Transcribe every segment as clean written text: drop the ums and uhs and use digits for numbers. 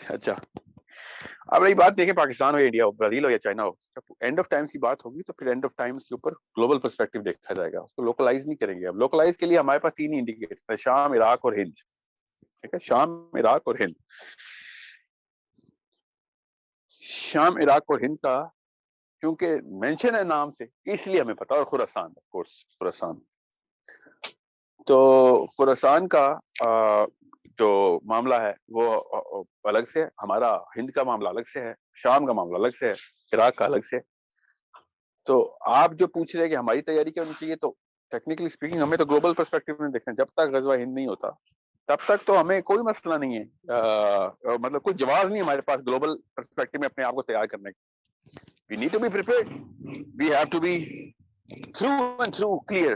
اچھا اب رہی بات دیکھیں پاکستان ہو یا انڈیا ہو برازیل ہو یا چائنا ہو, جب اینڈ آف ٹائمز کی بات ہوگی تو پھر اینڈ آف ٹائمز کے اوپر گلوبل پرسپیکٹو دیکھا جائے گا, اس کو لوکلائز نہیں کریں گے. اب لوکلائز کے لیے ہمارے پاس 3 ہی انڈیکیٹر ہیں, شام, عراق اور ہند. ٹھیک ہے, شام, عراق اور ہند. شام, عراق اور ہند کا کیونکہ مینشن ہے نام سے اس لیے ہمیں پتا, اور خراسان آف کورس خراسان. تو خراسان کا جو معاملہ ہے وہ الگ سے, ہمارا ہند کا معاملہ الگ سے ہے, شام کا معاملہ الگ سے ہے, عراق کا الگ سے. تو آپ جو پوچھ رہے ہیں کہ ہماری تیاری کیا ہونی چاہیے, تو ٹیکنیکلی اسپیکنگ ہمیں تو گلوبل پرسپیکٹو میں دیکھنا ہے. جب تک غزوہ ہند نہیں ہوتا تب تک تو ہمیں کوئی مسئلہ نہیں ہے, مطلب کوئی جواز نہیں ہمارے پاس گلوبل پرسپیکٹو میں اپنے آپ کو تیار کرنے کا. We need to be prepared. We have to be through and through clear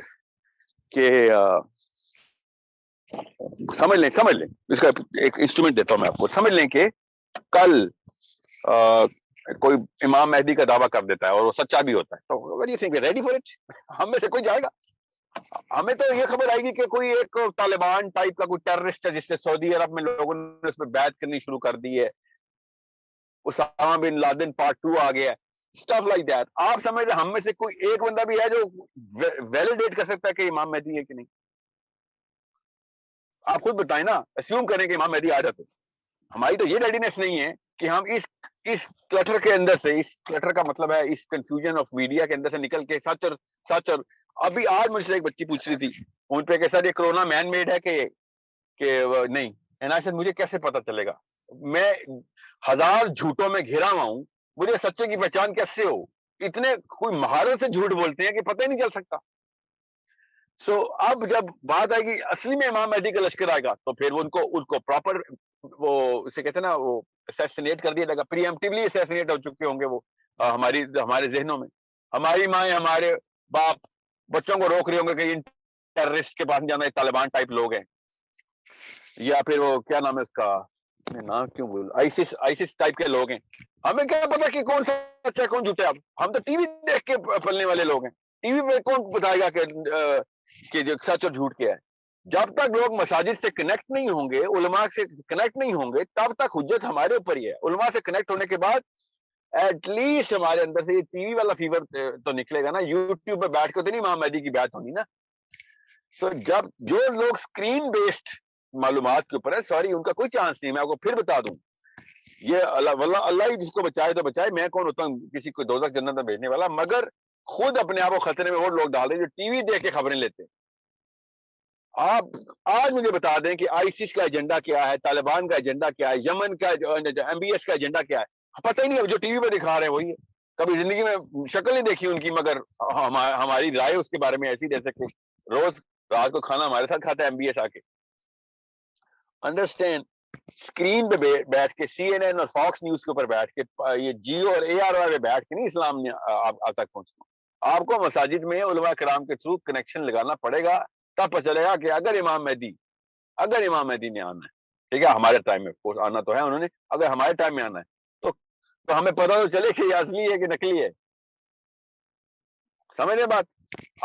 کہ سمجھ لیں اس کا ایک انسٹرومنٹ دیتا ہوں میں آپ کو. سمجھ لیں کہ کل کوئی امام مہدی کا دعویٰ کر دیتا ہے اور وہ سچا بھی ہوتا ہے, تو what do you think we're ready for it؟ ہم میں سے کوئی جائے گا؟ ہمیں تو یہ خبر آئے گی کہ کوئی ایک طالبان ٹائپ کا کوئی ٹیررسٹ ہے جس سے سعودی عرب میں لوگوں نے اس پہ بیعت کرنی شروع کر دی ہے, اسامہ بن لادن پارٹ 2 آ گیا ہے, اسٹف لائک دیٹ. آپ سمجھ رہے ہم میں سے کوئی ایک بندہ بھی ہے جو ویلیڈیٹ کر سکتا ہے کہ امام مہدی ہے کہ نہیں؟ آپ خود بتائیں نا, اسیوم کریں کہ امام مہدی آ جاتے. ہماری تو یہ ریڈینس نہیں ہے کہ ہم اس کلٹر کے اندر سے, اس کلٹر کا مطلب ہے اس کنفیوژن آف میڈیا کے اندر سے نکل کے سچ اور ابھی آج مجھ سے ایک بچی پوچھ رہی تھی فون پہ کہ سر یہ کرونا مین میڈ ہے کہ نہیں. مجھے کیسے پتا چلے گا؟ میں 1000 جھوٹوں میں گھرا ہوا ہوں, مجھے سچے کی پہچان کیسے ہو؟ اتنے کوئی مہارت سے جھوٹ بولتے ہیں کہ پتہ ہی نہیں چل سکتا. سو اب جب بات آئے گی اصلی میں امام مہدی کا لشکر آئے گا تو پھر ان کو پراپر وہ اسے کہتے ہیں نا وہ اسیسینیٹ کر دیا جائے گا, پری ایمپٹیولی اسیسینیٹ ہو چکے ہوں گے وہ ہمارے ذہنوں میں. ہماری مائیں, ہمارے باپ بچوں کو روک رہے ہوں گے کہ ان ٹیررسٹ کے پاس نہیں جانا, طالبان ٹائپ لوگ ہیں, یا پھر وہ کیا نام ہے اس کا, نام کیوں بول, آئیسس ٹائپ کے لوگ ہیں. ہمیں کیا پتا کہ کون سچا ہے کون جھوٹا ہے؟ ہم تو ٹی وی دیکھ کے پلنے والے لوگ ہیں. ٹی وی پہ کون بتائے گا کہ جو سچ اور جھوٹ کیا ہے؟ جب تک لوگ مساجد سے کنیکٹ نہیں ہوں گے, علماء سے کنیکٹ نہیں ہوں گے, تب تک حجت ہمارے اوپر ہی ہے. علماء سے کنیکٹ ہونے کے بعد ایٹ لیسٹ ہمارے اندر سے یہ ٹی وی والا فیور تو نکلے گا نا. یوٹیوب پہ بیٹھ کے تو نہیں امام مہدی کی بات ہونی نا. سو جب جو لوگ اسکرین بیسڈ معلومات کے اوپر ہے, سوری ان کا کوئی چانس نہیں. میں آپ کو پھر بتا دوں, یہ اللہ ہی جس کو بچائے تو بچائے, میں کون ہوتا ہوں کسی کو دوزخ جنت میں بھیجنے والا, مگر خود اپنے آپ کو خطرے میں وہ لوگ ڈال رہے ہیں جو ٹی وی دیکھ کے خبریں لیتے ہیں. آپ آج مجھے بتا دیں کہ آئیسس کا ایجنڈا کیا ہے, طالبان کا ایجنڈا کیا ہے, یمن کا ایم بی ایس کا ایجنڈا کیا ہے, پتہ ہی نہیں. اب جو ٹی وی پہ دکھا رہے ہیں وہی ہے. کبھی زندگی میں شکل نہیں دیکھی ان کی, مگر ہماری رائے اس کے بارے میں ایسی جیسے کہ روز رات کو کھانا ہمارے ساتھ کھاتا ہے ایم بی ایس آ کے. انڈرسٹینڈ, اسکرین پہ بیٹھ کے سی این این اور فاکس نیوز کے اوپر بیٹھ کے, یہ جیو اور اے آر آر پہ بیٹھ کے نہیں اسلام نے آپ تک پہنچنا. آپ کو مساجد میں علماء کرام کے تھرو کنیکشن لگانا پڑے گا, تب پتہ چلے گا کہ اگر امام مہدی نے آنا ہے, ٹھیک ہے, ہمارے ٹائم میں آنا تو ہے انہوں نے, اگر ہمارے ٹائم میں آنا ہے تو ہمیں پتہ تو چلے کہ یہ اصلی ہے کہ نکلی ہے. سمجھ رہے بات؟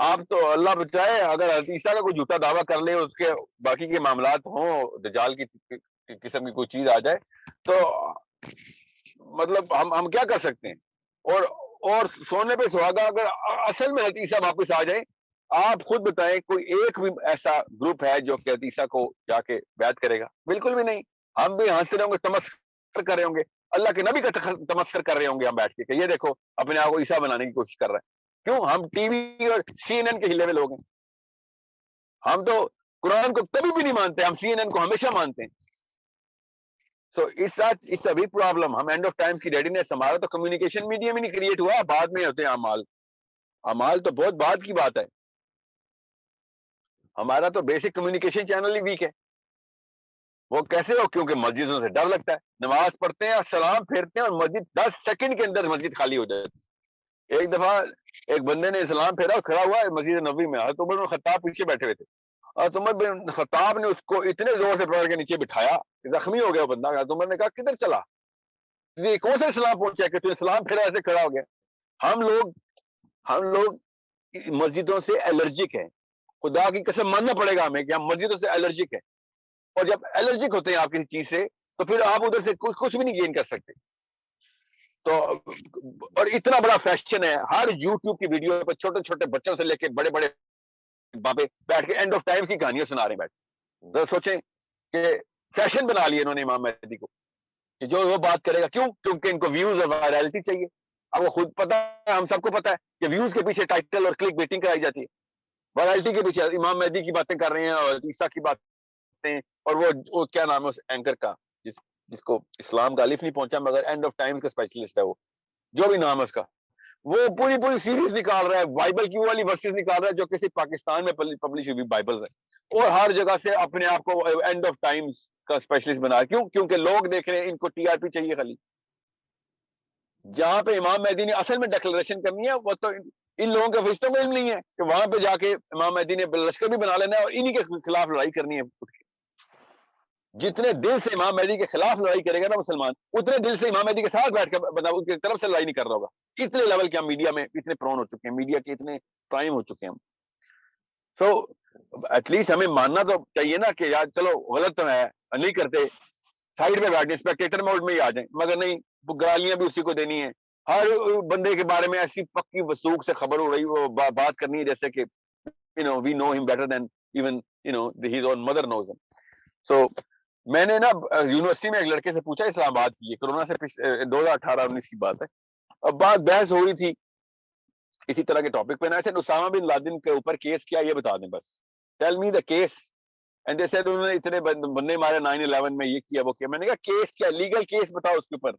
آپ تو اللہ بچائے اگر عیسیٰ کا کوئی جھوٹا دعویٰ کر لے, اس کے باقی کے معاملات ہوں, دجال کی قسم کی کوئی چیز آ جائے, تو مطلب ہم کیا کر سکتے ہیں؟ اور سونے پہ سہاگا اگر اصل میں عیسیٰ واپس آ جائے, آپ خود بتائیں کوئی ایک بھی ایسا گروپ ہے جو کہ عیسیٰ کو جا کے بیعت کرے گا؟ بالکل بھی نہیں. ہم بھی ہنس رہے ہوں گے, تمسخر کر رہے ہوں گے, اللہ کے نبی کا تمسخر کر رہے ہوں گے ہم بیٹھ کے کہ یہ دیکھو اپنے آپ کو عیسیٰ بنانے کی کوشش کر رہا ہے. کیوں؟ ہم ٹی وی اور سی این این کے ہلے ہوئے لوگ ہیں. ہم تو قرآن کو کبھی بھی نہیں مانتے, ہم سی این این کو ہمیشہ مانتے ہیں. سو اس ابھی پرابلم, ہم اینڈ آف ٹائمز کی ریڈینس, ہمارا تو کمیونیکیشن میڈیم ہی نہیں کریٹ ہوا, بعد میں ہوتے ہیں اعمال تو بہت بعد کی بات ہے. ہمارا تو بیسک کمیونیکیشن چینل ہی ویک ہے. وہ کیسے ہو؟ کیونکہ مسجدوں سے ڈر لگتا ہے. نماز پڑھتے ہیں, سلام پھیرتے ہیں, اور مسجد 10 سیکنڈ کے اندر مسجد خالی ہو جاتی ہے. ایک دفعہ ایک بندے نے سلام پھیرا, کھڑا ہوا مسجد نبوی میں, حضرت عمر بن خطاب پیچھے بیٹھے ہوئے تھے, اور عمر بن خطاب نے اس کو اتنے زور سے پکڑ کے نیچے بٹھایا, زخمی ہو گیا وہ بندہ. حضرت عمر نے کہا کدھر چلا, تجھے کون سے اسلام پہنچا کہ تجھے سلام پھیرا ایسے کھڑا ہو گیا؟ ہم لوگ مسجدوں سے الرجک ہیں. خدا کی قسم ماننا پڑے گا ہمیں کہ ہم مسجدوں سے الرجک ہیں. اور جب الرجک ہوتے ہیں آپ کسی چیز سے, تو پھر آپ ادھر سے کچھ بھی نہیں گین کر سکتے. تو اور اتنا بڑا فیشن ہے, ہر یوٹیوب کی ویڈیو پہ چھوٹے چھوٹے بچوں سے لے کے بڑے بڑے بابے بیٹھ کے اینڈ آف ٹائم کی کہانیاں سنا رہے ہیں بیٹھ. تو سوچیں کہ فیشن بنا لیا انہوں نے امام مہدی کو کہ جو وہ بات کرے گا. کیوں؟ کیونکہ ان کو ویوز اور وائرلٹی چاہیے. اب وہ خود پتا ہے, ہم سب کو پتا ہے کہ ویوز کے پیچھے ٹائٹل اور کلک بیٹنگ کرائی جاتی ہے, وائرلٹی کے پیچھے امام مہدی کی باتیں کر رہے ہیں اور عیسیٰ کی باتیں, اور وہ کیا نام ہے اس اینکر کا جس کو اسلام کا الف نہیں پہنچا مگر اینڈ آف ٹائم کا اسپیشلسٹ ہے, وہ جو بھی نام ہے اس کا, وہ پوری سیریز نکال رہا ہے, بائبل کی وہ والی ورسز نکال رہا ہے جو کسی پاکستان میں پبلش ہوئی بائبل ہے, اور ہر جگہ سے اپنے آپ کو اینڈ آف ٹائمز کا اسپیشلسٹ بنا. کیوں؟ کیونکہ لوگ دیکھ رہے ہیں, ان کو ٹی آر پی چاہیے خالی. جہاں پہ امام مہدی نے اصل میں ڈکلریشن کرنی ہے, وہ تو ان لوگوں کے فرشتوں کو علم نہیں ہے کہ وہاں پہ جا کے امام مہدی نے لشکر بھی بنا لینا ہے اور انہی کے خلاف لڑائی کرنی ہے. جتنے دل سے امام مہدی کے خلاف لڑائی کرے گا نا مسلمان, اتنے دل سے امام مہدی کے ساتھ بیٹھ کر ان کی طرف سے لڑائی نہیں کر رہا ہوگا. اتنے لیول کے ہم میڈیا میں اتنے پرون ہو چکے ہیں, میڈیا کے اتنے پرائم ہو چکے ہیں ہم. سو ایٹ لیسٹ ہمیں ماننا تو چاہیے نا کہ یار چلو غلط تو ہے, نہیں کرتے, سائڈ پہ بیٹھنے اسپیکٹیٹر موڈ میں ہی آ جائیں, مگر نہیں, گالیاں بھی اسی کو دینی ہے. ہر بندے کے بارے میں ایسی پکی وثوق سے خبر ہو رہی, وہ بات کرنی ہے جیسے کہ we know him better than even his own mother knows him. So میں نے نا یونیورسٹی میں ایک لڑکے سے پوچھا, اسلام آباد کی, کورونا سے 2018-19 کی بات ہے, اب بات بحث ہو رہی تھی اسی طرح کے ٹاپک پہ. نا اسامہ بن لادن کے اوپر کیس کیا یہ بتا دیں بس, tell me the case. And they said انہوں نے اتنے بندے مارے 9/11 میں, یہ کیا وہ کیا. میں نے کہا کیس کیا, لیگل کیس بتاؤ اس کے اوپر.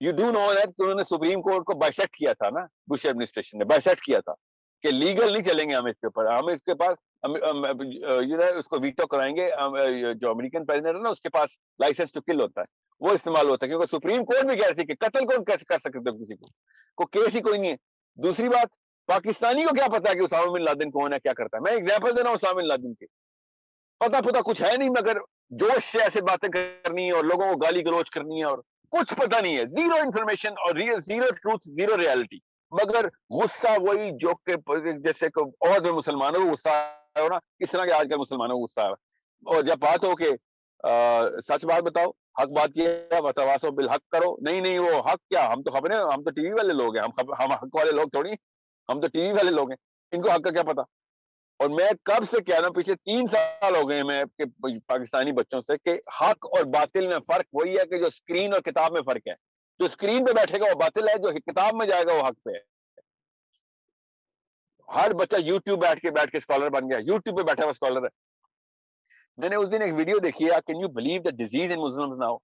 یو ڈو نو دیٹ کہ انہوں نے سپریم کورٹ کو بائسیکٹ کیا تھا نا, بش ایڈمنسٹریشن نے بائسیکٹ کیا تھا کہ لیگل نہیں چلیں گے ہم اس کے اوپر, ہم اس کے پاس اس کو ویٹو کرائیں گے. جو امریکن پریزیڈنٹ ہے نا, اس کے پاس لائسنس ٹو کل ہوتا ہے, وہ استعمال ہوتا ہے, کیونکہ سپریم کورٹ بھی کہہ رہی تھی کہ قتل کون کیسے کر سکتے ہو کسی کو کیس ہی کوئی نہیں ہے. دوسری بات, پاکستانی کو کیا پتا ہے کہ اسامہ بن لادن کون ہے, کیا کرتا ہے. میں ایگزامپل دے رہا ہوں اسامہ بن لادن کے, پتا کچھ ہے نہیں, مگر جوش سے ایسے باتیں کرنی ہے اور لوگوں کو گالی گلوچ کرنی ہے, اور کچھ پتہ نہیں ہے, زیرو انفارمیشن اور زیرو ٹروتھ, زیرو ریالٹی. مگر غصہ وہی جو کہ جیسے کہ اور جو مسلمانوں کو غصہ ہے نا, اس طرح کے آج کل مسلمانوں کو غصہ ہے. اور جب بات ہو کہ سچ بات بتاؤ, حق بات کیا, وتواصوا بالحق کرو, نہیں وہ حق کیا, ہم تو خبریں, ہم تو ٹی وی والے لوگ ہیں, ہم حق والے لوگ تھوڑی, ہم تو ٹی وی والے لوگ ہیں, ان کو حق کا کیا پتا. اور میں کب سے کہہ رہا ہوں, پچھلے 3 سال ہو گئے میں پاکستانی بچوں سے, کہ حق اور باطل میں فرق وہی ہے کہ جو اسکرین اور کتاب میں فرق ہے. جو اسکرین پہ بیٹھے گا وہ باطل ہے, جو کتاب میں جائے گا وہ حق پہ ہے. ہر بچہ یوٹیوب بیٹھ کے اسکالر بن گیا, یوٹیوب پہ بیٹھا ہوا اسکالر ہے. میں نے اس دن ایک ویڈیو دیکھی ہے, can you believe the disease in Muslims now,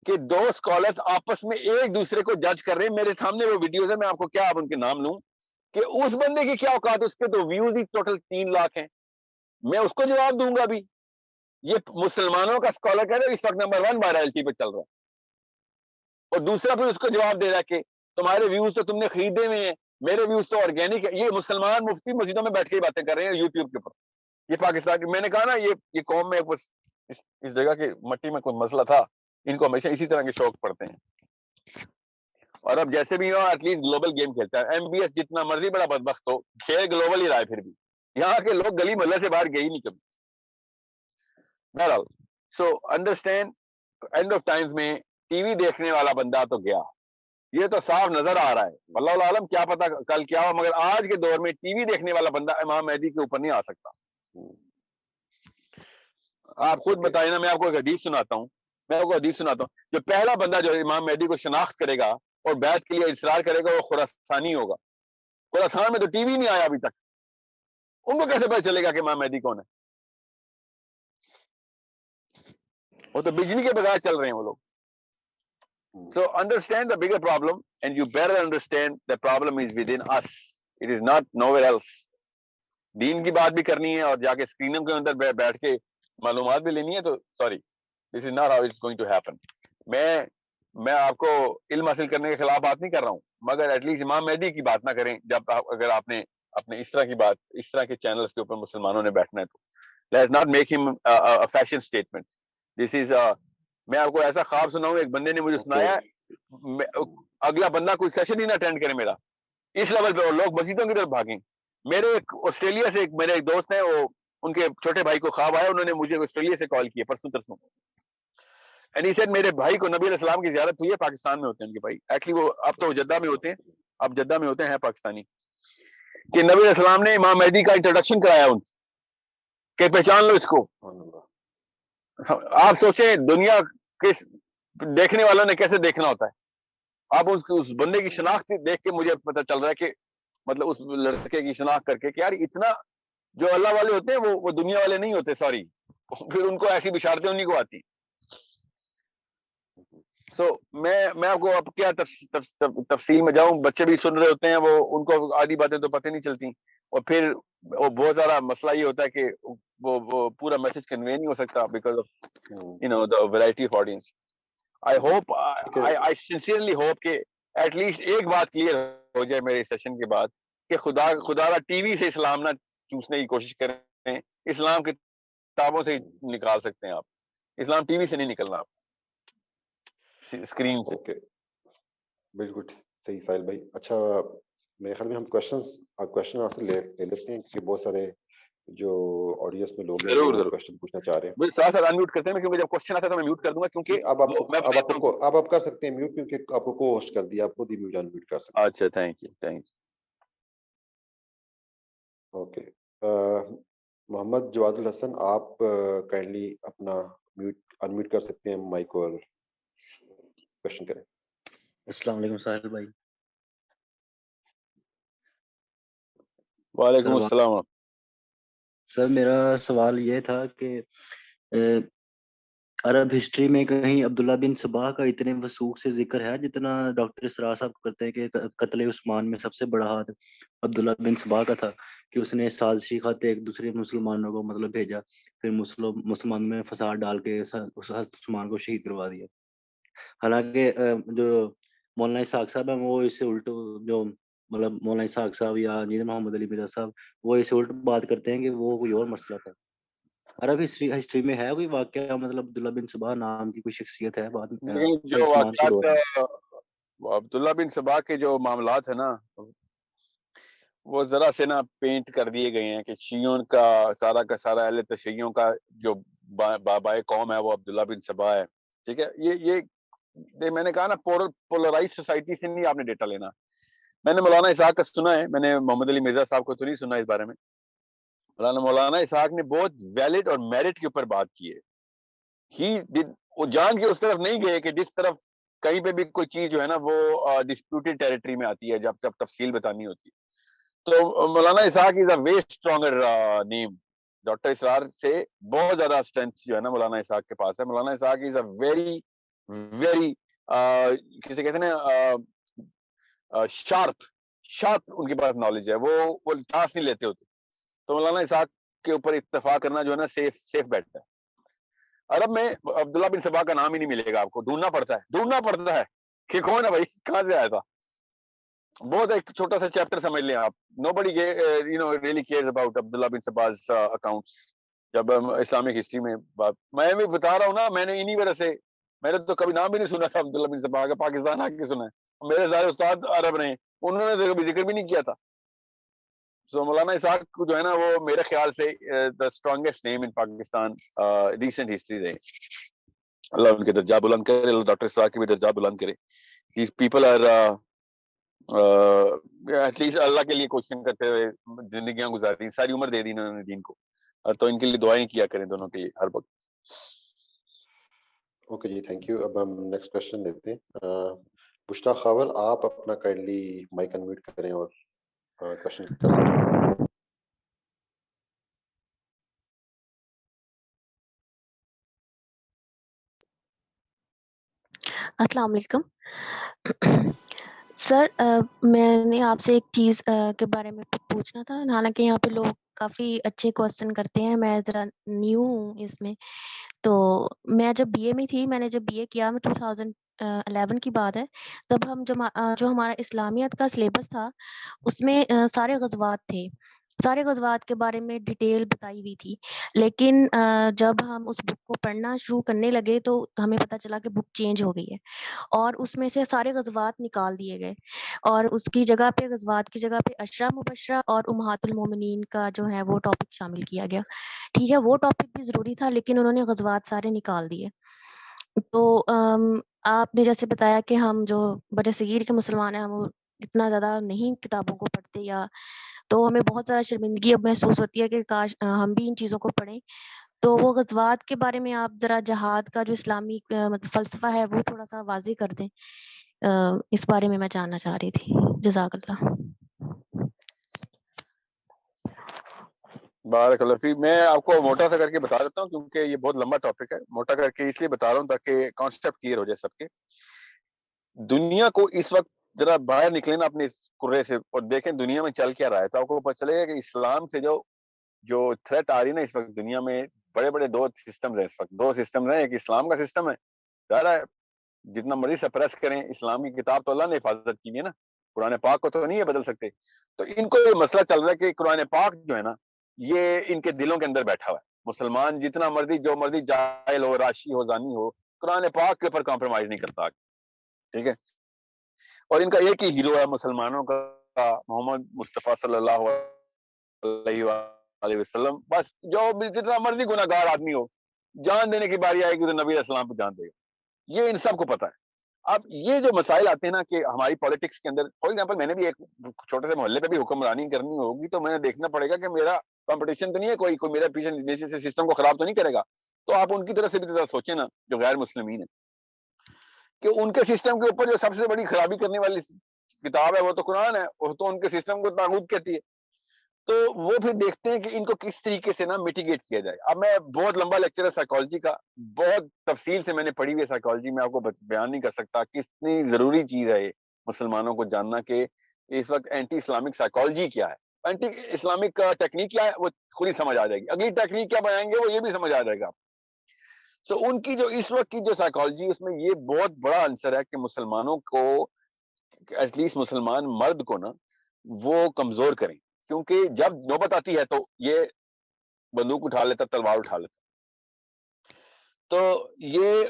کہ 2 اسکالرز آپس میں ایک دوسرے کو جج کر رہے ہیں. میرے سامنے وہ ویڈیوز ہیں, میں آپ کو کیا آپ ان کے نام لوں, کہ اس بندے کی کیا اوقات, اس کے تو ویوز ہی ٹوٹل 3 لاکھ ہیں, میں اس کو جواب دوں گا بھی. یہ مسلمانوں کا اسکالر کہہ رہے اس وقت نمبر 1 وائرلٹی پہ چل رہا ہے, اور دوسرا پھر اس کو جواب دے رہا کہ تمہارے ویوز تو تم نے خریدے ہوئے ہیں, میرے ویوز تو آرگینک ہے. یہ مسلمان مفتی مسجدوں میں بیٹھ کے باتیں کر رہے ہیں یوٹیوب کے اوپر. یہ پاکستان کی, میں نے کہا نا, یہ قوم میں اس جگہ کی مٹی میں کوئی مسئلہ تھا, ان کو ہمیشہ اسی طرح کے شوق پڑتے ہیں. اور اب جیسے بھی ہو, ایٹ لیسٹ گلوبل گیم کھیلتا ہے. ایم بی ایس جتنا مرضی بڑا بدبخت ہو, کھیل گلوبل ہی رہا ہے. پھر بھی یہاں کے لوگ گلی محلے سے باہر گئے ہی نہیں کبھی. بہرحال, so understand, and of Times میں ٹی وی دیکھنے والا بندہ تو گیا, یہ تو صاف نظر آ رہا ہے. واللہ العالم کیا پتا کل کیا ہو, مگر آج کے دور میں ٹی وی دیکھنے والا بندہ امام مہدی کے اوپر نہیں آ سکتا. آپ خود بتائیں نا, میں آپ کو ایک حدیث سناتا ہوں, جو پہلا بندہ جو امام مہدی کو شناخت کرے گا اور بیعت کے لیے اصرار کرے گا, وہ خراسانی ہوگا. خراسان میں تو ٹی وی نہیں آیا ابھی تک, ان کو کیسے پتہ چلے گا کہ امام مہدی کون ہے؟ وہ تو بجلی کے بغیر چل رہے ہیں وہ لوگ. So understand the bigger problem, and you better understand the problem is within us. It is not nowhere else. دین کی بات بھی کرنی ہے اور جا کے اسکرینوں کے اندر بیٹھ کے معلومات بھی لینی ہے, تو sorry, this is not how it's going to happen. میں آپ کو علم حاصل کرنے کے خلاف بات نہیں کر رہا ہوں, مگر ایٹ لیسٹ امام مہدی کی بات نہ کریں جب اگر آپ نے اپنے اس طرح کی بات اس طرح کے چینلز کے اوپر مسلمانوں نے بیٹھنا ہے تو. Let's not make him a fashion statement. This is میں آپ کو ایسا خواب سناؤں, ایک بندے نے مجھے سنایا, اگلا بندہ کوئی سیشن ہی نہ اٹینڈ کرے میرا, اس لیول پہ, اور لوگ مسجدوں کی طرف بھاگیں. میرے آسٹریلیا سے میرے ایک دوست ہیں, وہ ان کے چھوٹے بھائی کو خواب آیا, انہوں نے مجھے آسٹریلیا سے کال کیا پرسوں ترسوں. اینڈ ہی سیڈ میرے بھائی کو نبی علیہ السلام کی زیارت ہوئی ہے, پاکستان میں ہوتے ہیں ان کے بھائی, ایکچولی وہ اب تو جدہ میں ہوتے ہیں, اب جدہ میں ہوتے ہیں پاکستانی, کہ نبی علیہ السلام نے امام مہدی کا انٹروڈکشن کرایا ان سے کہ پہچان لو اس کو. آپ سوچیں دنیا کس دیکھنے والوں نے کیسے دیکھنا ہوتا ہے. آپ اس بندے کی شناخت دیکھ کے مجھے پتہ چل رہا ہے کہ مطلب اس لڑکے کی شناخت کر کے کہ یار اتنا جو اللہ والے ہوتے ہیں وہ دنیا والے نہیں ہوتے, سوری, پھر ان کو ایسی بشارتیں انہیں کو آتی. سو میں آپ کو اب کیا تفصیل میں جاؤں, بچے بھی سن رہے ہوتے ہیں, وہ ان کو آدھی باتیں تو پتہ نہیں چلتی, اور پھر وہ بہت سارا مسئلہ یہ ہوتا ہے کہ وہ پورا میسج کنوے نہیں ہو سکتا because of the variety of audience. I hope, I sincerely hope کہ ایٹ لیسٹ ایک بات کلیئر ہو جائے میرے سیشن کے بعد کہ خدا را ٹی وی سے اسلام نہ چوسنے کی کوشش کریں, اسلام کی کتابوں سے نکال سکتے ہیں آپ, اسلام ٹی وی سے نہیں نکلنا, آپ اسکرین سے. بالکل صحیح ساحل بھائی. اچھا میرے خیال میں ہم کوشچن آنسر لے لیتے ہیں کیونکہ بہت سارے جو آڈینس میں لوگ ہیں وہ کوشچن پوچھنا چاہ رہے ہیں. ساتھ ساتھ انمیوٹ کرتے ہیں کیونکہ جب کوشچن آتا ہے تو میں میوٹ کر دوں گا, کیونکہ اب آپ کر سکتے ہیں میوٹ کیونکہ آپ کو کو ہوسٹ کر دیا, آپ خود ہی میوٹ انمیوٹ کر سکتے ہیں. اچھا تھینک یو. اوکے محمد جواد الحسن, آپ کائنڈلی اپنا میوٹ انمیوٹ کر سکتے ہیں مائک اور کوشچن کریں. السلام علیکم ساحل بھائی. وعلیکم السلام. سر میرا سوال یہ تھا کہ عرب ہسٹری میں کہیں عبداللہ بن سبا کا اتنے وثوق سے ذکر ہے جتنا ڈاکٹر اسرار صاحب کرتے ہیں کہ قتل عثمان میں سب سے بڑا ہاتھ عبداللہ بن سبا کا تھا, کہ اس نے سازشی خط ایک دوسرے مسلمانوں کو مطلب بھیجا, پھر مسلمان میں فساد ڈال کے اس عثمان کو شہید کروا دیا. حالانکہ جو مولانا اسحاق صاحب ہیں وہ اس سے الٹ, جو مطلب مولانا اسحاق صاحب یا جید محمد علی مرزا صاحب, وہ اس سے الٹ بات کرتے ہیں کہ وہ کوئی اور مسئلہ تھا. عرب ہسٹری میں ہے کوئی واقعہ مطلب عبداللہ بن سبا نام کی کوئی شخصیت ہے بعد میں جو عبداللہ بن سبا کے جو معاملات ہیں نا وہ ذرا سے نا پینٹ کر دیے گئے ہیں کہ شیعوں کا سارا اہل تشیعوں کا جو بابائے قوم ہے وہ عبداللہ بن سبا ہے. ٹھیک ہے, یہ میں نے کہا نا پولرائز سوسائٹی سے نہیں آپ نے ڈیٹا لینا. میں نے مولانا اسحاق کا سنا ہے, میں نے محمد علی مرزا صاحب کو تو نہیں سنا اس بارے میں. مولانا اسحاق نے بہت ویلڈ اور میرٹ کے اوپر بات کی ہے. وہ جان کے اس طرف نہیں گئے کہ جس طرف کہیں پہ بھی کوئی چیز جو ہے نا وہ ڈسپیوٹڈ ٹیریٹری میں آتی ہے جب تفصیل بتانی ہوتی ہے. تو مولانا اسحاق از اے وے اسٹرانگر نیم. ڈاکٹر اسرار سے بہت زیادہ اسٹرینتھ جو ہے نا مولانا اسحاق کے پاس ہے. مولانا اسحاق از اے ویری کسے کہتے ہیں شارپ ان کے پاس نالج ہے, وہ چانس نہیں لیتے ہوتے. تو مولانا اسحاق کے اوپر اتفاق کرنا جو ہے نا سیف بیٹ ہے. عرب میں عبداللہ بن سبا کا نام ہی نہیں ملے گا آپ کو, ڈھونڈنا پڑتا ہے کہ کون ہے بھائی, کہاں سے آیا تھا. بہت ایک چھوٹا سا چیپٹر سمجھ لیں آپ. nobody really cares about Abdullah bin Saba accounts جب اسلامک ہسٹری میں بات. میں بھی بتا رہا ہوں نا, میں نے انہی وجہ سے, میں نے تو کبھی نام بھی نہیں سنا تھا عبداللہ بن سبا کا, پاکستان آ کے سنا ہے. میرے سارے استاد عرب رہے, انہوں نے تو کبھی ذکر بھی نہیں کیا تھا. سو مولانا اسحاق جو ہے نا وہ میرے خیال سے the strongest name in Pakistan recent history رہے. اللہ ان کے درجات بلند کرے, اللہ ڈاکٹر اسحاق کی بھی درجات بلند کرے. These people are at least اللہ کے لیے کوششیں کرتے ہوئے زندگیاں گزاری, ساری عمر دے دی انہوں نے دین کو, تو ان کے لیے دعائیں کیا کریں دونوں کے لیے ہر وقت. اوکے جی, تھینک یو. اب ہم نیکسٹ کوشچن لیتے ہیں. مشتاق خاور, آپ اپنا کائنڈلی مائک انمیوٹ کریں اور کوشچن کر سکتے ہیں. السلام علیکم سر. میں نے آپ سے ایک چیز کے بارے میں پوچھنا تھا, حالانکہ یہاں پہ لوگ کافی اچھے کوشچن کرتے ہیں, میں ذرا نیو ہوں اس میں. تو میں جب بی اے میں تھی, میں نے جب بی اے کیا, میں 2011 کی بات ہے, تب ہم جو ہمارا اسلامیات کا سلیبس تھا اس میں سارے غزوات کے بارے میں ڈیٹیل بتائی ہوئی تھی. لیکن جب ہم اس بک کو پڑھنا شروع کرنے لگے تو ہمیں پتہ چلا کہ بک چینج ہو گئی ہے, اور اس میں سے سارے غزوات نکال دیے گئے, اور اس کی جگہ پہ غزوات کی جگہ پہ عشرہ مبشرہ اور امہات المومنین کا جو ہے وہ ٹاپک شامل کیا گیا. ٹھیک ہے, وہ ٹاپک بھی ضروری تھا, لیکن انہوں نے غزوات سارے نکال دیے. تو آپ نے جیسے بتایا کہ ہم جو بڑے صغیر کے مسلمان ہیں ہم وہ اتنا زیادہ نہیں کتابوں کو پڑھتے، یا تو ہمیں بہت زیادہ شرمندگی اب محسوس ہوتی ہے کہ کاش ہم بھی ان چیزوں کو پڑھیں. تو وہ غزوات کے بارے میں آپ ذرا جہاد کا جو اسلامی مطلب فلسفہ ہے وہ تھوڑا سا واضح کر دیں. اس بارے میں جاننا چاہ رہی تھی. جزاک اللہ. بارک اللہ فیک. میں آپ کو موٹا سا کر کے بتا دیتا ہوں کیونکہ یہ بہت لمبا ٹاپک ہے. موٹا کر کے اس لیے بتا رہا ہوں تاکہ کانسیپٹ کلیئر ہو جائے سب کے. دنیا کو اس وقت ذرا باہر نکلے نا اپنے کرے سے اور دیکھیں دنیا میں چل کیا رہا ہے تو آپ کو پتہ چلے گا کہ اسلام سے جو تھریٹ آ رہی ہے نا اس وقت دنیا میں بڑے بڑے دو سسٹمز ہیں. اس وقت دو سسٹمز ہیں. ایک اسلام کا سسٹم ہے. ظاہر ہے جتنا مرضی سپریس کریں اسلام کی کتاب تو اللہ نے حفاظت کی ہے نا. قرآن پاک کو تو نہیں بدل سکتے. تو ان کو یہ مسئلہ چل رہا ہے کہ قرآن پاک جو ہے نا یہ ان کے دلوں کے اندر بیٹھا ہوا ہے. مسلمان جتنا مرضی جو مرضی جاہل ہو راشی ہو زانی ہو قرآن پاک کے اوپر کمپرومائز نہیں کرتا. ٹھیک ہے. اور ان کا ایک ہی ہیرو ہے مسلمانوں کا محمد مصطفیٰ صلی اللہ علیہ وآلہ وسلم. بس جو جتنا مرضی گناہ گار آدمی ہو جان دینے کی باری آئے گی تو نبی علیہ السلام پہ جان دے گا. یہ ان سب کو پتا ہے. اب یہ جو مسائل آتے ہیں نا کہ ہماری پالیٹکس کے اندر فار ایگزامپل میں نے بھی ایک چھوٹے سے محلے پہ بھی حکمرانی کرنی ہوگی تو میں نے دیکھنا پڑے گا کہ میرا کمپٹیشن تو نہیں ہے کوئی میرا پیچھے نیچے سے سسٹم کو خراب تو نہیں کرے گا. تو آپ ان کی طرف سے بھی ذرا سوچیں نا جو غیر مسلمین ہیں کہ ان کے سسٹم کے اوپر جو سب سے بڑی خرابی کرنے والی کتاب ہے وہ تو قرآن ہے. وہ تو ان کے سسٹم کو طاغوت کہتی ہے. تو وہ پھر دیکھتے ہیں کہ ان کو کس طریقے سے نا میٹیگیٹ کیا جائے. اب میں بہت لمبا لیکچر ہے سائیکالوجی کا بہت تفصیل سے میں نے پڑھی ہوئی ہے سائیکالوجی. میں آپ کو بیان نہیں کر سکتا کتنی ضروری چیز ہے یہ مسلمانوں کو جاننا کہ اس وقت اینٹی اسلامک سائیکالوجی کیا ہے. اینٹی اسلامک ٹیکنیک کیا ہے وہ خود ہی سمجھ آ جائے گی. اگلی ٹیکنیک کیا بنائیں گے وہ یہ بھی سمجھ آ جائے گا. سو ان کی جو اس وقت کی جو سائیکالوجی اس میں یہ بہت بڑا عنصر ہے کہ مسلمانوں کو ایٹ لیسٹ مسلمان مرد کو نا وہ کمزور کریں. کیونکہ جب نوبت آتی ہے تو یہ بندوق اٹھا لیتا تلوار اٹھا لیتا. تو یہ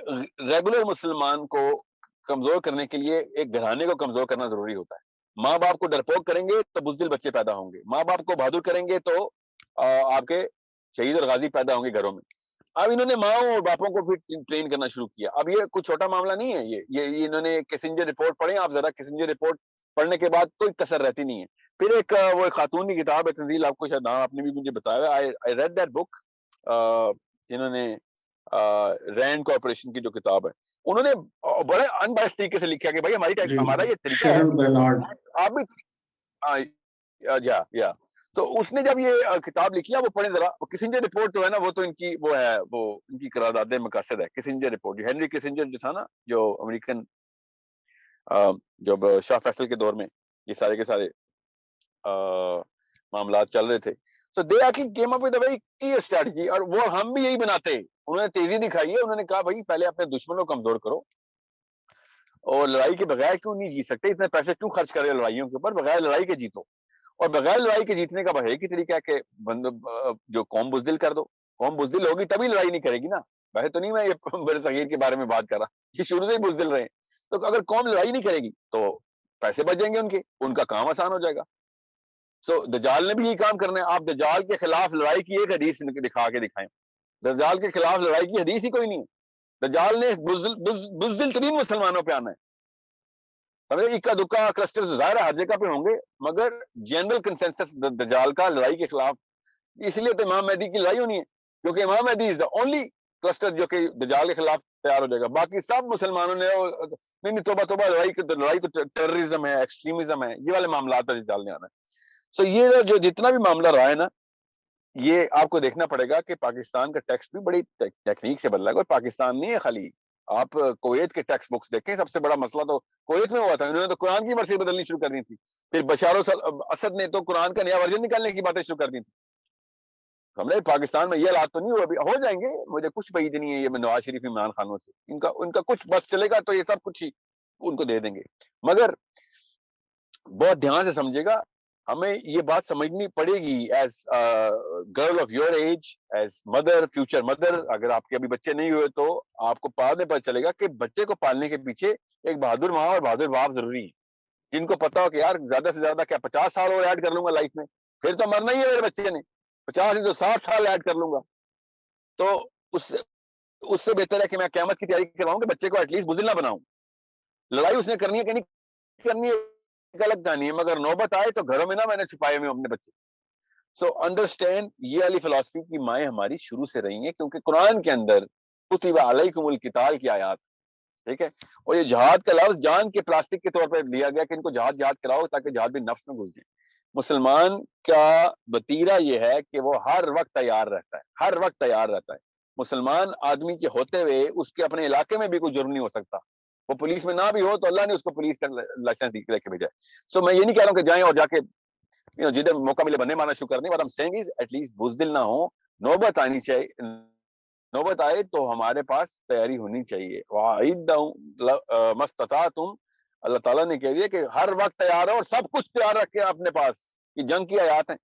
ریگولر مسلمان کو کمزور کرنے کے لیے ایک گھرانے کو کمزور کرنا ضروری ہوتا ہے. ماں باپ کو ڈرپوک کریں گے تو بزدل بچے پیدا ہوں گے. ماں باپ کو بہادر کریں گے تو آپ کے شہید اور غازی پیدا ہوں گے گھروں میں. اب انہوں نے ماؤں اور باپوں کو بھی ٹرین کرنا شروع کیا. اب یہ کوئی چھوٹا معاملہ نہیں ہے. یہ انہوں نے کسنجر رپورٹ پڑھیں آپ ذرا. کسنجر رپورٹ پڑھنے کے بعد کوئی کسر رہتی نہیں ہے. پھر ایک وہ خاتون کی کتاب ہے تنزیل آپ کو شاید نام آپ نے بھی مجھے بتایا. آئی ریڈ دیٹ بک جنہوں نے رینڈ کارپوریشن کی جو کتاب ہے انہوں نے بڑے ان بائس طریقے سے لکھا کہ بھائی ہمارا یہ طریقہ ہے آپ بھی یا تو اس نے جب یہ کتاب لکھی ہے وہ پڑھیں ذرا. کسنجر رپورٹ جو ہے نا وہ تو ان کی وہ ہے وہ ان کی قرارداد مقاصد ہے. کسنجر رپورٹ ہینری کسنجر جو تھا نا جو امریکن جب شاہ فیصل کے دور میں یہ سارے کے سارے معاملات چل رہے تھے so they actually came up with a very clear strategy. اور وہ ہم بھی یہی بناتے ہیں. انہوں نے تیزی دکھائی ہے. انہوں نے کہا بھائی پہلے اپنے دشمنوں کو کمزور کرو اور لڑائی کے بغیر کیوں نہیں جیت سکتے. اتنے پیسے کیوں خرچ کرے لڑائیوں کے اوپر. بغیر لڑائی کے جیتو. اور بغیر لڑائی کے جیتنے کا بس ایک ہی طریقہ ہے کہ جو قوم بزدل کر دو. قوم بزدل ہوگی تبھی لڑائی نہیں کرے گی نا. ویسے تو نہیں میں یہ بڑے صغیر کے بارے میں بات کر رہا. یہ شروع سے ہی بزدل رہے. تو اگر قوم لڑائی نہیں کرے گی تو پیسے بچ جائیں گے ان کا کام آسان ہو جائے گا. تو دجال نے بھی یہ کام کرنا ہے. آپ دجال کے خلاف لڑائی کی ایک حدیث دکھا کے دکھائیں. دجال کے خلاف لڑائی کی حدیث ہی کوئی نہیں ہے. دجال نے بزدل ترین مسلمانوں پہ آنا ہے. سمجھے اکا دکا کلسٹر ظاہر ہر جگہ پہ ہوں گے مگر جنرل کنسنسس دجال کا لڑائی کے خلاف. اس لیے تو امام مہدی کی لڑائی ہونی ہے کیونکہ امام مہدی از دا اونلی کلسٹر جو کہ دجال کے خلاف تیار ہو جائے گا. باقی سب مسلمانوں نے نہیں توبہ لڑائی تو ٹیررزم ہے ایکسٹریمزم ہے یہ والے معاملات پر دجال نے آنا ہے. سو یہ جو جتنا بھی معاملہ رہا ہے نا یہ آپ کو دیکھنا پڑے گا کہ پاکستان کا ٹیکسٹ بھی بڑی ٹیکنیک سے بدلا ہے. اور پاکستان نہیں ہے خالی. آپ کویت کے ٹیکسٹ بکس دیکھیں. سب سے بڑا مسئلہ تو کویت میں ہوا تھا. انہوں نے تو قرآن کی ورسی بدلنی شروع کرنی تھی. پھر بشار اسد نے تو قرآن کا نیا ورژن نکالنے کی باتیں شروع کر دی تھی. ہمارے پاکستان میں یہ حالات تو نہیں ہو ابھی ہو جائیں گے. مجھے کچھ بعید نہیں ہے یہ نواز شریف عمران خانوں سے. ان کا کچھ بس چلے گا تو یہ سب کچھ ہی ان کو دے دیں گے. مگر بہت دھیان سے سمجھے گا. ہمیں یہ بات سمجھنی پڑے گی as girl of your age as mother future mother. اگر آپ کے ابھی بچے نہیں ہوئے تو آپ کو پالنے پر چلے گا کہ بچے کو پالنے کے پیچھے ایک بہادر ماں اور بہادر باپ ضروری ہے جن کو پتا ہو کہ یار زیادہ سے زیادہ کیا 50 سال اور ایڈ کر لوں گا لائف میں پھر تو مرنا ہی ہے میرے بچے نے. 50 نہیں تو 60 سال ایڈ کر لوں گا. تو تو اس سے بہتر ہے کہ میں قیامت کی تیاری کرواؤں کہ بچے کو ایٹ لیسٹ بزدل نہ بناؤں. لڑائی اس نے کرنی ہے کہ نہیں کرنی ہے ایک الگ کہانی ہے, مگر نوبت آئے تو گھروں میں نہ میں نے چھپائے ہوئے اپنے بچے. سو انڈرسٹینڈ, یہ والی فلسفی کی مائیں ہماری شروع سے رہی ہیں, کیونکہ قرآن کے اندر کتب علیکم القتال کی آیات, ٹھیک ہے, اور یہ جہاد کا لفظ جان کے پلاسٹک کے طور پر لیا گیا کہ ان کو جہاد کراؤ تاکہ جہاد بھی نفس میں گھس جائے. مسلمان کا وتیرہ یہ ہے کہ وہ ہر وقت تیار رہتا ہے, ہر وقت تیار رہتا ہے. مسلمان آدمی کے ہوتے ہوئے اس کے اپنے علاقے میں بھی کوئی جرم نہیں ہو سکتا, وہ پولیس میں نہ بھی ہو تو اللہ نے اس کو پولیس کا لائسنس لے کے بھیجا ہے. سو میں یہ نہیں کہہ رہا ہوں کہ جائیں اور جا کے جدھر موقع ملے بندے مارنا شروع کر دیں, but I'm saying is at least بزدل نہ ہو. نوبت آنی چاہیے, نوبت آئے تو ہمارے پاس تیاری ہونی چاہیے. وَأَعِدَّهُمْ مَا اسْتَطَعْتُمْ, اللہ تعالیٰ نے کہہ دیا کہ ہر وقت تیار ہے اور سب کچھ تیار رکھے اپنے پاس. یہ جنگ کی آیات ہیں.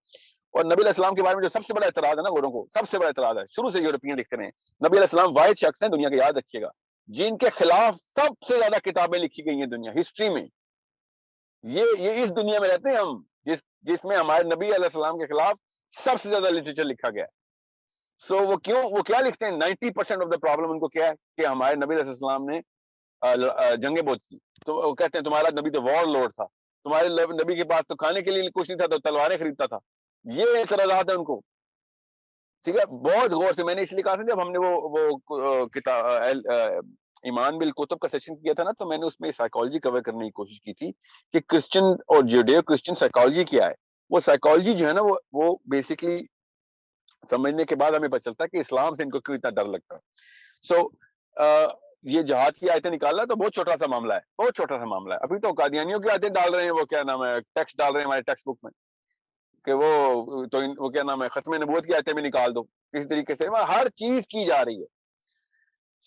اور نبی علیہ السلام کے بارے میں جو سب سے بڑا اعتراض ہے نا گوروں کو, سب سے بڑا اعتراض ہے, شروع سے یورپین لکھتے رہے ہیں, نبی علیہ السلام واحد شخص ہیں دنیا کے, یاد رکھیے گا, جن کے خلاف سب سے زیادہ کتابیں لکھی گئی ہیں دنیا ہسٹری میں. یہ اس دنیا میں رہتے ہیں ہم جس میں ہمارے نبی علیہ السلام کے خلاف سب سے زیادہ لٹریچر لکھا گیا ہے. سو وہ کیا لکھتے ہیں, 90% آف دا پرابلم ان کو کیا ہے کہ ہمارے نبی علیہ السلام نے جنگیں بہت کی, تو وہ کہتے ہیں تمہارا نبی تو وار لارڈ تھا, تمہارے نبی کے پاس تو کھانے کے لیے کچھ نہیں تھا تو تلواریں خریدتا تھا. یہ اعتراضات ہیں ان کو, ٹھیک ہے. بہت غور سے میں نے اس لیے کہا تھا جب ہم نے وہ کتاب ایمان بالکتب کا سیشن کیا تھا نا, تو میں نے اس میں سائیکالوجی کور کرنے کی کوشش کی تھی کہ کرسچن اور جوڈیو کرسچن سائیکالوجی کیا ہے. وہ سائیکالوجی جو ہے نا وہ بیسکلی سمجھنے کے بعد ہمیں پتہ چلتا ہے کہ اسلام سے ان کو کیوں اتنا ڈر لگتا ہے. سو یہ جہاد کی آیتیں نکالنا تو بہت چھوٹا سا معاملہ ہے, بہت چھوٹا سا معاملہ ہے. ابھی تو قادیانیوں کی آیتیں ڈال رہے ہیں, وہ کیا نام ہے, ٹیکسٹ ڈال رہے ہیں ہمارے ٹیکسٹ بک میں کہ وہ کیا نام ہے, ختم نبوت کی آیتیں بھی نکال دو. کس طریقے سے ہر چیز کی جا رہی ہے.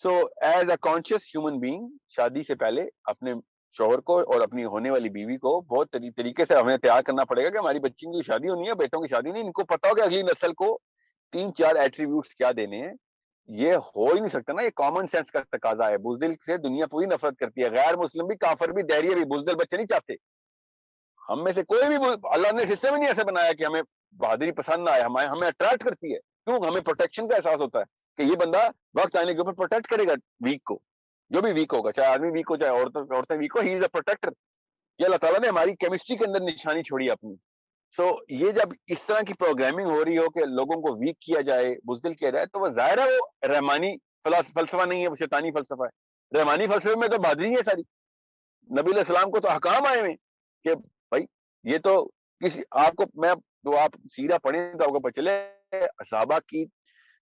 So as a conscious human being, شادی سے پہلے اپنے شوہر کو اور اپنی ہونے والی بیوی کو بہت طریقے سے ہمیں تیار کرنا پڑے گا کہ ہماری بچی کی شادی ہونی ہے, بیٹوں کی شادی نہیں. ان کو پتا ہو کہ اگلی نسل کو 3-4 ایٹریبیوٹس کیا دینے ہیں. یہ ہو ہی نہیں سکتا نا, یہ کامن سینس کا تقاضا ہے. بزدل سے دنیا پوری نفرت کرتی ہے, غیر مسلم بھی, کافر بھی, دہریے بھی, بزدل بچے نہیں چاہتے. ہم میں سے کوئی بھی, اللہ نے سسٹم ہی نہیں ایسے بنایا کہ ہمیں بہادری پسند نہ آئے. ہمیں اٹریکٹ کرتی ہے, کیوں, ہمیں پروٹیکشن کا احساس ہوتا ہے کہ یہ بندہ وقت آنے کے اوپر پروٹیکٹ کرے گا ویک کو, جو بھی ویک ہوگا, چاہے آدمی ویک ہو چاہے عورتیں ویک ہو, ہی از اے پروٹیکٹر. یہ اللہ تعالیٰ نے ہماری کیمسٹری کے اندر نشانی چھوڑی اپنی. سو یہ جب اس طرح کی پروگرامنگ ہو رہی ہو کہ لوگوں کو ویک کیا جائے, بزدل کیا جائے, تو وہ ظاہر ہے وہ رحمانی فلسفہ نہیں ہے, وہ شیطانی فلسفہ ہے. رحمانی فلسفے میں تو بہادری ہے ساری. نبی علیہ السلام کو تو احکام آئے ہوئے کہ بھائی یہ تو کسی آپ کو, میں تو آپ سیرہ پڑھیں تو آپ کو پتہ چلے صحابہ کی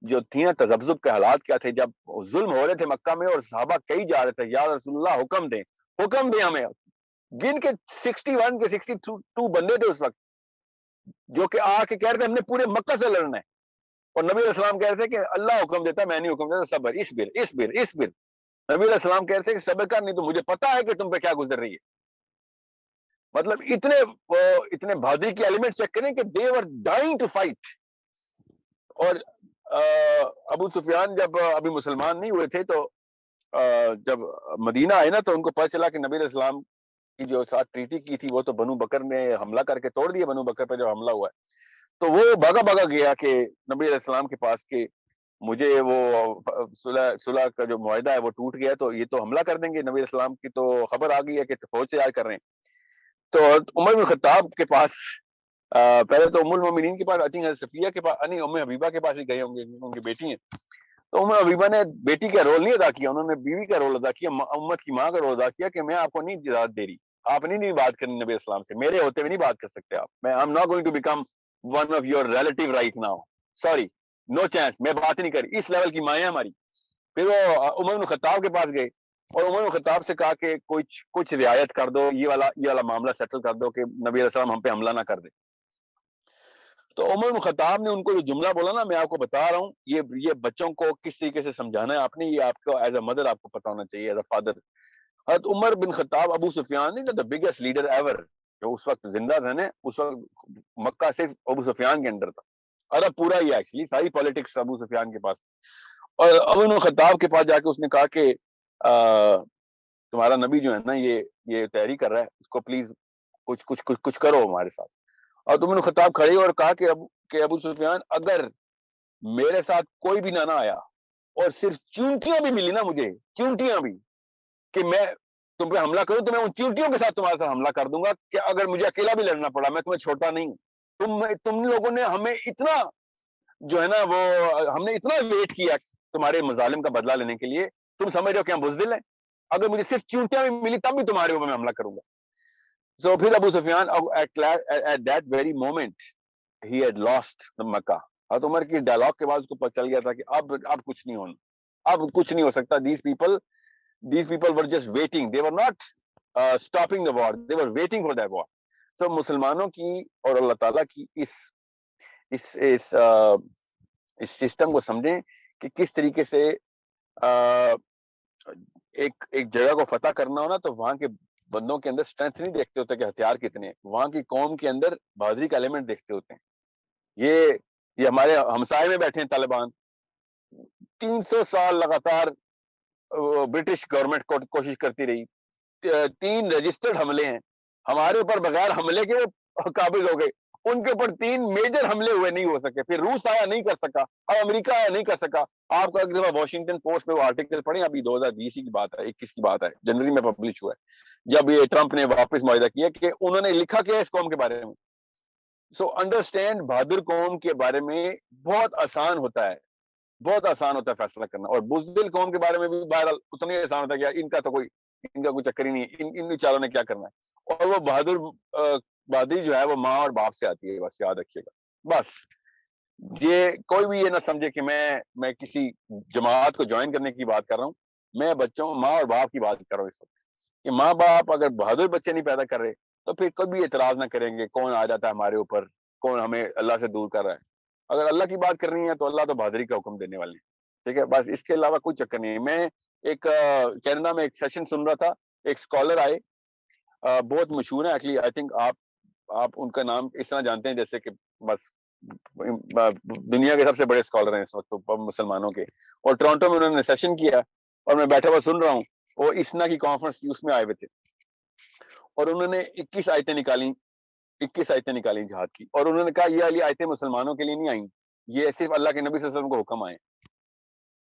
جو تھی نا تذبذب کے حالات کیا تھے جب ظلم ہو رہے تھے مکہ میں, اور صحابہ کئی جا رہے تھے, یا رسول اللہ حکم دیں ہمیں. گن کے 61 کے 62 بندے تھے اس وقت جو کہ آ کے کہہ رہے تھے ہم نے پورے مکہ سے لڑنا ہے, اور نبی علیہ السلام کہہ رہے تھے کہ اللہ حکم دیتا, میں نہیں حکم دیتا, صبر, اسبر. نبی علیہ السلام کہہ رہے تھے کہ صبر کر, نہیں تو مجھے پتا ہے کہ تم پہ کیا گزر رہی ہے. مطلب اتنے بہادری کے ایلیمنٹ چیک کریں کہ they were dying to fight. اور ابو سفیان جب ابھی مسلمان نہیں ہوئے تھے تو جب مدینہ آئے نا تو ان کو پتہ چلا کہ نبی علیہ السلام کی جو ساتھ ٹریٹی کی تھی وہ تو بنو بکر نے حملہ کر کے توڑ دیا. بنو بکر پہ جب حملہ ہوا ہے تو وہ بھاگا گیا کہ نبی علیہ السلام کے پاس کہ مجھے وہ صلح کا جو معاہدہ ہے وہ ٹوٹ گیا, تو یہ تو حملہ کر دیں گے. نبی علیہ السلام کی تو خبر آ گئی ہے کہ فوج تیار کر رہے ہیں. تو عمر بن خطاب کے پاس پہلے تو ام المومنین کے پاس, آئی تھنک صفیہ کے پاس, نہیں ام حبیبہ کے پاس ہی گئے ہوں گے, ان کی بیٹی ہیں. تو ام حبیبہ نے بیٹی کا رول نہیں ادا کیا, انہوں نے بیوی کا رول ادا کیا, امت کی ماں کا رول ادا کیا کہ میں آپ کو نہیں اجازت دے رہی, آپ نہیں بات کرنی نبی اسلام سے, میرے ہوتے ہوئے نہیں بات کر سکتے آپ. میں I'm not going to become one of your relative right now, sorry, no chance, میں بات نہیں کری. اس لیول کی مائیں ہماری. پھر وہ عمر بن خطاب کے پاس گئے اور عمر بن خطاب سے کہا کہ کچھ رعایت کر دو, یہ والا معاملہ سیٹل کر دو کہ نبی علیہ السلام ہم پہ حملہ نہ کر دے. تو عمر بن خطاب نے ان کو جو جملہ بولا نا, میں آپ کو بتا رہا ہوں, یہ بچوں کو کس طریقے سے سمجھانا ہے آپ نے, یہ آپ کو ایز اے مدر آپ کو پتا ہونا چاہیے, ایز اے فادر. حضرت عمر بن خطاب, ابو سفیان نہیں دا بگیسٹ لیڈر ایور جو اس وقت زندہ تھا نا, اس وقت مکہ صرف ابو سفیان کے اندر تھا, عرب پورا ہی ایکچولی ساری پالیٹکس ابو سفیان کے پاس. اور عمر بن خطاب کے پاس جا کے اس نے کہا کہ تمہارا نبی جو ہے نا یہ تیاری کر رہا ہے, اس کو پلیز کچھ کرو ہمارے ساتھ. اور عمر بن خطاب کھڑے اور کہا کہ ابو سفیان, اگر میرے ساتھ کوئی بھی نہ آیا اور صرف چونٹیاں بھی ملی نا مجھے, چونٹیاں بھی, کہ میں تم پہ حملہ کروں تو میں ان چونٹیوں کے ساتھ تمہارے ساتھ حملہ کر دوں گا, کہ اگر مجھے اکیلا بھی لڑنا پڑا میں تمہیں چھوڑتا نہیں ہوں. تم لوگوں نے ہمیں اتنا جو ہے نا وہ ہم نے اتنا ویٹ کیا تمہارے مظالم کا بدلہ لینے کے لیے, تم سمجھ رہے ہو کہ ہم بزدل ہیں؟ اگر مجھے صرف چونٹیاں بھی ملی تب بھی تمہارے اوپر میں حملہ کروں گا. سو پھر ابو سفیان at that very moment he had lost the مکہ. حضرت عمر کی ڈائلاگ کے بعد اس کو پتہ چل گیا تھا کہ اب کچھ نہیں ہونا, اب کچھ نہیں ہو سکتا. these people were just waiting, they were not stopping the war, they were waiting for that war. So مسلمانوں کی اور اللہ تعالیٰ کی اس سسٹم کو سمجھیں کہ کس طریقے سے ایک جگہ کو فتح کرنا ہونا تو وہاں کے بندوں کے اندر اسٹرینتھ نہیں دیکھتے ہوتے کہ ہتھیار کتنے ہیں, وہاں کی قوم کے اندر بہادری کا ایلیمنٹ دیکھتے ہوتے ہیں. یہ ہمارے ہمسائے میں بیٹھے ہیں طالبان, 300 سال لگاتار برٹش گورنمنٹ کوشش کرتی رہی, 3 رجسٹرڈ حملے ہیں ہمارے اوپر, بغیر حملے کے وہ قابض ہو گئے, ان کے اوپر 3 میجر حملے ہوئے, نہیں ہو سکے. پھر روس آیا نہیں کر سکا, اب امریکہ آیا نہیں کر سکا. آپ کو ایک دفعہ واشنگٹن پوسٹ میں وہ آرٹیکل پڑھیں, ابھی 2020 کی بات ہے, 21 کی بات ہے, جنوری میں پبلش ہوا ہے, جب یہ ٹرمپ نے واپس معاہدہ کیا کہ انہوں نے لکھا کیا اس قوم کے بارے میں. سو انڈرسٹینڈ, بہادر قوم کے بارے میں بہت آسان ہوتا ہے, بہت آسان ہوتا ہے فیصلہ کرنا, اور بزدل قوم کے بارے میں بھی بہرحال اتنا ہی آسان ہوتا ہے کہ ان کا کوئی چکر ہی نہیں, ان بیچاروں نے کیا کرنا ہے. اور وہ بہادری جو ہے وہ ماں اور باپ سے آتی ہے, بس یاد رکھیے گا. بس یہ کوئی بھی یہ نہ سمجھے کہ میں کسی جماعت کو جوائن کرنے کی بات کر رہا ہوں, میں بچوں ماں اور باپ کی بات کر رہا ہوں اس وقت. کہ ماں باپ اگر بہادر بچے نہیں پیدا کر رہے تو پھر کبھی اعتراض نہ کریں گے کون آ جاتا ہے ہمارے اوپر, کون ہمیں اللہ سے دور کر رہا ہے. اگر اللہ کی بات کرنی ہے تو اللہ تو بہادری کا حکم دینے والے ہیں, ٹھیک ہے, بس اس کے علاوہ کوئی چکر نہیں ہے. میں ایک کینیڈا میں ایک سیشن سن رہا تھا, ایک اسکالر آئے, بہت مشہور ہے ایکچولی, آئی تھنک آپ ان کا نام اس طرح جانتے ہیں جیسے کہ بس دنیا کے سب سے بڑے اسکالر ہیں اس وقت مسلمانوں کے, اور ٹورانٹو میں انہوں نے سیشن کیا اور میں بیٹھا ہوا سن رہا ہوں. وہ اسنا کی کانفرنس تھی, اس میں آئے ہوئے تھے, اور انہوں نے 21 آیتیں نکالی جہاد کی, اور انہوں نے کہا یہ والی آیتیں مسلمانوں کے لیے نہیں آئیں, یہ صرف اللہ کے نبی صلی اللہ علیہ وسلم کو حکم آئے.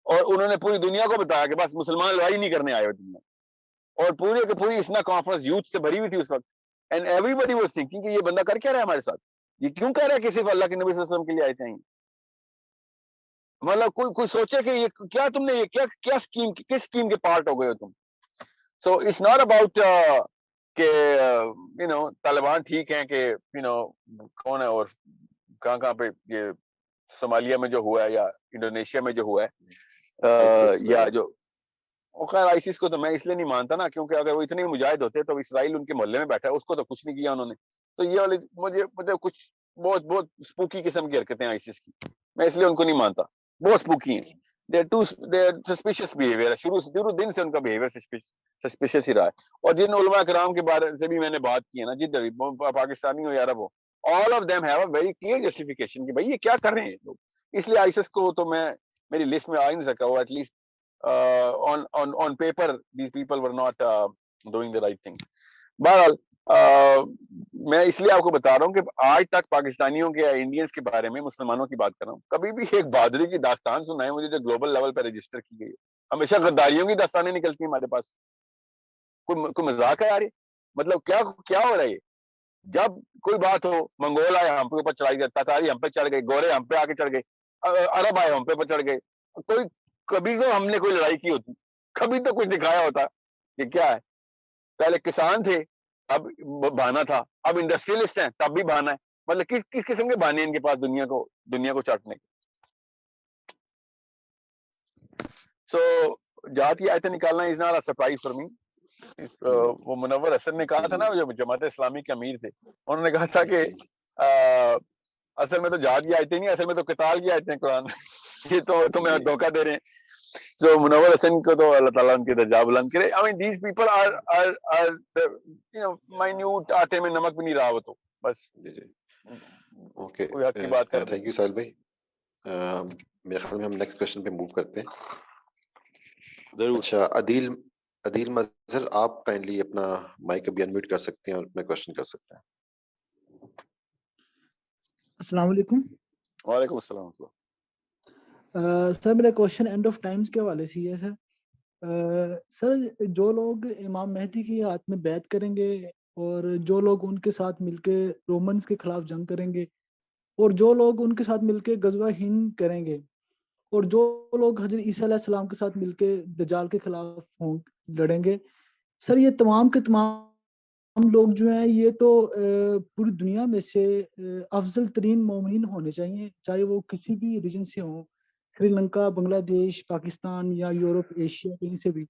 اور انہوں نے پوری دنیا کو بتایا کہ بس مسلمان لڑائی نہیں کرنے آئے ہوئے دنیا, اور پوری کی پوری اسنا کانفرنس یوتھ سے بھری ہوئی تھی اس وقت. And everybody was thinking کہ یہ بندہ کر کیا رہا ہے ہمارے ساتھ, یہ کیوں کہہ رہا ہے کہ صرف اللہ کے نبی صلی اللہ علیہ وسلم کے لیے آیتیں آئیں. مطلب کوئی سوچے کہ یہ کیا تم نے یہ کیا اسکیم, کس اسکیم کے پارٹ ہو گئے ہو تم. سو اٹس ناٹ اباؤٹ کہ طالبان ٹھیک ہیں کہ کون ہے, اور کہاں پہ یہ صومالیہ میں جو ہوا ہے یا انڈونیشیا میں جو ہوا ہے, یا جو خیر آئیسس کو تو میں اس لیے نہیں مانتا نا, کیونکہ اگر وہ اتنے مجاہد ہوتے تو اسرائیل ان کے محلے میں بیٹھا ہے, اس کو تو کچھ نہیں کیا انہوں نے. تو یہ والی مجھے کچھ بہت اسپوکی قسم کی حرکتیں آئیسس کی, میں اس لیے ان کو نہیں مانتا, بہت اسپوکی ہیں. سسپیشس بیہیویئر, شروع دن سے ان کا بیہیویئر سسپیشس ہی رہا ہے. اور جن علماء کرام کے بارے سے بھی میں نے بات کی ہے نا, جدھر بھی پاکستانی ہو یا عرب ہو, all of them have a very clear justification کہ بھائی یہ کیا کر رہے ہیں لوگ. اس لیے آئیسس کو تو میری لسٹ میں آ ہی نہیں سکا, وہ at least on paper these people were not doing the right things. بہرحال میں اس لیے آپ کو بتا رہا ہوں کہ آج تک پاکستانیوں کے انڈینس کے بارے میں مسلمانوں کی بات کر رہا ہوں, کبھی بھی ایک بہادری کی داستان سنا ہے مجھے جو گلوبل لیول پہ رجسٹر کی گئی ہے. ہمیشہ غداریوں کی داستانیں نکلتی ہیں ہمارے پاس. کوئی مذاق ہے یار, مطلب کیا ہو رہا ہے. جب کوئی بات ہو, منگول آئے ہم پہ اوپر چڑھائی گئے, تاتاری ہم پہ چڑھ گئے, گورے ہم پہ آ کے چڑھ گئے, عرب آئے ہم پہ چڑھ گئے. کبھی تو ہم نے کوئی لڑائی کی ہوتی, کبھی تو کچھ دکھایا ہوتا کہ کیا ہے. پہلے کسان تھے اب بہانا تھا, اب انڈسٹریلسٹ ہیں تب بھی بہانا ہے. مطلب کس قسم کے بہانے ان کے پاس دنیا کو چاٹنے کے. سو جہاد کی آیتیں نکالنا is not a surprise for me. وہ منور حسن نے کہا تھا نا, جو جماعت اسلامی کے امیر تھے, انہوں نے کہا تھا کہ اصل میں تو جہاد کی آیتیں نہیں, اصل میں تو قتال کی آیتیں قرآن. یہ تو تمہیں دھوکہ دے رہے ہیں. So منور حسن کو تو اللہ تعالیٰ ان کے درجہ بلند کرے. I mean these people are minute, آٹے میں نمک بھی نہیں رہا, وہ تو بس اوکے. کوئی حق کی بات کر. تھینک یو ساحل بھائی. میرے خیال میں ہم نیکسٹ کوشچن پہ موو کرتے ہیں. ضرور. اچھا, عدیل مظہر, آپ کائنڈلی اپنا مائک ابھی انمیوٹ کر سکتے ہیں اور اپنا کوشچن کر سکتے ہیں. السلام علیکم. وعلیکم السلام. سر میرا کوشچن اینڈ آف ٹائمز کے حوالے سے ہے سر. سر جو لوگ امام مہدی کی ہاتھ میں بیعت کریں گے اور جو لوگ ان کے ساتھ مل کے رومنز کے خلاف جنگ کریں گے اور جو لوگ ان کے ساتھ مل کے غزوہ ہند کریں گے اور جو لوگ حضرت عیسیٰ علیہ السلام کے ساتھ مل کے دجال کے خلاف لڑیں گے سر, یہ تمام کے تمام لوگ جو ہیں یہ تو پوری دنیا میں سے افضل ترین مومنین ہونے چاہیے, چاہے وہ کسی بھی ریجن سے ہوں, سری لنکا, بنگلہ دیش, پاکستان یا یورپ, ایشیا کہیں سے بھی,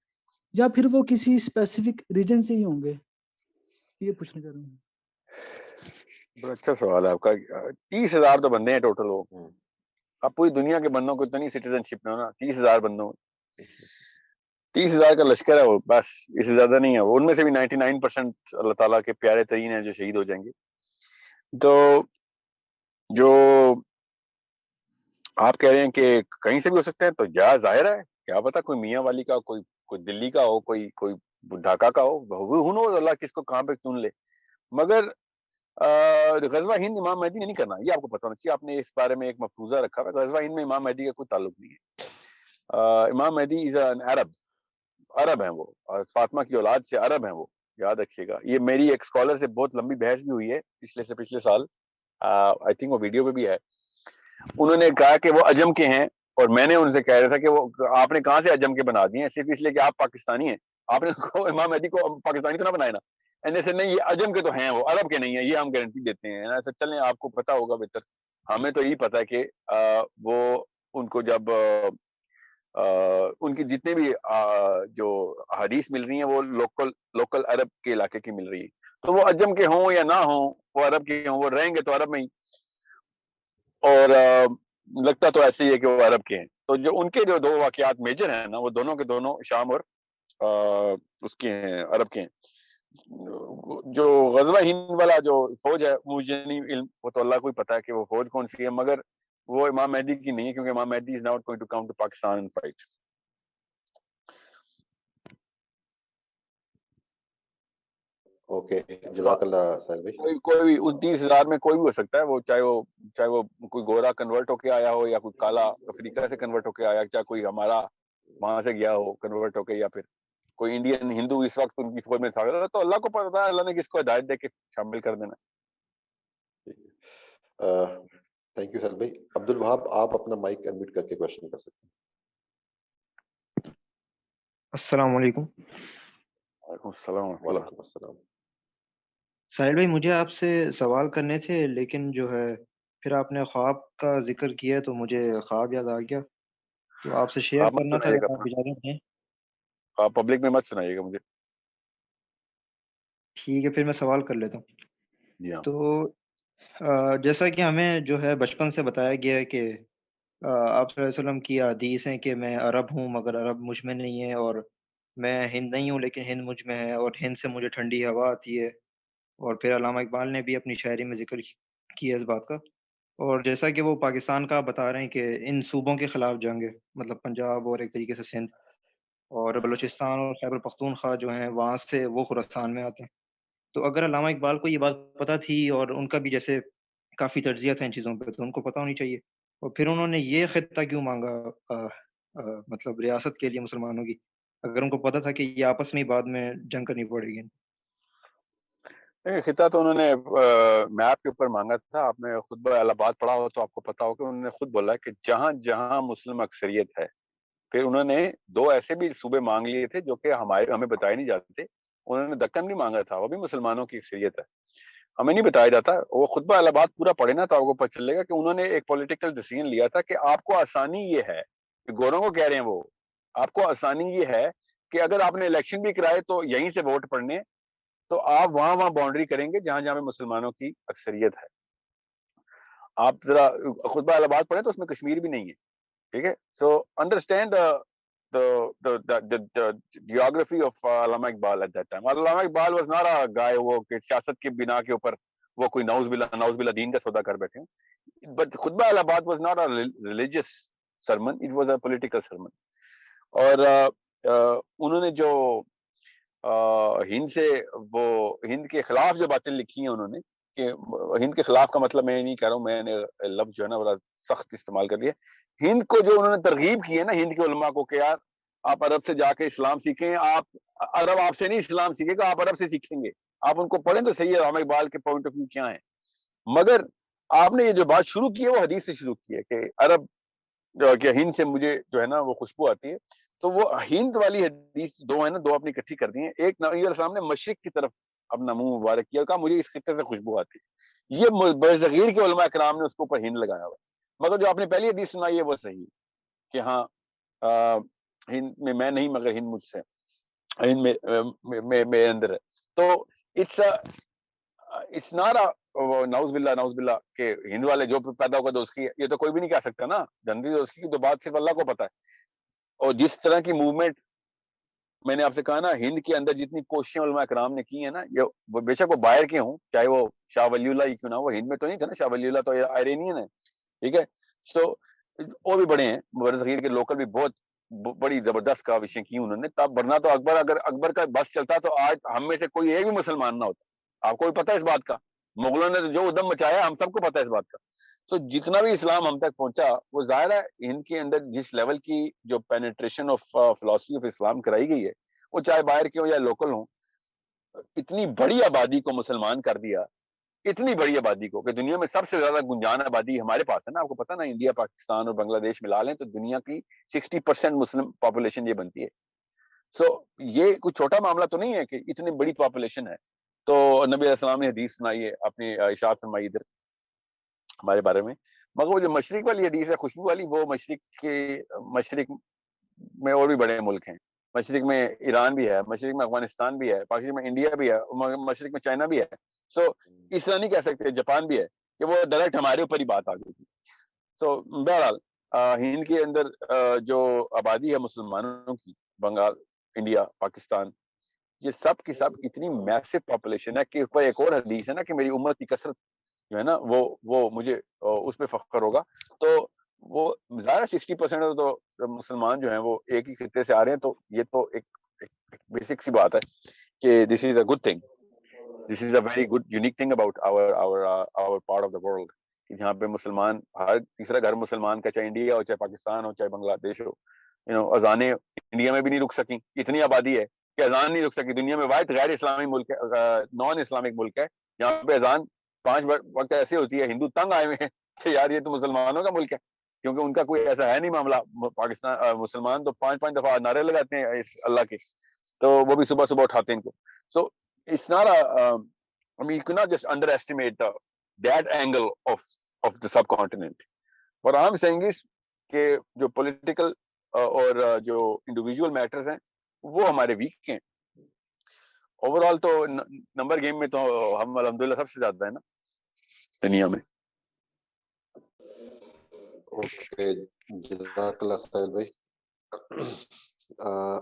یا پھر وہ کسی اسپیسیفک ریجن سے ہی ہوں گے. یہ پوچھنا چاہ رہا ہوں. بڑا اچھا سوال ہے آپ کا. 30,000 تو بندے ہیں ٹوٹل. وہ اب پوری دنیا کے بندوں کو اتنی سٹیزن شپ میں ہونا, 30,000 بندوں, 30,000 کا لشکر ہے وہ, بس اس سے زیادہ نہیں ہے. وہ ان میں سے بھی 99% اللہ تعالیٰ کے پیارے ترین ہیں جو شہید ہو جائیں گے. تو جو آپ کہہ رہے ہیں کہ کہیں سے بھی ہو سکتے ہیں, تو یا ظاہر ہے کیا پتا کوئی میاں والی کا, کوئی دلی کا ہو, کوئی ڈھاکہ کا ہو, ہو اللہ کس کو کہاں پہ چن لے. مگر غزوہ ہند امام مہدی نے نہیں کرنا, یہ آپ کو پتا ہونا چاہیے. آپ نے اس بارے میں ایک مفروضہ رکھا ہے. غزوہ ہند میں امام مہدی کا کوئی تعلق نہیں ہے. امام مہدی از این عرب ہیں وہ, اور فاطمہ کی اولاد سے عرب ہیں وہ, یاد رکھیے گا. یہ میری ایک اسکالر سے بہت لمبی بحث بھی ہوئی ہے پچھلے سال, آئی تھنک وہ ویڈیو پہ بھی ہے. انہوں نے کہا کہ وہ عجم کے ہیں, اور میں نے ان سے کہہ رہا تھا کہ وہ آپ نے کہاں سے عجم کے بنا دیے ہیں, صرف اس لیے کہ آپ پاکستانی ہیں, آپ نے امام مہدی کو پاکستانی تو نہ بنایا نا. ایسے نہیں, یہ عجم کے تو ہیں, وہ عرب کے نہیں ہیں, یہ ہم گارنٹی دیتے ہیں. ایسا چلیں, آپ کو پتا ہوگا بہتر, ہمیں تو یہی پتا ہے کہ وہ ان کو جب ان کی جتنے بھی جو حدیث مل رہی ہیں وہ لوکل عرب کے علاقے کی مل رہی ہے. تو وہ عجم کے ہوں یا نہ ہوں, وہ عرب کے ہوں, وہ رہیں گے تو عرب میں ہی, اور لگتا تو ایسے ہی ہے کہ وہ عرب کے ہیں. تو جو ان کے جو دو واقعات میجر ہیں نا, وہ دونوں کے دونوں شام اور اس کے ہیں, عرب کے ہیں. جو غزوہ ہند والا جو فوج ہے مجھے نہیں علم, وہ تو اللہ کو ہی پتا ہے کہ وہ فوج کون سی ہے, مگر وہ امام مہدی کی نہیں ہے, کیونکہ امام مہدی is not going to come to Pakistan and fight. Okay, جزاک اللہ ساحل بھائی. کوئی بھی اس 30,000 میں کوئی بھی ہو سکتا ہے, وہ چاہے وہ کوئی گورا کنورٹ ہو کے آیا ہو, یا کوئی کالا افریقہ سے کنورٹ ہو کے آیا, چاہے کوئی ہمارا وہاں سے گیا ہو کنورٹ ہو کے, یا پھر کوئی انڈین ہندو اس وقت ان کی فوج میں تھا. تو اللہ کو پتا ہے, اللہ نے کس کو ہدایت دے کے شامل کر دینا. تھینک یو ساحل بھائی. عبد الوہاب, آپ اپنا مائک انمیوٹ کر کے کوشچن کر سکتے ہیں. السلام علیکم. وعلیکم السلام. وعلیکم السلام. ساحل بھائی, مجھے آپ سے سوال کرنے تھے, لیکن جو ہے پھر آپ نے خواب کا ذکر کیا تو مجھے خواب یاد آ گیا, تو آپ سے شیئر آپ مت کرنا تھا, سنائیے گا, اگر آپ اجازت دیں. آپ پبلک میں مت سنائیے گا مجھے. ٹھیک ہے, پھر میں سوال کر لیتا ہوں. جی ہاں. تو جیسا کہ ہمیں جو ہے بچپن سے بتایا گیا ہے کہ آپ صلی اللہ علیہ وسلم کی حدیث ہیں کہ میں عرب ہوں مگر عرب مجھ میں نہیں ہے, اور میں ہند نہیں ہوں لیکن ہند مجھ میں ہے, اور ہند سے مجھے ٹھنڈی ہوا آتی ہے. اور پھر علامہ اقبال نے بھی اپنی شاعری میں ذکر کیا اس بات کا. اور جیسا کہ وہ پاکستان کا بتا رہے ہیں کہ ان صوبوں کے خلاف جنگ ہے, مطلب پنجاب اور ایک طریقے سے سندھ اور بلوچستان اور خیبر پختونخوا جو ہیں وہاں سے وہ خراسان میں آتے ہیں. تو اگر علامہ اقبال کو یہ بات پتہ تھی, اور ان کا بھی جیسے کافی تجزیہ تھا ان چیزوں پہ, تو ان کو پتہ ہونی چاہیے. اور پھر انہوں نے یہ خطہ کیوں مانگا مطلب ریاست کے لیے مسلمانوں کی, اگر ان کو پتہ تھا کہ یہ آپس میں ہی بعد میں جنگ کرنی پڑے گی. خطہ تو انہوں نے میپ کے اوپر مانگا تھا. آپ نے خطبہ الہ آباد پڑھا ہو تو آپ کو پتا ہو کہ انہوں نے خود بولا کہ جہاں جہاں مسلم اکثریت ہے. پھر انہوں نے 2 ایسے بھی صوبے مانگ لیے تھے جو کہ ہمیں بتائے نہیں جاتے تھے. انہوں نے دکن بھی مانگا تھا, وہ بھی مسلمانوں کی اکثریت ہے, ہمیں نہیں بتایا جاتا. وہ خطبہ الہ آباد پورا پڑھے نا تو آپ کو پتہ چلے گا کہ انہوں نے ایک پولیٹیکل ڈیسیژن لیا تھا کہ آپ کو آسانی یہ ہے, کہ گوروں کو کہہ رہے ہیں وہ, آپ کو آسانی یہ ہے کہ اگر آپ نے الیکشن بھی کرائے تو یہیں سے ووٹ پڑنے, تو آپ وہاں باؤنڈری کریں گے جہاں جہاں مسلمانوں کی اکثریت ہے. آپ ذرا خطبہ الہ آباد پڑھیں تو اس میں کشمیر بھی نہیں ہے, ٹھیک ہے. So understand the geography of Allama Iqbal at that time. Allama Iqbal was not a guy وہ کہ سیاست کی بنا کے اوپر وہ کوئی نعوذ باللہ دین کا سودا کر بیٹھے ہیں. But خطبہ الہ آباد was not a religious sermon, it was a political sermon. اور انہوں نے جو ہند سے وہ ہند کے خلاف جو باتیں لکھی ہیں انہوں نے, کہ ہند کے خلاف کا مطلب میں نہیں کہہ رہا ہوں، میں نے لفظ جو ہے نا بڑا سخت استعمال کر لیا. ہند کو جو انہوں نے ترغیب کی ہے نا ہند کے علماء کو کہ یار آپ عرب سے جا کے اسلام سیکھیں، آپ عرب آپ سے نہیں اسلام سیکھے گا، آپ عرب سے سیکھیں گے. آپ ان کو پڑھیں تو صحیح ہے علامہ اقبال کے پوائنٹ آف ویو کیا ہے. مگر آپ نے یہ جو بات شروع کی ہے وہ حدیث سے شروع کی ہے کہ عرب جو کہ ہند سے مجھے جو ہے نا وہ خوشبو آتی ہے. تو وہ ہند والی حدیث دو ہے نا، دو اپنی اکٹھی کر دی ہیں. ایک نبی علیہ السلام نے مشرق کی طرف اپنا منہ مبارک کیا، کہا مجھے اس خطے سے خوشبو آتی ہے. یہ برصغیر کے علماء کرام نے اس کے اوپر ہند لگایا ہوا. مگر جو آپ نے پہلی حدیث سنائی ہے وہ صحیح کہ ہاں ہند میں نہیں مگر ہند مجھ سے، ہند میں میرے اندر ہے. تو اٹس ناٹ نعوذ باللہ کہ ہند والے جو پیدا ہوگا دوست کی، یہ تو کوئی بھی نہیں کہہ سکتا نا. گندی دوست کی تو بات صرف اللہ کو پتا ہے. اور جس طرح کی موومنٹ میں نے آپ سے کہا نا، ہند کے اندر جتنی کوششیں علماء کرام نے کی ہیں نا، یہ بے شک وہ باہر کے ہوں، چاہے وہ شاہ ولی اللہ ہی کیوں نہ، وہ ہند میں تو نہیں تھا نا. شاہ ولی اللہ تو آئرینین ہے، ٹھیک ہے. سو اور بھی بڑے ہیں برصغیر کے لوکل بھی بہت بڑی زبردست کاوشیں کی انہوں نے. تب ورنہ تو اگر اکبر کا بس چلتا تو آج ہم میں سے کوئی ایک بھی مسلمان نہ ہوتا. آپ کو بھی پتہ ہے اس بات کا، مغلوں نے جو ادم مچایا ہم سب کو پتہ ہے اس بات کا. سو جتنا بھی اسلام ہم تک پہنچا وہ ظاہر ہے ہند کے اندر جس لیول کی جو پینیٹریشن آف فلاسفی آف اسلام کرائی گئی ہے، وہ چاہے باہر کے ہوں یا لوکل ہوں، اتنی بڑی آبادی کو مسلمان کر دیا، اتنی بڑی آبادی کو کہ دنیا میں سب سے زیادہ گنجان آبادی ہمارے پاس ہے نا. آپ کو پتا نا انڈیا پاکستان اور بنگلہ دیش ملا لیں تو دنیا کی 60% مسلم پاپولیشن یہ بنتی ہے. سو یہ کوئی چھوٹا معاملہ تو نہیں ہے کہ اتنی بڑی پاپولیشن ہے. تو نبی علیہ السلام نے حدیث سنائی ہے، اپنی ارشاد فرمائی ادھر ہمارے بارے میں. مگر وہ جو مشرق والی حدیث ہے خوشبو والی، وہ مشرق میں اور بھی بڑے ملک ہیں. مشرق میں ایران بھی ہے، مشرق میں افغانستان بھی ہے، پاکستان میں انڈیا بھی ہے، مشرق میں چائنا بھی ہے. سو اس طرح نہیں کہہ سکتے جاپان بھی ہے کہ وہ ڈائریکٹ ہمارے اوپر ہی بات آ گئی تھی. تو بہرحال ہند کے اندر جو آبادی ہے مسلمانوں کی، بنگال، انڈیا، پاکستان، یہ سب کی سب اتنی میسو پاپولیشن ہے کہ اوپر ایک اور حدیث ہے نا کہ میری امت کی کثرت جو ہے نا وہ مجھے اس پہ فخر ہوگا. تو وہ ظاہر 60% تو مسلمان جو ہیں وہ ایک ہی خطے سے آ رہے ہیں. تو یہ تو ایک بیسک سی بات ہے کہ this is a good thing, this is a very good unique thing about our part of the world, کہ جہاں پہ مسلمان، ہر تیسرا گھر مسلمان کا، چاہے انڈیا ہو، چاہے پاکستان ہو، چاہے بنگلہ دیش ہو. اذانیں انڈیا میں بھی نہیں رک سکیں، اتنی آبادی ہے کہ اذان نہیں رک سکی. دنیا میں واحد غیر اسلامی ملک ہے، نان اسلامک ملک ہے جہاں پہ اذان 5 وقت ایسے ہوتی ہے. ہندو تنگ آئے ہوئے ہیں کہ یار یہ تو مسلمانوں کا ملک ہے، کیونکہ ان کا کوئی ایسا ہے نہیں معاملہ. پاکستان مسلمان تو 5 دفعہ نعرے لگاتے ہیں اس اللہ کے، تو وہ بھی صبح صبح اٹھاتے ہیں ان کو. So it's not I mean, you cannot just underestimate that angle of the subcontinent. What I'm saying is کہ جو پولیٹیکل اور جو انڈیویجول میٹرز ہیں وہ ہمارے ویک ہیں. اوور آل تو نمبر گیم میں تو ہم الحمدللہ سب سے زیادہ ہے نا دنیا میں. اوکے، جزاک اللہ سہیل بھائی.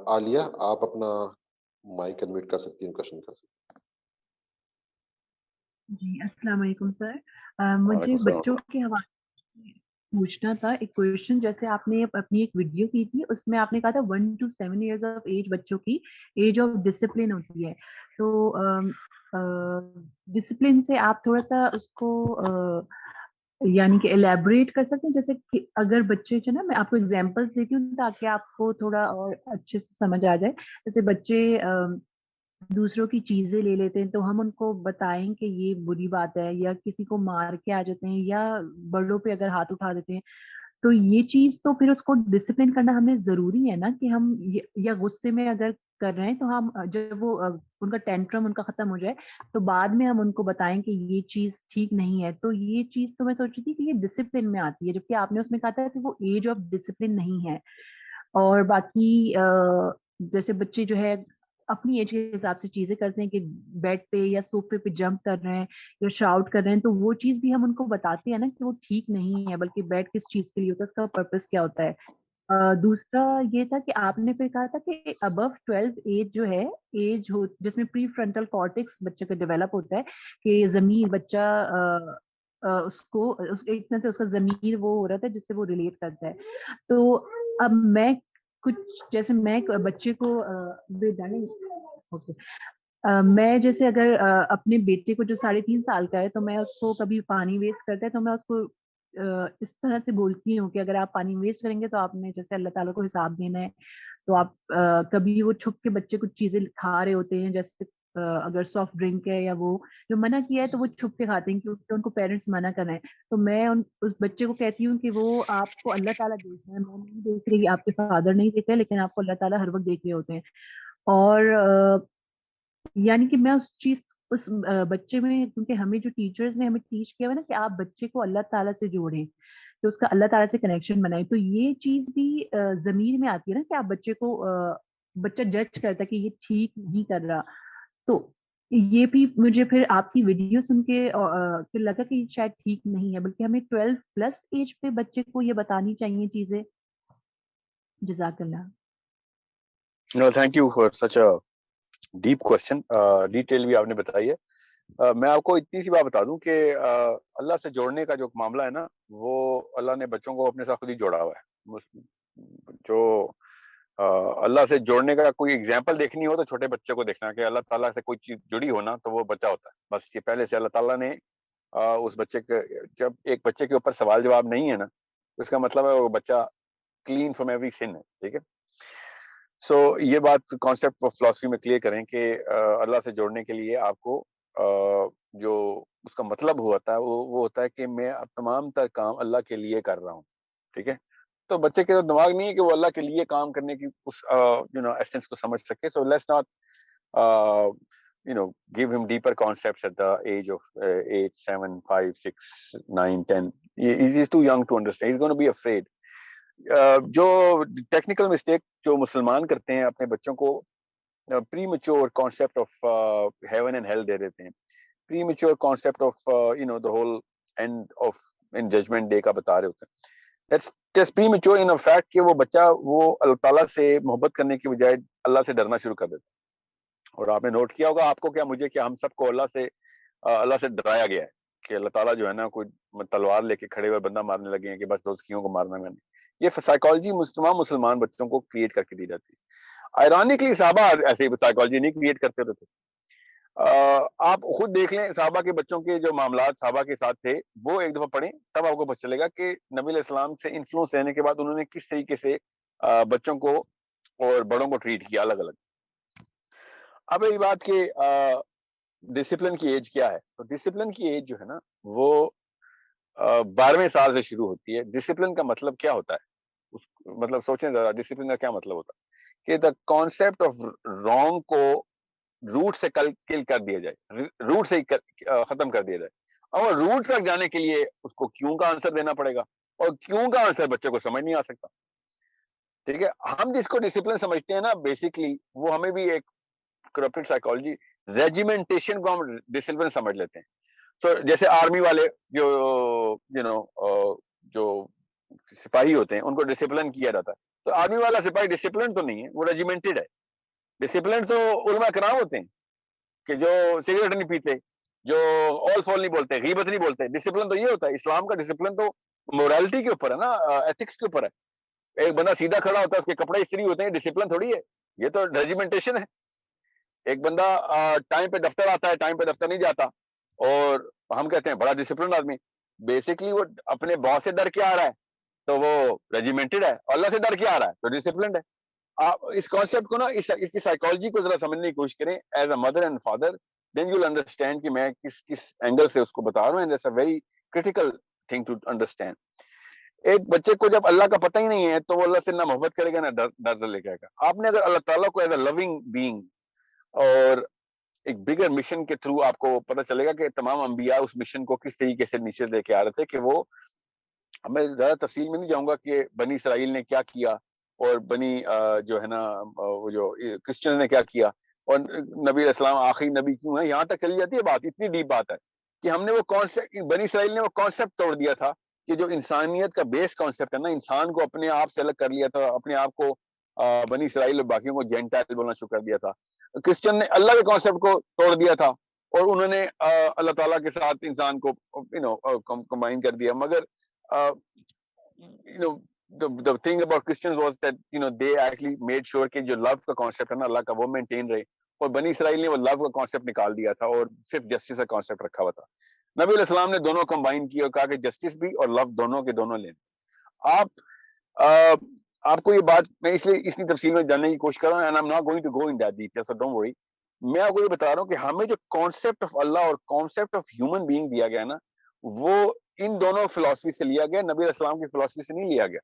عالیہ آپ اپنا مائک انمیوٹ کر سکتی ہیں، کوشچن کر سکتی ہیں. جی السلام علیکم سر. مجھے بچوں کے حوالے سے پوچھنا تھا ایک کویشچن. جیسے آپ نے اپنی ایک ویڈیو کی تھی، اس میں آپ نے کہا تھا 1 to 7 years آف ایج بچوں کی ایج آف ڈسپلن ہوتی ہے. تو ڈسپلن سے آپ تھوڑا سا اس کو یعنی کہ الیبوریٹ کر سکتے ہیں. جیسے کہ اگر بچے جو نا، میں آپ کو ایگزامپلس دیتی ہوں تاکہ آپ کو تھوڑا اور اچھے سے سمجھ آ جائے. جیسے بچے دوسروں کی چیزیں لے لیتے ہیں تو ہم ان کو بتائیں کہ یہ بری بات ہے، یا کسی کو مار کے آ جاتے ہیں، یا بڑوں پہ اگر ہاتھ اٹھا دیتے ہیں، تو یہ چیز تو پھر اس کو ڈسپلن کرنا ہمیں ضروری ہے نا. کہ ہم یا غصے میں اگر کر رہے ہیں تو ہم جب وہ ان کا ٹینٹرم ان کا ختم ہو جائے تو بعد میں ہم ان کو بتائیں کہ یہ چیز ٹھیک نہیں ہے. تو یہ چیز تو میں سوچ رہی تھی کہ یہ ڈسپلن میں آتی ہے، جبکہ آپ نے اس میں کہا تھا کہ وہ ایج آف ڈسپلن نہیں ہے. اور باقی جیسے بچے جو ہے اپنی ایج کے حساب سے چیزیں کرتے ہیں کہ بیڈ پہ یا صوفے پہ جمپ کر رہے ہیں یا شاؤٹ کر رہے ہیں، تو وہ چیز بھی ہم ان کو بتاتے ہیں نا کہ وہ ٹھیک نہیں ہے، بلکہ بیڈ کس چیز کے لیے ہوتا ہے، اس کا پرپز کیا ہوتا ہے. دوسرا یہ تھا کہ آپ نے پھر کہا تھا کہ ابو 12 ایج جو ہے ایج جس میں پری فرنٹل کارٹیکس بچے کا ڈیولپ ہوتا ہے، کہ ضمیر بچہ اس کو ایک طرح سے اس کا ضمیر وہ ہو رہا تھا جس سے وہ ریلیٹ کرتا ہے. تو اب میں کچھ جیسے میں بچے کو میں جیسے اگر اپنے بیٹے کو جو 3.5 سال کا ہے تو میں اس کو کبھی پانی ویسٹ کرتا ہے تو میں اس کو اس طرح سے بولتی ہوں کہ اگر آپ پانی ویسٹ کریں گے تو آپ نے جیسے اللہ تعالیٰ کو حساب دینا ہے. تو آپ کبھی وہ چھپ کے بچے کچھ چیزیں کھا رہے ہوتے ہیں جیسے اگر سافٹ ڈرنک ہے یا وہ جو منع کیا ہے تو وہ چھپ کے کھاتے ہیں کیونکہ ان کو پیرنٹس منع کرنا ہے. تو میں اس بچے کو کہتی ہوں کہ وہ آپ کو اللہ تعالیٰ دیکھ رہے ہیں, میں نہیں دیکھ رہی, آپ کے فادر نہیں دیکھ رہے, لیکن آپ کو اللہ تعالیٰ ہر وقت دیکھ رہے ہوتے ہیں. اور یعنی کہ میں اس چیز اس بچے میں, کیونکہ ہمیں جو ٹیچرز نے ہمیں ٹیچ کیا ہوا نا کہ آپ بچے کو اللہ تعالیٰ سے جوڑیں, کہ اس کا اللہ تعالیٰ سے کنیکشن بنائیں, تو یہ چیز بھی ضمیر میں آتی ہے نا کہ آپ بچے کو, بچہ جج کرتا ہے کہ یہ ٹھیک نہیں کر رہا. تو یہ بھی مجھے پھر آپ کی ویڈیو سن کے پھر لگا کہ شاید ٹھیک نہیں ہے, بلکہ ہمیں 12+ ایج پہ بچے کو یہ بتانی چاہیے چیزیں. جزاک اللہ. No, thank you for such a deep question. Detail بھی آپ نے بتائی ہے. میں آپ کو اتنی سی بات بتا دوں کہ اللہ سے جوڑنے کا جو معاملہ ہے نا, وہ اللہ نے بچوں کو اپنے ساتھ خود ہی جوڑا ہوا ہے. جو اللہ سے جوڑنے کا کوئی اگزامپل دیکھنی ہو تو چھوٹے بچے کو دیکھنا کہ اللہ تعالیٰ سے کوئی چیز جڑی ہونا تو وہ بچہ ہوتا ہے. بس یہ پہلے سے اللہ تعالیٰ نے اس بچے کے, جب ایک بچے کے اوپر سوال جواب نہیں ہے نا, اس کا مطلب ہے وہ بچہ کلین فرام ایوری سن ہے. ٹھیک ہے, سو یہ بات کانسیپٹ آف فلاسفی میں کلیئر کریں کہ اللہ سے جوڑنے کے لیے آپ کو جو اس کا مطلب ہوتا ہے وہ ہوتا ہے کہ میں تمام تر کام اللہ کے لیے کر رہا ہوں. ٹھیک ہے, تو بچے کے دماغ نہیں ہے کہ وہ اللہ کے لیے کام کرنے کی اس ایسنس کو سمجھ سکے. So let's not give him deeper concepts at the age of 8, 7, 5, 6, 9, 10. He is too young to understand. He's going to be afraid. جو ٹیکنیکل مسٹیک جو مسلمان کرتے ہیں, اپنے بچوں کو premature concept of heaven and hell دے دیتے ہیں, premature concept of the whole end of in judgment day کا بتا رہے ہوتے ہیں. That's premature in a fact کہ وہ بچہ وہ اللہ تعالیٰ سے محبت کرنے کی بجائے اللہ سے ڈرنا شروع کر دیتا ہے. اور آپ نے نوٹ کیا ہوگا, آپ کو کیا مجھے کیا, ہم سب کو اللہ سے ڈرایا گیا ہے کہ اللہ تعالیٰ جو ہے نا کوئی تلوار لے کے کھڑے ہوئے بندہ مارنے لگے ہیں کہ بس دوستیوں کو مارنا میں نے. یہ سائیکالوجی تمام مسلمان بچوں کو کریٹ کر کے دی جاتی ہے. آئرانکلی صحابہ ایسے ہی سائیکالوجی نہیں کریٹ کرتے ہوتے. آپ خود دیکھ لیں صحابہ کے بچوں کے جو معاملات صحابہ کے ساتھ تھے وہ ایک دفعہ پڑھیں تب آپ کو پتہ چلے گا کہ نبی علیہ السلام سے انفلوئنس لینے کے بعد انہوں نے کس طریقے سے بچوں کو اور بڑوں کو ٹریٹ کیا الگ الگ. اب یہ بات کہ ڈسپلن کی ایج کیا ہے, تو ڈسپلن کی ایج جو ہے نا وہ 12ویں سال سے شروع ہوتی ہے. ڈسپلن کا مطلب کیا ہوتا ہے, مطلب سوچیں ذرا, ڈسپلن کا کیا مطلب ہوتا ہے کہ دا کانسیپٹ آف رانگ کو روٹ سے کل کر دیا جائے, روٹ سے ختم کر دیا جائے. اور روٹ تک جانے کے لیے اس کو کیوں کا آنسر دینا پڑے گا, اور کیوں کا آنسر بچے کو سمجھ نہیں آ سکتا. ٹھیک ہے, ہم جس کو ڈسپلن سمجھتے ہیں نا بیسکلی وہ ہمیں بھی ایک کرپٹڈ سائیکالوجی ریجیمنٹیشن کو ہم ڈسپلن سمجھ لیتے ہیں. سو جیسے آرمی والے جو سپاہی ہوتے ہیں ان کو ڈسپلن کیا جاتا ہے, تو آرمی والا سپاہی ڈسپلن تو نہیں ہے, وہ ریجیمنٹڈ ہے. ڈسپلن تو علماء کرام ہوتے ہیں کہ جو سگریٹ نہیں پیتے, جو آل فال نہیں بولتے, غیبت نہیں بولتے. ڈسپلن تو یہ ہوتا ہے. اسلام کا ڈسپلن تو مورالٹی کے اوپر ہے نا, ایتھکس کے اوپر ہے. ایک بندہ سیدھا کھڑا ہوتا ہے, اس کے کپڑے استری ہوتے ہیں, ڈسپلن تھوڑی ہے, یہ تو ریجیمنٹیشن ہے. ایک بندہ ٹائم پہ دفتر آتا ہے, ٹائم پہ دفتر نہیں جاتا, اور ہم کہتے ہیں بڑا ڈسپلن آدمی. بیسکلی وہ اپنے باس سے ڈر کے آ رہا ہے تو وہ ریجیمنٹڈ ہے, اللہ سے ڈر کے آ رہا ہے تو ڈسپلنڈ ہے. آپ اس کانسیپٹ کو نا اس کی سائیکالوجی کو ذرا سمجھنے کی کوشش کریں as a mother and father, then you will understand کہ میں کس اینگل سے اس کو بتا رہا ہوں. And it's a very critical thing to understand. ایک بچے کو جب اللہ کا پتہ ہی نہیں ہے تو وہ اللہ سے نہ محبت کرے گا نہ ڈر لے گا. آپ نے اگر اللہ تعالیٰ کو ایز اے لونگ بینگ اور ایک بگر مشن کے تھرو آپ کو پتہ چلے گا کہ تمام انبیاء اس مشن کو کس طریقے سے نیچے لے کے آ رہے تھے, کہ وہ میں زیادہ تفصیل میں نہیں جاؤں گا کہ بنی اسرائیل نے کیا کیا اور بنی جو ہے نا وہ جو کرسچن نے کیا کیا, اور نبی علیہ السلام آخری نبی کیوں ہے, یہاں تک چلی جاتی ہے بات. اتنی ڈیپ بات ہے کہ ہم نے وہ کانسیپٹ, بنی اسرائیل نے وہ کانسیپٹ توڑ دیا تھا کہ جو انسانیت کا بیس کانسیپٹ ہے نا, انسان کو اپنے آپ سے الگ کر لیا تھا, اپنے آپ کو بنی اسرائیل اور باقیوں کو جینٹائل بولنا شروع کر دیا تھا. کرسچن نے اللہ کے کانسیپٹ کو توڑ دیا تھا اور انہوں نے اللہ تعالیٰ کے ساتھ انسان کو کمبائن کر دیا. مگر the thing about Christians was that they actually made sure کہ جو love کا concept ہے نا اللہ کا وہ maintain رہے, اور بنی اسرائیل نے وہ لو کا کانسیپٹ نکال دیا تھا اور صرف جسٹس کا کانسیپٹ رکھا ہوا تھا. نبی علیہ السلام نے دونوں کمبائن کیے اور کہا کہ جسٹس بھی اور لو دونوں کے دونوں لیں. آپ کو یہ بات میں اس لیے اتنی تفصیل میں جاننے کی کوشش کر رہا ہوں, and I'm not going to go in that detail, so don't worry. میں آپ کو یہ بتا رہا ہوں کہ ہمیں جو کانسیپٹ آف اللہ اور کانسیپٹ آف ہیومن بینگ دیا گیا نا, وہ ان دونوں فلاسفی سے لیا گیا, نبی علیہ السلام کی فلاسفی سے نہیں لیا گیا.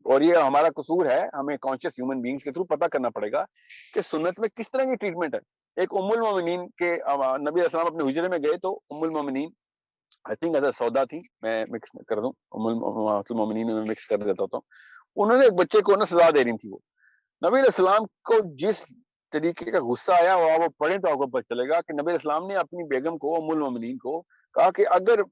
اور یہ ہمارا قصور ہے, ہمیں کانشیس ہیومن بینگز کے تھرو پتہ کرنا پڑے گا کہ سنت میں کس طرح کی ٹریٹمنٹ ہے. ایک ام المومنین کے نبی علیہ السلام اپنے حجرے میں گئے تو ام المومنین آئی تھنک حضرت سودا تھی, میں مکس کر دوں, ام المومنین میں مکس کر دیتا ہوتا ہوں. انہوں نے ایک بچے کو نا سزا دے رہی تھی. وہ نبی علیہ السلام کو جس طریقے کا غصہ آیا وہ پڑھیں تو آپ کو پتہ چلے گا کہ نبی علیہ السلام نے اپنی بیگم کو, ام المومنین کو, کہا کہ اگر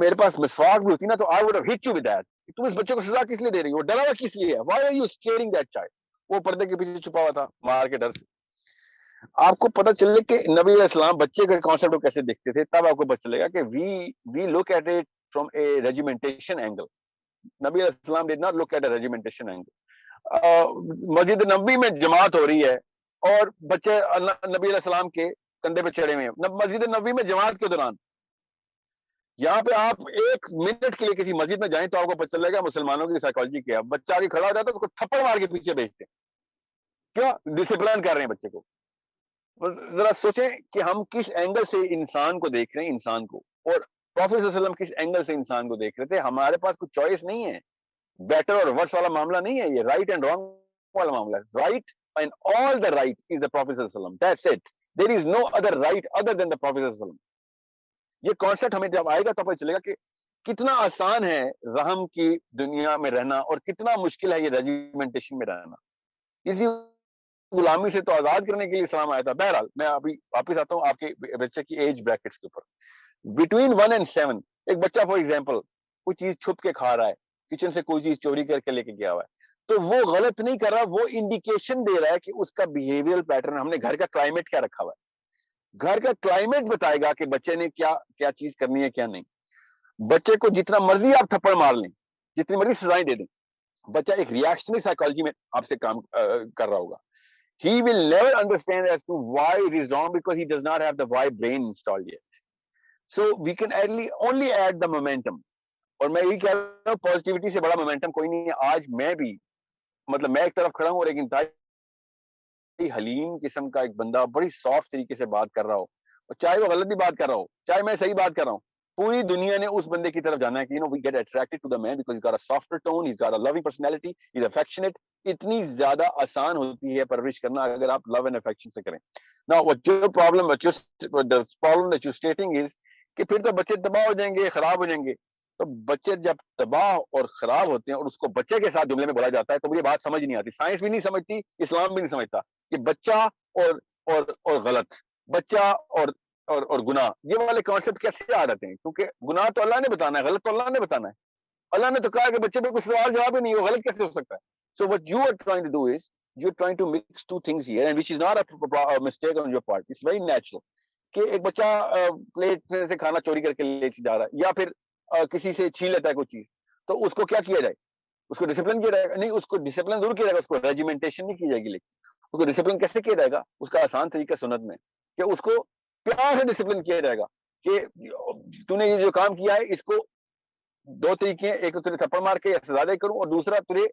میرے پاس مسواک بھی ہوتی نا تو I would have hit you with that. تم اس بچے کو سزا کس لیے دے رہی ہو, ڈرا ہوا کس لیے ہے, why are you scaring that child. وہ پردے کے پیچھے چھپا ہوا تھا مار کے ڈر سے. آپ کو پتہ چلے کہ نبی علیہ السلام بچے کے کانسیپٹ کو کیسے دیکھتے تھے, تب آپ کو پتہ چلے گا کہ we look at it from a regimentation angle. نبی علیہ السلام did not look at a regimentation angle. Masjid Nabawi میں جماعت ہو رہی ہے اور بچے نبی علیہ السلام کے کندھے پہ چڑھے ہوئے ہیں. مسجد نبوی میں جماعت کے دوران یہاں پہ آپ ایک منٹ کے لیے کسی مسجد میں جائیں تو آپ کو پتہ چلے گا مسلمانوں کی سائیکالوجی کیا ہے. بچہ آگے کھڑا ہو جاتا ہے تو اس کو تھپڑ مار کے پیچھے بھیجتے ہیں. کیوں؟ ڈسپلن کر رہے ہیں بچے کو. ذرا سوچیں کہ ہم کس اینگل سے انسان کو دیکھ رہے ہیں, انسان کو, اور پروفیٹ صلی اللہ علیہ وسلم کس اینگل سے انسان کو دیکھ رہے تھے. ہمارے پاس کوئی چوائس نہیں ہے, بیٹر اور ورس والا معاملہ نہیں ہے, یہ رائٹ اینڈ رانگ والا معاملہ ہے. Right and all the right is the prophet صلی اللہ علیہ وسلم, that's it. There is no other right other than the prophet صلی اللہ علیہ وسلم. یہ کانسیپٹ ہمیں جب آئے گا تو پتہ چلے گا کہ کتنا آسان ہے رحم کی دنیا میں رہنا اور کتنا مشکل ہے یہ ریجیمنٹیشن میں رہنا. اسی غلامی سے تو آزاد کرنے کے لیے اسلام آیا تھا. بہرحال میں ابھی واپس آتا ہوں آپ کے بچے کی ایج بریکٹس کے اوپر. بٹوین 1 and 7 ایک بچہ فار ایگزامپل کوئی چیز چھپ کے کھا رہا ہے, کچن سے کوئی چیز چوری کر کے لے کے گیا ہوا ہے, تو وہ غلط نہیں کر رہا, وہ انڈیکیشن دے رہا ہے کہ اس کا بیہیویئر پیٹرن, ہم نے گھر کا کلائمیٹ کیا رکھا ہوا ہے, گھر کا کلائمیٹ بتائے گا کہ بچے نے کیا چیز کرنی ہے کیا نہیں. بچے کو جتنا مرضی آپ تھپڑ مار لیں, جتنی مرضی سزائیں دے دیں, بچہ ایک ریاکشنری سائیکالوجی میں آپ سے کام کر رہا ہوگا. He will never understand as to why it is wrong because he does not have the why brain installed yet. So we can only add the momentum. اور میں یہی کہہ رہا ہوں پازیٹیوٹی سے بڑا مومنٹم کوئی نہیں ہے. آج میں بھی مطلب میں ایک طرف کھڑا ہوں اور ایک انتہائی حلیم قسم کا ایک بندہ بڑی سافٹ طریقے سے بات کر رہا ہو, اور چاہے وہ غلط بھی بات کر رہا ہو چاہے میں صحیح بات کر رہا ہوں, پوری دنیا نے اس بندے کی طرف جانا ہے کہ we get attracted to the man because he's got a softer tone, he's got a loving personality, he's affectionate. اتنی زیادہ آسان ہوتی ہے پرورش کرنا اگر آپ لو اینڈ افیکشن سے کریں. Now what your problem that you're stating is کہ پھر تو بچے تباہ ہو جائیں گے, خراب ہو جائیں گے. تو بچے جب تباہ اور خراب ہوتے ہیں اور اس کو بچے کے ساتھ جملے میں بولا جاتا ہے تو مجھے بات سمجھ نہیں آتی. سائنس بھی نہیں سمجھتی, اسلام بھی نہیں سمجھتا کہ بچہ اور غلط, بچہ اور گناہ, یہ والے کانسیپٹ کیسے آ جاتے ہیں؟ کیونکہ گناہ تو اللہ نے بتانا ہے, غلط تو اللہ نے بتانا ہے. اللہ نے تو کہا کہ بچے پہ کوئی سوال جواب ہی نہیں, وہ غلط کیسے ہو سکتا ہے؟ So what you are trying to do is you're trying to mix two things here, and which is not a mistake on your part. It's very natural. کہ ایک بچہ پلیٹ سے کھانا چوری کر کے لے جا رہا ہے یا پھر کسی سے چھین لیتا ہے کوئی چیز, تو اس کو کیا کیا جائے؟ اس کو ڈسپلن کیا جائے گا؟ نہیں, اس کو ڈسپلن ضرور کیا جائے گا, اس کو ریجیمنٹیشن نہیں کی جائے گی. لیکن اس کو ڈسپلن کیسے کیا جائے گا؟ اس کا آسان طریقہ سنت میں کہ اس کو پیار سے ڈسپلن کیا جائے گا کہ تو نے یہ جو کام کیا ہے اس کو دو طریقے ہیں, ایک تو تجھے تھپڑ مار کے یا سزا دے کروں, اور دوسرا تجھے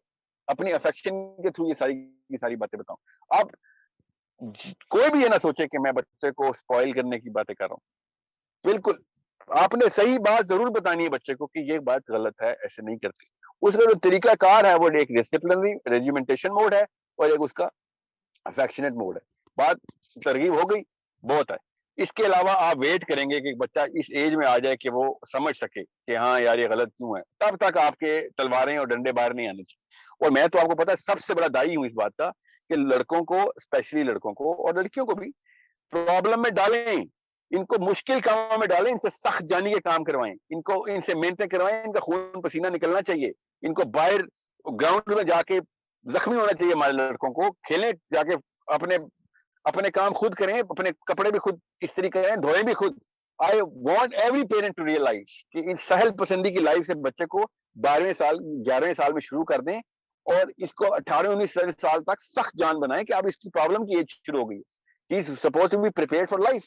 اپنی افیکشن کے تھرو یہ ساری باتیں بتاؤں. اب کوئی بھی یہ نہ سوچے کہ میں بچے کو سپوائل کرنے کی باتیں کر رہا ہوں. بالکل آپ نے صحیح بات ضرور بتانی ہے بچے کو کہ یہ بات غلط ہے, ایسے نہیں کرتے. اس کا جو طریقہ کار ہے وہ ایک ڈسپلنری ریجیمنٹیشن موڈ ہے اور ایک اس کا افیکشنیٹ موڈ ہے. بات ترغیب ہو گئی, بہت ہے. اس کے علاوہ آپ ویٹ کریں گے کہ بچہ اس ایج میں آ جائے کہ وہ سمجھ سکے کہ ہاں یار یہ غلط کیوں ہے, تب تک آپ کے تلواریں اور ڈنڈے باہر نہیں آنے چاہیے. اور میں تو آپ کو پتا ہے سب سے بڑا دائی ہوں اس بات کا کہ لڑکوں کو, اسپیشلی لڑکوں کو اور لڑکیوں کو بھی پرابلم میں ڈالیں, ان کو مشکل کاموں میں ڈالیں, ان سے سخت جانی کے کام کروائیں, ان سے محنتیں کروائیں, ان کا خون پسینہ نکلنا چاہیے, ان کو باہر گراؤنڈ میں جا کے زخمی ہونا چاہیے. ہمارے لڑکوں کو کھیلیں جا کے, اپنے کام خود کریں, اپنے کپڑے بھی خود استری کریں, دھوئیں بھی خود. I want every parent to realize کہ ان سہل پسندی کی لائف سے بچے کو 12ویں سال 11ویں سال میں شروع کر دیں اور اس کو 18-19 سال تک سخت جان بنائیں کہ اب اس کی پرابلم کی ایج شروع ہو گئی ہے. he is supposed to be prepared for life.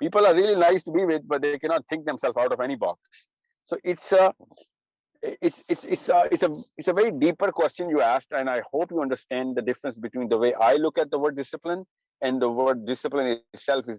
people are really nice to be with, but they cannot think themselves out of any box. So it's a very deeper question you asked, and I hope you understand the difference between the way I look at the word discipline and the word discipline itself is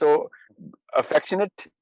So affectionate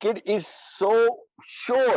kid is so sure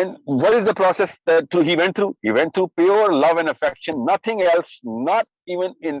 and what is the process that he went through? He went through pure love and affection, nothing else, not even in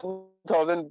2000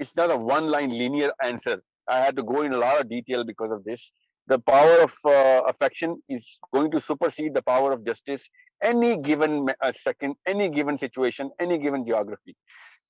it's not a one line linear answer. I had to go in a lot of detail because of this. The power of affection is going to supersede the power of justice any given second, any given situation, any given geography.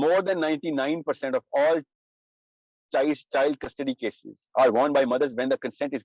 more than 99% of all child custody cases are won by mothers when the consent is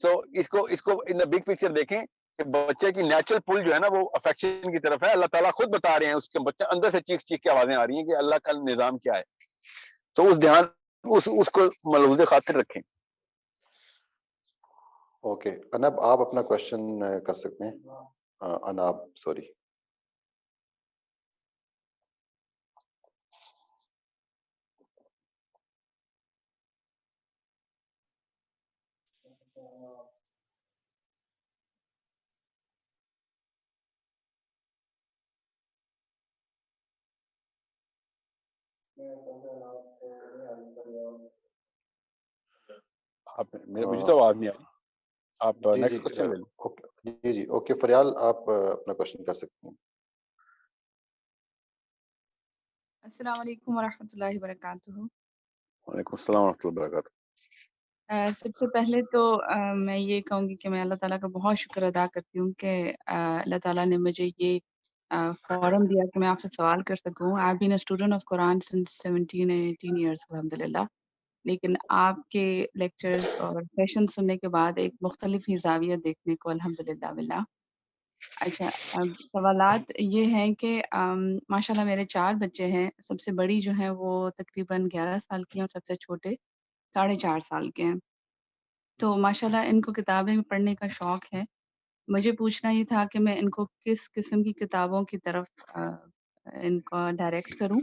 سو اس کو ان the big picture دیکھیں کہ بچے کی natural پل جو ہے نا وہ affection کی طرف ہے. اللہ تعالیٰ خود بتا رہے ہیں, اس کے بچے اندر سے چیخ چیخ کے آوازیں آ رہی ہیں کہ اللہ کا نظام کیا ہے. تو اس دھیان اس کو ملحوظ خاطر رکھیں. اوکے انب آپ اپنا کوشچن کر سکتے ہیں. اناب سوری. مجھے تو آواز نہیں آ رہی. آپ جی نیکسٹ کوسچن لے لیں. جی اوکے فریال آپ اپنا کوشچن کر سکتے ہیں. السلام علیکم ورحمۃ اللہ وبرکاتہ. وعلیکم السلام ورحمۃ اللہ وبرکاتہ. سب سے پہلے تو میں یہ کہوں گی کہ میں اللہ تعالیٰ کا بہت شکر ادا کرتی ہوں کہ اللہ تعالیٰ نے مجھے یہ فورم دیا کہ میں آپ سے سوال کر سکوں. I have been a student of Quran since 17 and 18 years الحمد للہ. لیکن آپ کے لیکچرز اور سیشن سننے کے بعد ایک مختلف ہی زاویہ دیکھنے کو الحمد للہ ملا. اچھا اب سوالات یہ ہیں کہ ماشاءاللہ میرے 4 بچے ہیں. سب سے بڑی جو ہے وہ تقریباً 11 سال کی ہیں اور سب سے چھوٹے 4.5 سال کے ہیں. تو ماشاءاللہ ان کو کتابیں پڑھنے کا شوق ہے. مجھے پوچھنا یہ تھا کہ میں ان کو کس قسم کی کتابوں کی طرف ان کو ڈائریکٹ کروں.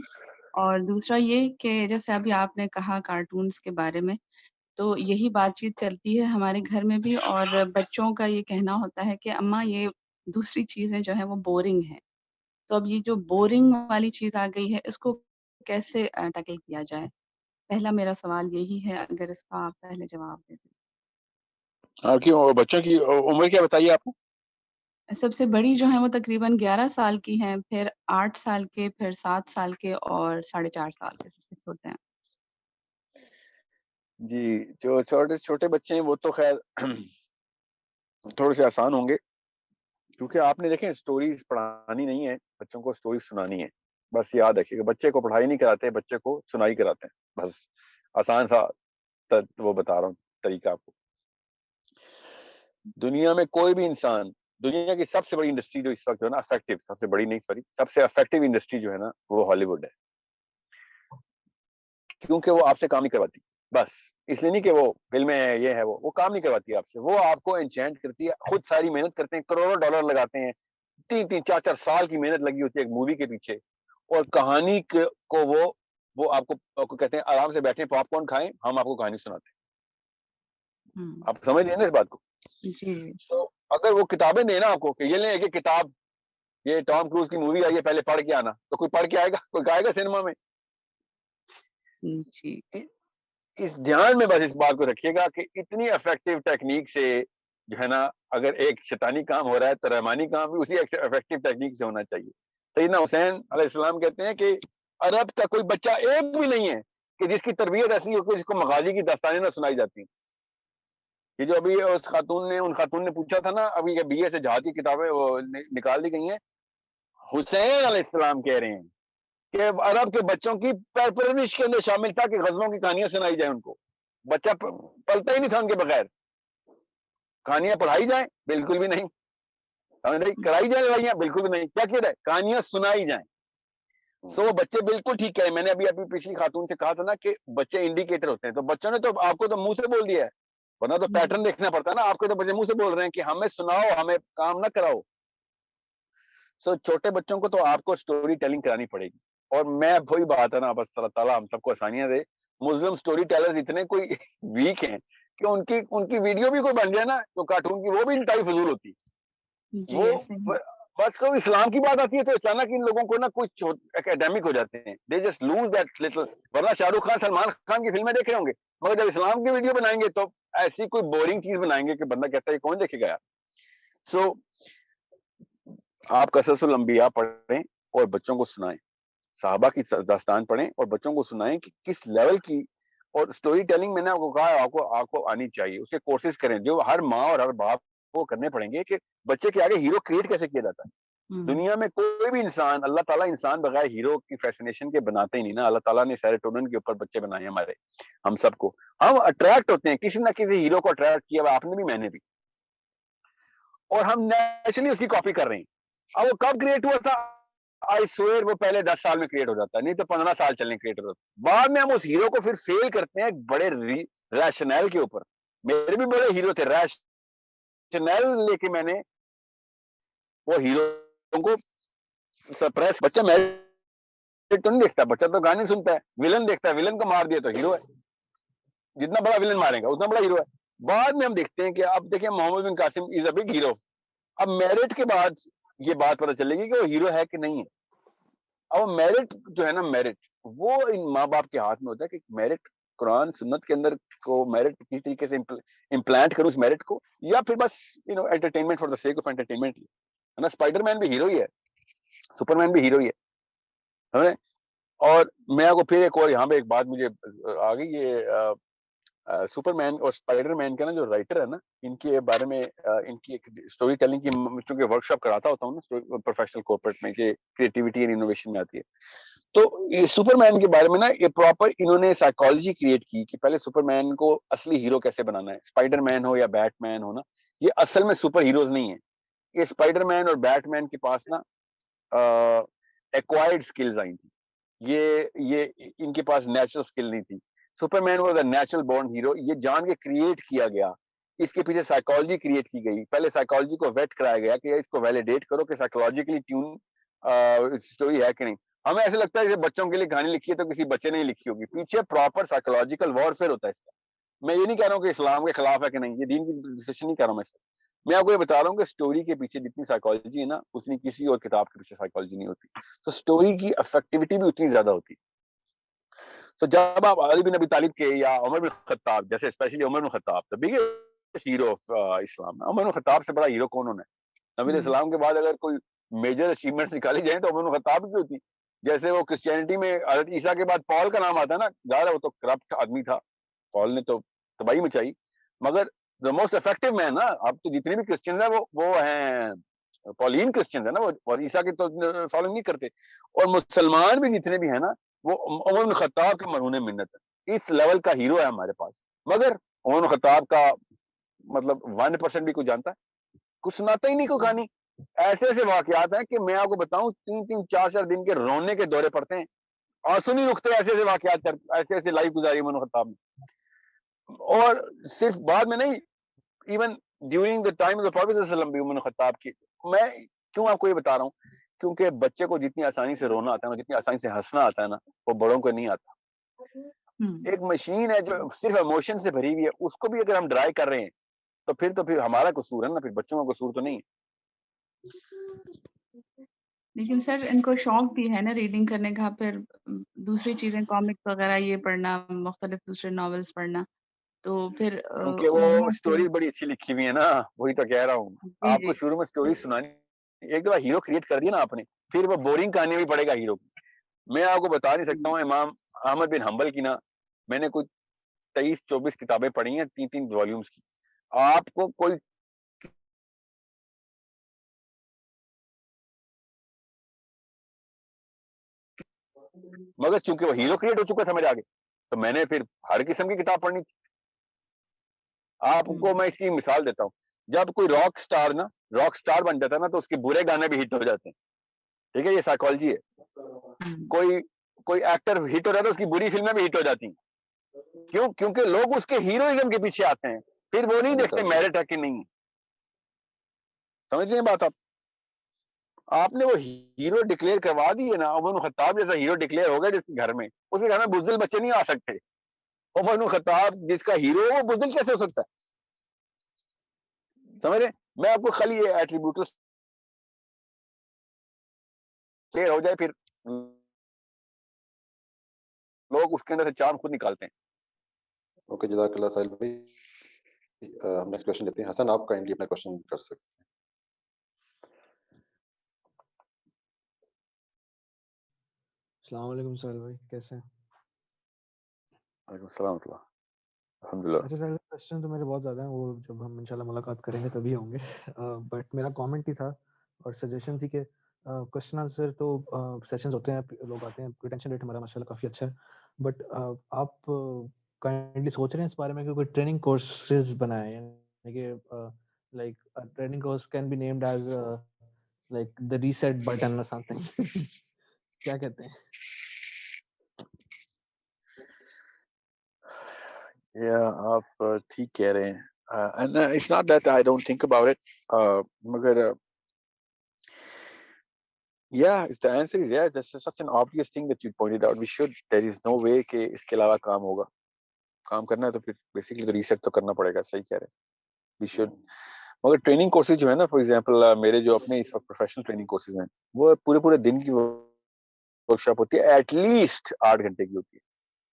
اور دوسرا یہ کہ جیسے ابھی آپ نے کہا کارٹونز کے بارے میں, تو یہی بات چیت چلتی ہے ہمارے گھر میں بھی, اور بچوں کا یہ کہنا ہوتا ہے کہ اماں یہ دوسری چیزیں جو ہے وہ بورنگ ہیں. تو اب یہ جو بورنگ والی چیز آ گئی ہے اس کو کیسے ٹیکل کیا جائے؟ پہلا میرا سوال یہی ہے, اگر اس کا آپ پہلے جواب دے دیں. آپ کی بچوں کی عمر کیا بتائیے آپ نے؟ سب سے بڑی جو ہے وہ تقریباً 11 سال کی ہیں, پھر 8 سال کے, پھر 7 سال کے اور 4.5 سال کے سب سے چھوٹے ہیں. جی جو چھوٹے بچے ہیں وہ تو خیر تھوڑے سے آسان ہوں گے, کیونکہ آپ نے دیکھیں سٹوریز پڑھانی نہیں ہے, بچوں کو سٹوریز سنانی ہے. بس یاد رکھیے کہ بچے کو پڑھائی نہیں کراتے, بچے کو سنائی کراتے ہیں. بس آسان سا وہ بتا رہا ہوں طریقہ آپ کو. دنیا میں کوئی بھی انسان, دنیا کی سب سے بڑی انڈسٹری جو اس وقت جو ہے نا افیکٹو, سب سے بڑی نہیں سوری, سب سے افیکٹو انڈسٹری جو ہے نا وہ ہالی ووڈ ہے. کیونکہ وہ آپ سے کام نہیں کرواتی. بس اس لیے نہیں کہ وہ فلمیں ہیں یہ ہے وہ کام نہیں کرواتی آپ سے, وہ آپ کو انچینٹ کرتی ہے. خود ساری محنت کرتے ہیں, کروڑوں ڈالر لگاتے ہیں, 3-4 سال کی محنت لگی ہوتی ہے ایک مووی کے پیچھے, اور کہانی کو وہ آپ کو کہتے ہیں آرام سے بیٹھیں, پاپ کارن کھائیں, ہم آپ کو کہانی سناتے ہیں. آپ سمجھ رہے ہیں نا اس بات کو؟ جی. تو اگر وہ کتابیں دیں نا آپ کو کہ یہ لیں ایک کتاب, یہ ٹام کروز کی مووی آئی ہے پہلے پڑھ کے آنا, تو کوئی پڑھ کے آئے گا؟ کوئی آئے گا سینما میں؟ جی اس دھیان میں بس اس بات کو رکھیے گا کہ اتنی افیکٹو ٹیکنیک سے جو ہے نا, اگر ایک شیطانی کام ہو رہا ہے تو رحمانی کام بھی اسی افیکٹو ٹیکنیک سے ہونا چاہیے. سیدنا حسین علیہ السلام کہتے ہیں کہ عرب کا کوئی بچہ ایک بھی نہیں ہے کہ جس کی تربیت ایسی ہو کہ جس کو مغازی کی داستانیں نہ سنائی جاتی. یہ جو ابھی ان خاتون نے پوچھا تھا نا, ابھی بی اے سے جہاد کی کتابیں نکال دی گئی ہیں, حسین علیہ السلام کہہ رہے ہیں کہ عرب کے بچوں کی پرورش کے اندر شامل تھا کہ غزلوں کی کہانیاں سنائی جائیں ان کو. بچہ پلتا ہی نہیں تھا ان کے بغیر. کہانیاں پڑھائی جائیں؟ بالکل بھی نہیں. کرائی جائیں لڑائیاں؟ بالکل بھی نہیں. کیا کیا جائے؟ کہانیاں سنائی جائیں. سو بچے بالکل ٹھیک ہے. میں نے ابھی پچھلی خاتون سے کہا تھا نا کہ بچے انڈیکیٹر ہوتے ہیں, تو بچوں نے تو آپ کو تو منہ سے بول دیا ہے, ورنہ تو پیٹرن دیکھنا پڑتا ہے نا. آپ کو تو بچے منہ سے بول رہے ہیں کہ ہمیں سناؤ, ہمیں کام نہ کراؤ. سو چھوٹے بچوں کو تو آپ کو سٹوری ٹیلنگ کرانی پڑے گی. اور میں وہی بات ہے نا, بس اللہ تعالیٰ ہم سب کو آسانیاں دے. مسلم سٹوری ٹیلرز اتنے کوئی ویک ہیں کہ ان کی ویڈیو بھی کوئی بن جائے نا تو کارٹون کی, وہ بھی انتہائی فضول ہوتی. وہ بس کوئی اسلام کی بات آتی ہے تو اچانک ان لوگوں کو نا کچھ اکیڈیمک ہو جاتے ہیں. They just lose that little. ورنہ شاہ رخ خان, سلمان خان کی فلمیں دیکھ رہے ہوں گے, مگر جب اسلام کی ویڈیو بنائیں گے تو ایسی کوئی بورنگ چیز بنائیں گے کہ بندہ کہتا ہے کون دیکھے گا. سو آپ قصص الانبیاء پڑھیں اور بچوں کو سنائیں, صحابہ کی داستان پڑھیں اور بچوں کو سنائیں کہ کس لیول کی. اور سٹوری ٹیلنگ میں نے آپ کو کہا آپ کو آنی چاہیے. اس کے کورسز کریں جو ہر ماں اور ہر باپ کو کرنے پڑیں گے کہ بچے کے آگے ہیرو کریٹ کیسے کیا جاتا ہے. دنیا میں کوئی بھی انسان, اللہ تعالیٰ انسان بغیر ہیرو کی فیسنیشن کے بناتے ہی نہیں نا. اللہ تعالیٰ نے سیروٹونن کے اوپر بچے بنائے ہیں ہمارے, ہم سب کو, ہم اٹریکٹ ہوتے ہیں کسی نہ کسی ہیرو کو اٹریکٹ کیا, آپ نے بھی میں نے بھی, اور ہم نیچرلی اس کی کاپی کر رہے ہیں. اب وہ کب کریٹ ہوا تھا, آئی سوئر وہ پہلے 10 سال میں کریٹ ہو جاتا ہے, نہیں تو 15 سال چلنے کریٹ ہو جاتا ہے. بعد میں ہم اس ہیرو کو پھر فیل کرتے ہیں بڑے ریشنل کے اوپر. میرے بھی بڑے ہیرو تھے, ریشنل لے کے میں نے وہ ہیرو کو سپریس. بچہ میرے تو نہیں دیکھتا, بچہ تو گانے سنتا ہے. ولن دیکھتا ہے, ولن کو مار دیا تو ہیرو ہے, جتنا بڑا ولن مارے گا اتنا بڑا ہیرو ہے. بعد میں ہم دیکھتے ہیں کہ اب دیکھیں محمد بن قاسم از اے بگ ہیرو. اب میرٹ کے بعد یہ بات پتہ چلے گی کہ وہ ہیرو ہے کہ نہیں ہے. اب میرٹ جو ہے نا, میرٹ وہ ان ماں باپ کے ہاتھ میں ہوتا ہے کہ میرٹ قرآن سنت کے اندر کو میرٹ کس طریقے سے امپلانٹ کروں اس میرٹ کو, یا پھر بس entertainment for the sake of entertainment ہے نا. اسپائڈر مین بھی ہیرو ہی ہے, سپر مین بھی ہیرو ہی ہے. اور میں آپ کو پھر ایک اور یہاں پہ ایک بات مجھے آ گئی, یہ سپر مین اور اسپائڈر مین کا نا جو رائٹر ہے نا, ان کے بارے میں ان کی ایک اسٹوری ٹیلنگ کی چونکہ ورک شاپ کراتا ہوتا ہوں نا پروفیشنل کارپوریٹ میں, کہ کریٹیوٹی اینڈ انوویشن میں آتی ہے. تو یہ سپر مین کے بارے میں نا یہ پراپر انہوں نے سائیکالوجی کریٹ کی کہ پہلے سپر مین کو اصلی ہیرو کیسے بنانا ہے. اسپائڈر مین ہو یا بیٹ مین ہو نا, یہ اصل میں سپر ہیروز نہیں ہیں. یہ اسپائڈر مین اور بیٹ مین کے پاس نا ایکوائرڈ سکلز آئی تھی, یہ ان کے پاس نیچرل سکل نہیں تھی. Superman was a natural born hero, یہ جان کے کریٹ کیا گیا, اس کے پیچھے سائیکالوجی کریٹ کی گئی. پہلے سائیکالوجی کو ویٹ کرایا گیا کہ اس کو ویلیڈیٹ کرو کہ سائیکالوجیکلی ٹیون اسٹوری ہے کہ نہیں. ہمیں ایسے لگتا ہے کہ بچوں کے لیے کہانی لکھی ہے تو کسی بچے نے ہی لکھی ہوگی, پیچھے پراپر سائیکالوجیکل وارفیئر ہوتا ہے اس کا. میں یہ نہیں کہہ رہا ہوں کہ اسلام کے خلاف ہے کہ نہیں, یہ دین کی ڈسکشن نہیں کر رہا ہوں میں آپ کو یہ بتا رہا ہوں کہ اسٹوری کے پیچھے جتنی سائیکالوجی ہے نا, اتنی کسی اور کتاب کے پیچھے سائیکالوجی نہیں ہوتی. تو اسٹوری کی افیکٹیوٹی بھی اتنی زیادہ ہوتی. تو جب آپ علی بن ابی طالب کے یا عمر بن خطاب, جیسے اسپیشلی عمر بن خطاب the biggest hero of اسلام, عمر بن خطاب سے بڑا ہیرو کون ہونا ہے؟ نبی علیہ السلام کے بعد اگر کوئی میجر اچیومنٹس نکالی جائیں تو عمر بن خطاب کی ہوتی. جیسے وہ کرسچینٹی میں حضرت عیسیٰ کے بعد پال کا نام آتا ہے نا, ظاہر ہے وہ تو کرپٹ آدمی تھا, پال نے تو تباہی مچائی, مگر دا موسٹ افیکٹو مین نا. اب تو جتنے بھی کرسچن ہیں وہ ہیں پولین کرسچن ہے نا, وہ عیسیٰ کے تو فالو نہیں کرتے. اور مسلمان بھی جتنے بھی ہیں نا, وہ عمر بن خطاب کے مرہون منت ہے. اس لیول کا ہیرو ہے ہمارے پاس. مگر عمر بن خطاب کا مطلب 1% بھی کوئی جانتا ہے, کچھ سناتا ہی نہیں کوئی کہانی. ایسے ایسے واقعات ہیں کہ میں آپ کو بتاؤں 3-3 4-4 دن کے رونے کے دورے پڑتے ہیں, آنسو نہیں رکتے. ایسے ایسے واقعات ایسے ایسے لائف گزاری عمر بن خطاب نے. اور صرف بعد میں نہیں, even during the time of the prophet صلی اللہ علیہ وسلم بھی عمر بن خطاب کی. میں کیوں آپ کو یہ بتا رہا ہوں, کیونکہ بچے کو جتنی آسانی سے رونا آتا ہے نا, جتنی آسانی سے ہنسنا آتا ہے نا, وہ بڑوں کو نہیں آتا. ایک مشین ہے جو صرف ایموشن سے بھری ہوئی ہے, اس کو بھی اگر ہم ڈرائی کر رہے ہیں تو پھر ہمارا قصور ہے نا, پھر بچوں کا قصور تو نہیں ہے. لیکن سر ان کو شوق بھی ہے نا ریڈنگ کرنے کا, پھر دوسری چیزیں کامکس وغیرہ یہ پڑھنا, مختلف دوسرے ناولز پڑھنا, تو پھر کیونکہ وہ اسٹوری بڑی اچھی لکھی ہوئی ہے نا, وہی تو کہہ رہا ہوں. آپ کو شروع میں اسٹوری سنانی, ایک دفعہ ہیرو کریٹ کر دیا نا آپ نے, پھر وہ بورنگ کہانی بھی پڑے گا ہیرو کی. میں آپ کو بتا نہیں سکتا ہوں امام احمد بن حنبل کی نا, میں نے کوئی 23-24 کتابیں پڑھی ہیں, 3-3 والیومز کی. آپ کو کوئی مگر چونکہ وہ ہیرو کریٹ ہو چکا تھا میرے آگے, تو میں نے پھر ہر قسم کی کتاب پڑھنی تھی. آپ کو میں اس کی مثال دیتا ہوں, جب کوئی راک سٹار بن جاتا ہے نا, تو اس کے برے گانے بھی ہٹ ہو جاتے ہیں. ٹھیک ہے, یہ سائیکالوجی ہے. کوئی ایکٹر ہٹ ہو رہا ہے تو اس کی بری فلمیں بھی ہٹ ہو جاتی ہیں. کیوں؟ کیونکہ لوگ اس کے ہیروئزم کے پیچھے آتے ہیں, پھر وہ نہیں دیکھتے میرٹ ہے کہ نہیں. سمجھ لیں بات آپ نے وہ ہیرو ڈکلیئر کروا دی ہے نا. عمر بن خطاب جیسا ہیرو ڈکلیئر ہو گیا جس کے گھر میں, اس کے گھر میں بزدل بچے نہیں آ سکتے. عمر بن خطاب جس کا ہیرو ہے, وہ بزدل کیسے ہو سکتا ہے؟ سمجھ رہے؟ میں آپ کو خالی یہ ایٹریبیوٹس ہو جائے, پھر لوگ اس کے اندر سے چاند خود نکالتے ہیں. اوکے, جزاک اللہ ساحل بھائی. ہم نیکسٹ کوشچن لیتے ہیں. حسن, آپ کائنڈلی اپنا کوشچن کر سکتے ہیں. السلام علیکم ساحل بھائی, کیسے ہیں؟ وعلیکم السلام ورحمۃ اللہ. الحمدللہ. اچھا ساحل, کوشچن تو میرے بہت زیادہ ہیں, وہ جب ہم انشاءاللہ ملاقات کریں گے تبھی ہوں گے. بٹ میرا کامنٹ ہی تھا اور سجیشن تھی کہ کوشچن آنسر تو سیشنز ہوتے ہیں, لوگ آتے ہیں, ریٹینشن ریٹ ہمارا ماشاءاللہ کافی اچھا ہے, بٹ آپ کائنڈلی سوچ رہے ہیں اس بارے میں کہ کوئی ٹریننگ کورسز بنائیں, یعنی کہ like training course can be named as like the reset button or something. کیا کہتے ہیں؟ آپ ٹھیک کہہ رہے ہیں, and it's not that I don't think about it, مگر yeah, the answer is yeah, that's such an obvious thing that you pointed out. We should, there is no way کہ اس کے علاوہ کام ہوگا, کام کرنا ہے تو پھر بیسکلی تو ریسیٹ تو کرنا پڑے گا, صحیح کہہ رہے ہیں. we should, مگر ٹریننگ کورسز جو ہے نا, فار ایگزامپل میرے جو اپنے اس وقت پروفیشنل ٹریننگ کورسز ہیں, وہ پورے دن کی ورک شاپ ہوتی ہے, ایٹ لیسٹ 8 گھنٹے کی ہوتی ہے,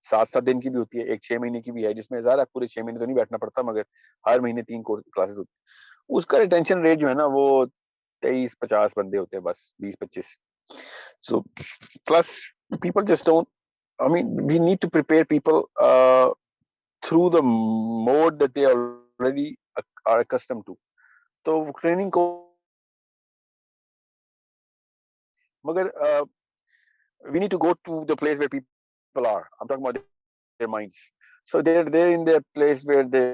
7 دن کی بھی ہوتی ہے, ایک 6 مہینے کی بھی ہے, جس میں زیادہ پورے 6 مہینے تو نہیں بیٹھنا پڑتا, مگر ہر مہینے 3 کلاسز ہوتی ہے. اس کا ریٹینشن ریٹ جو ہے نا وہ 23-50 بندے ہوتے ہیں بس, 20-25. So plus people just don't, I mean we need to prepare people through the mode that they already are accustomed to. So training ko magar we need to go to the place where people are. I'm talking about their minds. So they're in their place where the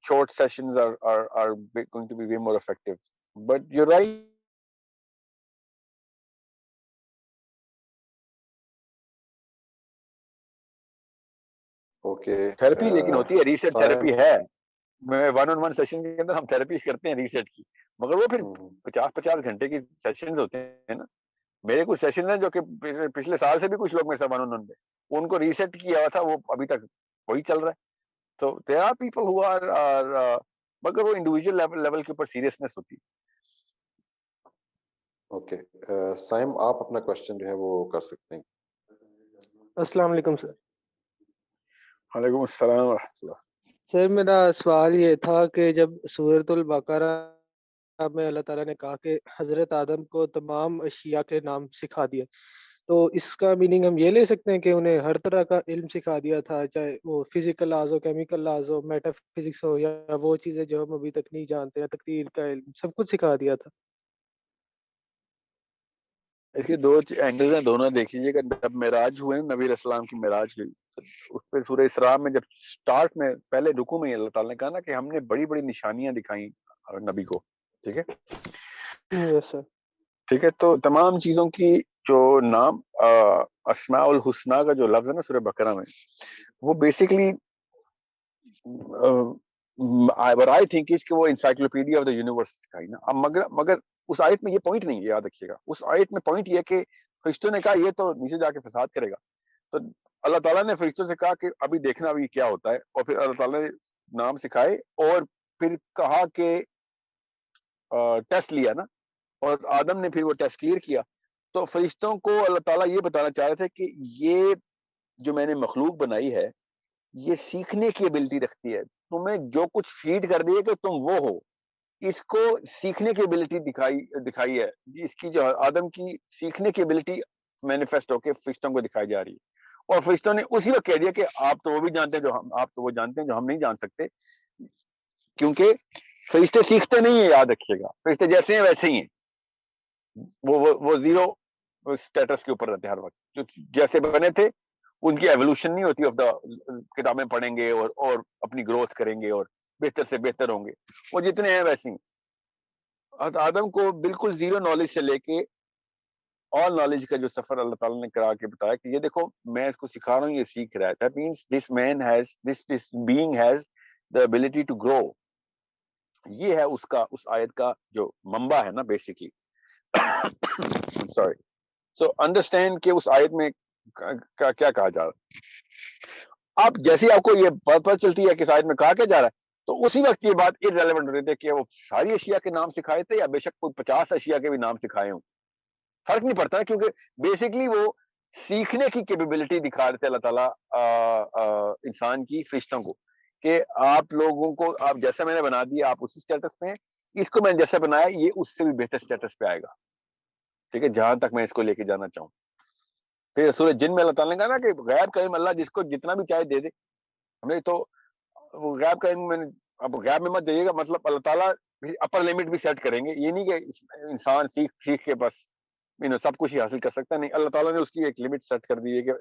short sessions are going to be way more effective. But you're right. Therapy لیکن ہوتی ہے, reset therapy ہے, میں 1-on-1 session کے اندر ہم therapy کرتے ہیں reset کی, مگر وہ پھر 50-50 گھنٹے کی سیشنز ہوتے ہیں نا. میرے کچھ سیشن ہیں جو کہ پچھلے سال سے بھی کچھ لوگ میں سے 1-on-1 پہ, ان کو ریسیٹ کیا ہوا تھا, وہ ابھی تک وہی چل رہا ہے. تو there are people who are مگر وہ انڈیویجول لیول کے اوپر سیریسنس ہوتی ہے. اوکے سائم, آپ اپنا کوشچن جو ہے وہ کر سکتے ہیں. السلام علیکم سر. وعلیکم السلام ورحمۃ اللہ. سر میرا سوال یہ تھا کہ جب سورۃ البقرہ میں اللہ تعالیٰ نے کہا کہ حضرت آدم کو تمام اشیاء کے نام سکھا دیا, تو اس کا میننگ ہم یہ لے سکتے ہیں کہ انہیں ہر طرح کا علم سکھا دیا تھا, چاہے وہ فزیکل لاز ہو, کیمیکل لاز ہو, میٹا فزکس ہو, یا وہ چیزیں جو ہم ابھی تک نہیں جانتے, یا تقدیر کا علم, سب کچھ سکھا دیا تھا؟ اس کے 2 اینگلز ہیں, دونوں دیکھ لیجیے گا. جب معراج ہوئے نا, نبی علیہ السلام کی معراج ہوئی, اس پہ سورہ اسراء میں جب سٹارٹ میں پہلے رکوع میں اللہ تعالیٰ نے کہا نا کہ ہم نے بڑی بڑی نشانیاں دکھائیں نبی کو, ٹھیک ہے, یس سر. ٹھیک ہے. تو تمام چیزوں کی جو نام اسماء الحسنہ کا جو لفظ ہے نا سورہ بقرہ میں, وہ basically what I think is کہ وہ انسائکلوپیڈیا آف دا یونیورس سکھائی نا. اب مگر اس آیت میں یہ پوائنٹ نہیں ہے, یاد رکھیے گا. اس آیت میں پوائنٹ یہ کہ فرشتوں نے کہا یہ تو نیچے جا کے فساد کرے گا, تو اللہ تعالیٰ نے فرشتوں سے کہا کہ ابھی دیکھنا ابھی کیا ہوتا ہے, اور پھر اللہ تعالیٰ نے نام سکھائے, اور پھر کہا کہ ٹیسٹ لیا نا, اور آدم نے پھر وہ ٹیسٹ کلیئر کیا. تو فرشتوں کو اللہ تعالیٰ یہ بتانا چاہ رہے تھے کہ یہ جو میں نے مخلوق بنائی ہے یہ سیکھنے کی ایبلٹی رکھتی ہے, تمہیں جو کچھ فیڈ کر دیے کہ تم وہ ہو, اس کو سیکھنے کی ایبلٹی دکھائی ہے. اس کی جو آدم کی سیکھنے کی ایبلٹی مینیفیسٹ ہو کے فرشتوں کو دکھائی جا رہی ہے, اور فرشتوں نے اسی وقت کہہ دیا کہ آپ تو وہ بھی جانتے ہیں جو آپ تو وہ جانتے ہیں جو ہم نہیں جان سکتے, کیونکہ فرشتے سیکھتے نہیں ہیں, یاد رکھیے گا. فرشتے جیسے ہیں ویسے ہی ہیں, وہ زیرو اسٹیٹس کے اوپر رہتے ہیں ہر وقت, جو جیسے بنے تھے ان کی ایوولوشن نہیں ہوتی. آف دا کتابیں پڑھیں گے اور اپنی گروتھ کریں گے اور بہتر سے بہتر ہوں گے, وہ جتنے ہیں ویسے ہی. آدم کو بالکل زیرو نالج سے لے کے آل نالج کا جو سفر اللہ تعالیٰ نے کرا کے بتایا کہ یہ دیکھو میں اس کو سکھا رہا ہوں, یہ سیکھ رہا ہے. That means this man has, this being has the ability to grow. یہ ہے اس آیت کا جو منبع ہے نا بیسکلی. sorry. So understand کہ اس آیت میں کیا کہا جا رہا ہے. اب جیسے آپ کو یہ بات پتہ چلتی ہے کہ اس آیت میں کہا کیا جا رہا ہے, تو اسی وقت یہ بات irrelevant ہو رہی تھی کہ وہ ساری اشیاء کے نام سکھائے تھے یا بے شک کوئی 50 اشیاء کے بھی نام سکھائے ہوں, فرق نہیں پڑتا ہے, کیونکہ بیسکلی وہ سیکھنے کی کیپیبلٹی دکھا رہے تھے اللہ تعالیٰ انسان کی فرشتوں کو, کہ آپ لوگوں کو آپ جیسا میں نے بنا دیا آپ اسی سٹیٹس پہ ہیں, اس کو میں نے جیسا بنایا یہ اس سے بھی بہتر سٹیٹس پہ آئے گا, ٹھیک ہے, جہاں تک میں اس کو لے کے جانا چاہوں. پھر سورہ جن میں اللہ تعالیٰ نے کہا نا کہ غیب کا علم اللہ جس کو جتنا بھی چاہے دے دے. ہمیں تو وہ غیب کا علم اب غیب میں مت جائیے گا, مطلب اللہ تعالیٰ اپر لمٹ بھی سیٹ کریں گے. یہ نہیں کہ انسان سیکھ کے بس سب کچھ ہی حاصل کر سکتا ہے, نہیں, اللہ تعالیٰ نے اس کی ایک لمٹ سیٹ کر دی ہے کہ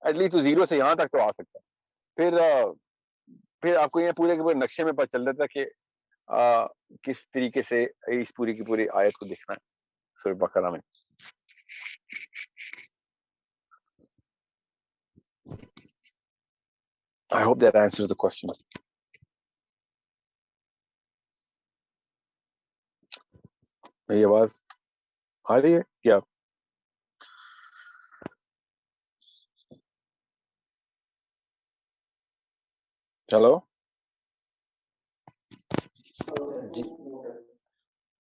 ایٹ لیسٹ تو 0 سے یہاں تک تو آ سکتا ہے. پھر آپ کو یہ پورے کے پورے نقشے میں پتہ چل جاتا ہے کہ کس طریقے سے اس پوری کی پوری آیت کو دیکھنا ہے سورہ بقرہ میں. I hope that answers the question. میری آواز آ رہی ہے کیا؟ چلو جی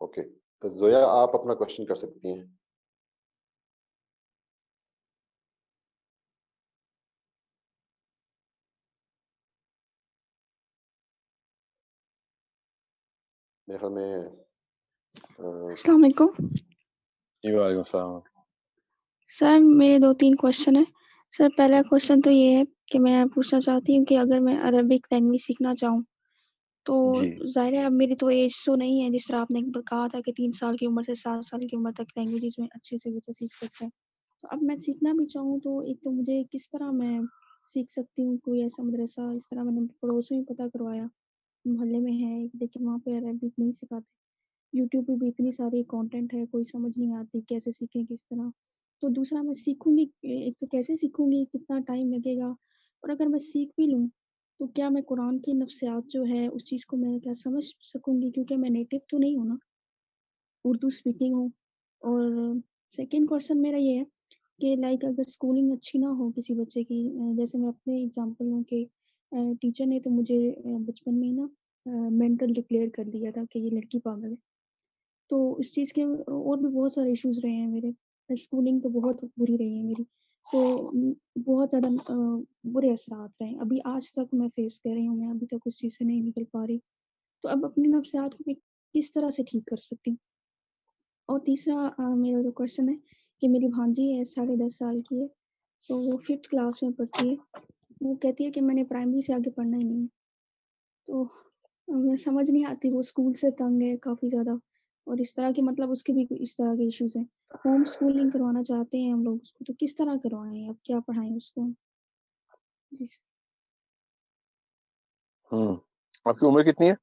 اوکے, تو زویا آپ اپنا کوشچن کر سکتی ہیں. میرے خیال میں السلام علیکم. جی وعلیکم السلام. سر میرے 2-3 کوشچن ہیں. سر پہلا کوشچن تو یہ ہے کہ میں پوچھنا چاہتی ہوں کہ اگر میں عربک لینگویج سیکھنا چاہوں تو جی ظاہر ہے اب میری تو ایج تو نہیں ہے, جس طرح آپ نے کہا تھا کہ 3 سال کی عمر سے 7 سال کی عمر تک لینگویجز میں اچھے سے بچہ سیکھ سکتا ہے. تو اب میں سیکھنا بھی چاہوں تو ایک تو مجھے کس طرح میں سیکھ سکتی ہوں؟ کوئی ایسا مدرسہ, اس طرح میں نے پڑوس میں پتہ کروایا, محلے میں ہے لیکن وہاں پہ عربک نہیں سکھاتے. یوٹیوب پہ بھی اتنی ساری کانٹینٹ ہے, کوئی سمجھ نہیں آتی کیسے سیکھیں کس طرح. تو دوسرا میں سیکھوں گی, ایک تو کیسے سیکھوں گی, کتنا ٹائم لگے گا, اور اگر میں سیکھ بھی لوں تو کیا میں قرآن کی نفسیات جو ہے اس چیز کو میں کیا سمجھ سکوں گی, کیونکہ میں نیٹو تو نہیں ہوں نا, اردو اسپیکنگ ہوں. اور سیکنڈ کوشچن میرا یہ ہے کہ لائک اگر اسکولنگ اچھی نہ ہو کسی بچے کی, جیسے میں اپنے اگزامپل ہوں کہ ٹیچر نے تو مجھے بچپن میں ہی نا مینٹل ڈکلیئر کر دیا تھا کہ یہ لڑکی پاگل ہے. تو اس چیز کے اور بھی بہت سارے ایشوز رہے ہیں میرے. اسکولنگ تو بہت بری رہی ہے میری, تو بہت زیادہ برے اثرات رہے ہیں. ابھی آج تک میں فیس کر رہی ہوں, میں ابھی تک اس چیز سے نہیں نکل پا رہی. تو اب اپنی نفسیات کو میں کس طرح سے ٹھیک کر سکتی ہوں؟ اور تیسرا میرا جو کوشچن ہے کہ میری بھانجی ہے 10.5 سال کی ہے, تو وہ 5th کلاس میں پڑھتی ہے. وہ کہتی ہے کہ میں نے پرائمری سے آگے پڑھنا ہی نہیں ہے. تو میں سمجھ نہیں آتی, وہ اسکول سے تنگ ہے کافی زیادہ, اور اس طرح کے مطلب اس کے بھی اس طرح کے ایشوز ہیں. ہوم اسکولنگ کروانا چاہتے ہیں ہم لوگ اس کو, تو کس طرح کروائیں, اب کیا پڑھائیں اس کو؟ جی سر. آپ کی عمر کتنی ہے؟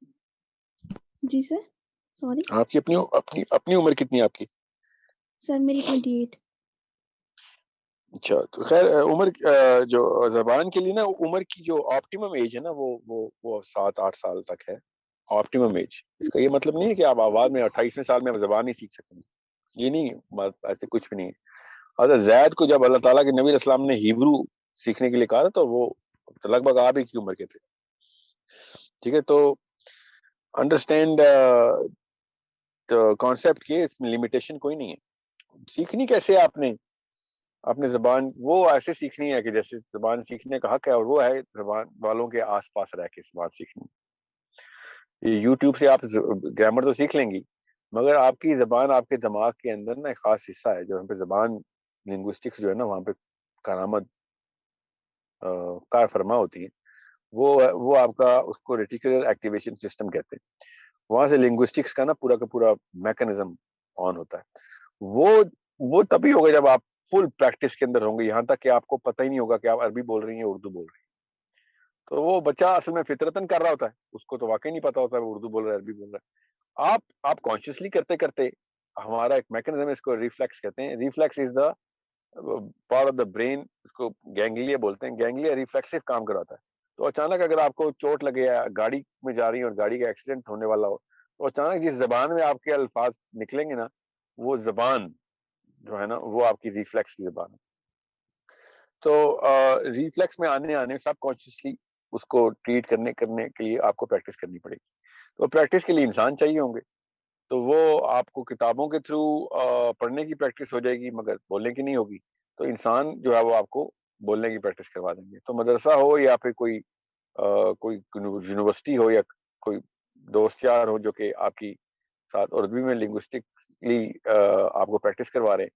جی سر سوری آپ کی اپنی عمر کتنی ہے آپ کی؟ سر میری 28. اچھا, تو خیر عمر جو زبان کے لیے نا عمر کی جو آپٹیمم ایج ہے نا وہ 7-8 سال تک ہے آپٹیمم ایج. اس کا یہ مطلب نہیں ہے کہ آپ آواز میں 28ویں سال میں زبان نہیں سیکھ سکیں, یہ نہیں, ایسے کچھ بھی نہیں ہے. حضرت زید کو جب اللہ تعالیٰ کے نبی علیہ السلام نے ہیبرو سیکھنے کے لیے کہا تھا تو وہ لگ بھگ آپ ہی کی عمر کے تھے. ٹھیک ہے, تو انڈرسٹینڈ کانسیپٹ کی اس میں لمیٹیشن کوئی نہیں ہے. سیکھنی کیسے آپ نے اپنے زبان, وہ ایسے سیکھنی ہے کہ جیسے زبان سیکھنے کا حق ہے, اور وہ ہے زبان والوں کے آس پاس رہ کے زبان سیکھنی. یوٹیوب سے آپ گرامر تو سیکھ لیں گی, مگر آپ کی زبان آپ کے دماغ کے اندر نا ایک خاص حصہ ہے جو وہاں پہ زبان لنگوسٹکس جو ہے نا وہاں پہ کارآمد کار فرما ہوتی ہے. وہ آپ کا اس کو ریٹیکولر ایکٹیویشن سسٹم کہتے ہیں. وہاں سے لنگوسٹکس کا نا پورا کا پورا میکانزم آن ہوتا ہے. وہ تبھی ہوگا جب آپ فل پریکٹس کے اندر ہوں گے, یہاں تک کہ آپ کو پتہ ہی نہیں ہوگا کہ آپ عربی بول رہی ہیں اردو بول رہی ہیں. تو وہ بچہ اصل میں فطرتاً کر رہا ہوتا ہے, اس کو تو واقعی نہیں پتا ہوتا ہے وہ اردو بول رہا ہے عربی بول رہا ہے. آپ کانشیسلی کرتے کرتے ہمارا ایک میکانزم ہے, اس کو ریفلیکس کہتے ہیں. Reflex is the part of the brain, اس کو گینگلیا بولتے ہیں. گینگلیا ریفلیکسو کام کراتا ہے. تو اچانک اگر آپ کو چوٹ لگے, گاڑی میں جا رہی ہیں اور گاڑی کا ایکسیڈنٹ ہونے والا ہو, تو اچانک جس زبان میں آپ کے الفاظ نکلیں گے نا, وہ زبان جو ہے نا وہ آپ کی ریفلیکس کی زبان ہے. تو ریفلیکس میں آنے سب کانشیسلی اس کو ٹریٹ کرنے کے لیے آپ کو پریکٹس کرنی پڑے گی. تو پریکٹس کے لیے انسان چاہیے ہوں گے, تو وہ آپ کو کتابوں کے تھرو پڑھنے کی پریکٹس ہو جائے گی, مگر بولنے کی نہیں ہوگی. تو انسان جو ہے وہ آپ کو بولنے کی پریکٹس کروا دیں گے. تو مدرسہ ہو یا پھر کوئی یونیورسٹی ہو یا کوئی دوست یار ہو جو کہ آپ کی ساتھ اردو میں لنگوسٹکلی آپ کو پریکٹس کروا رہے ہیں,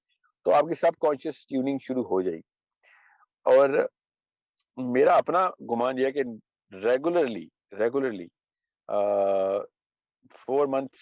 تو آپ کی سب کانشیس ٹیوننگ شروع ہو جائے گی. اور میرا اپنا گمان یہ ہے کہ regularly 4 months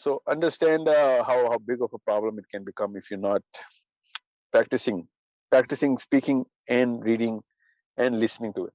So understand how big of a problem it can become if you're not practicing speaking and reading and listening to it.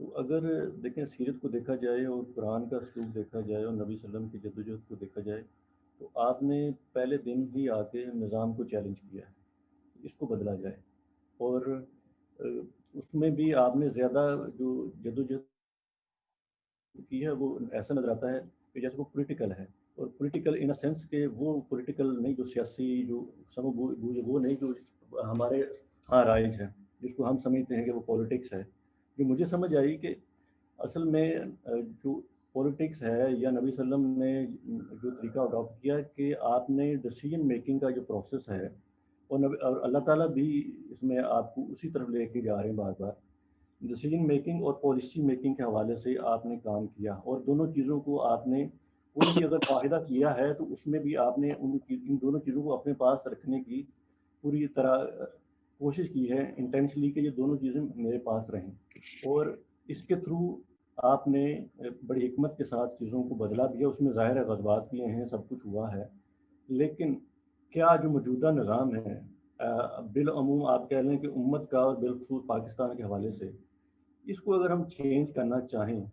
تو اگر دیکھیں سیرت کو دیکھا جائے اور قرآن کا اسلوب دیکھا جائے اور نبی صلی اللہ علیہ وسلم کی جدوجہد کو دیکھا جائے تو آپ نے پہلے دن ہی آ کے نظام کو چیلنج کیا ہے، اس کو بدلا جائے، اور اس میں بھی آپ نے زیادہ جو جدوجہد کی ہے وہ ایسا نظر آتا ہے کہ جیسے وہ پولیٹیکل ہے، اور پولیٹیکل ان اے سینس کہ وہ پولیٹیکل نہیں جو سیاسی جو وہ نہیں جو ہمارے ہاں رائج ہے جس کو ہم سمجھتے ہیں کہ وہ پولیٹکس ہے. جو مجھے سمجھ آئی کہ اصل میں جو پولیٹکس ہے یا نبی صلی اللہ علیہ وسلم نے جو طریقہ اڈاپٹ کیا کہ آپ نے ڈیسیجن میکنگ کا جو پروسیس ہے، اور اللہ تعالیٰ بھی اس میں آپ کو اسی طرف لے کے جا رہے ہیں بار بار، ڈیسیجن میکنگ اور پالیسی میکنگ کے حوالے سے آپ نے کام کیا، اور دونوں چیزوں کو آپ نے کوئی بھی اگر معاہدہ کیا ہے تو اس میں بھی آپ نے ان دونوں چیزوں کو اپنے پاس رکھنے کی پوری طرح کوشش کی ہے انٹینشنلی کہ یہ دونوں چیزیں میرے پاس رہیں، اور اس کے تھرو آپ نے بڑی حکمت کے ساتھ چیزوں کو بدلا بھی ہے. اس میں ظاہر ہے غزوات بھی ہیں، سب کچھ ہوا ہے، لیکن کیا جو موجودہ نظام ہے بالعموم آپ کہہ لیں کہ امت کا اور بالخصوص پاکستان کے حوالے سے اس کو اگر ہم چینج کرنا چاہیں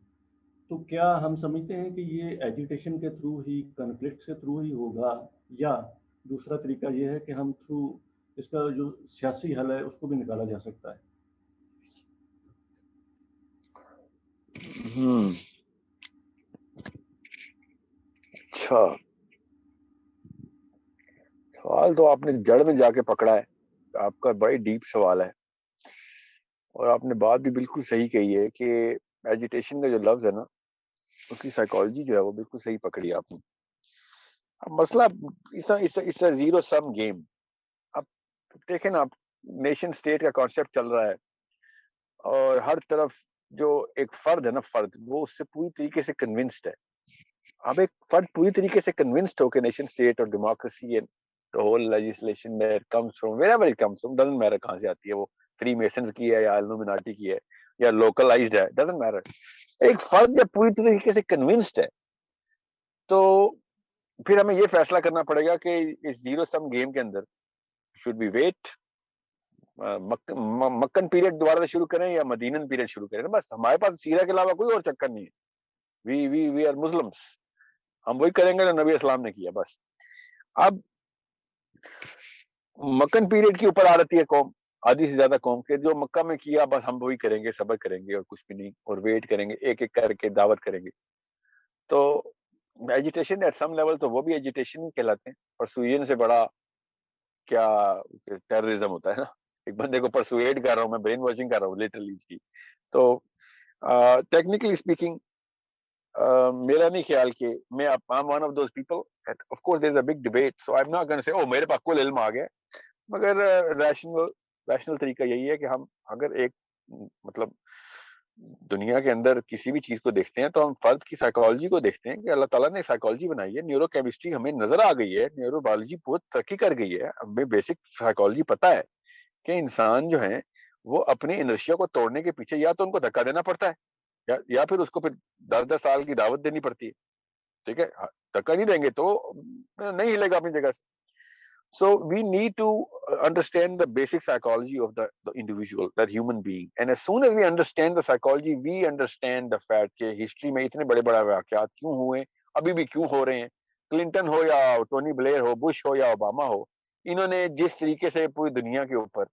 تو کیا ہم سمجھتے ہیں کہ یہ ایجیٹیشن کے تھرو ہی، کنفلکٹ کے تھرو ہی ہوگا، یا دوسرا طریقہ یہ ہے کہ ہم تھرو اس کا جو سیاسی حل ہے اس کو بھی نکالا جا سکتا ہے؟ اچھا، سوال تو آپ نے جڑ میں جا کے پکڑا ہے، آپ کا بڑی ڈیپ سوال ہے، اور آپ نے بات بھی بالکل صحیح کہی ہے کہ ایجیٹیشن کا جو لفظ ہے نا اس کی سائیکالوجی جو ہے وہ بالکل صحیح پکڑی آپ نے. اب مسئلہ اس زیرو سم گیم. اب دیکھیں نا، آپ نیشن سٹیٹ کا کانسیپٹ چل رہا ہے اور ہر طرف جو ایک فرد ہے نا، فرد وہ اس سے پوری طریقے سے کنونسڈ ہے. اب ایک فرد پوری طریقے سے کنونسڈ ہو کہ نیشن سٹیٹ اور democracy and the whole legislation where it comes from, wherever it comes from, doesn't matter کہاں سے آتی ہے، وہ فری میسنز کی ہے یا الومناٹی کی ہے یا لوکلائزڈ ہے، doesn't matter. ایک فرد جب پوری طریقے سے کنونسڈ ہے تو پھر ہمیں یہ فیصلہ کرنا پڑے گا کہ اس زیرو سم گیم کے اندر should we wait، مکن پیریڈ دوبارہ سے شروع کریں یا مدینن پیریڈ شروع کریں. بس ہمارے پاس سیرہ کے علاوہ کوئی اور چکر نہیں ہے. we are Muslims، ہم وہی کریں گے جو نبی اسلام نے کیا بس. اب مکن پیریڈ کی اوپر آ رہتی ہے قوم، آدھی سے زیادہ قوم کے، جو مکہ میں کیا بس ہم وہی کریں گے، صبر کریں گے اور کچھ بھی نہیں، اور ویٹ کریں گے، ایک ایک کر کے دعوت کریں گے. تو ایجیٹیشن ایٹ سم لیول تو وہ بھی ایجیٹیشن کہلاتے ہیں. پرسویژن سے بڑا کیا ٹیررزم ہوتا ہے نا، ایک بندے کو پرسویڈ کر رہا ہوں میں، برین واشنگ کر رہا ہوں لٹرلی اس کی. تو ٹیکنیکلی اسپیکنگ میرا نہیں خیال کہ میں I'm one of those people. Of course there's a big debate, so I'm not going to say oh میرے پاس کل علم آ گیا، مگر ریشنل طریقہ یہی ہے کہ ہم اگر ایک مطلب دنیا کے اندر کسی بھی چیز کو دیکھتے ہیں تو ہم فرد کی سائیکالوجی کو دیکھتے ہیں کہ اللہ تعالیٰ نے سائیکالوجی بنائی ہے. نیورو کیمسٹری ہمیں نظر آ گئی ہے، نیورو بایولوجی بہت ترقی کر گئی ہے، ہمیں بیسک سائیکالوجی پتہ ہے کہ انسان جو ہیں وہ اپنے انرشیا کو توڑنے کے پیچھے یا تو ان کو دھکا دینا پڑتا ہے یا پھر اس کو پھر 10 سال کی دعوت دینی پڑتی ہے. ٹھیک ہے، دھکا نہیں دیں گے تو نہیں ہلے گا اپنی جگہ سے. So we need to understand the basic psychology of the individual, that human being. And as soon as we understand the psychology, we understand the fact کہ ہسٹری میں اتنے بڑے بڑے واقعات کیوں ہوئے، ابھی بھی کیوں ہو رہے ہیں. کلنٹن ہو یا ٹونی بلیئر ہو، بش ہو یا اوباما ہو، انہوں نے جس طریقے سے پوری دنیا کے اوپر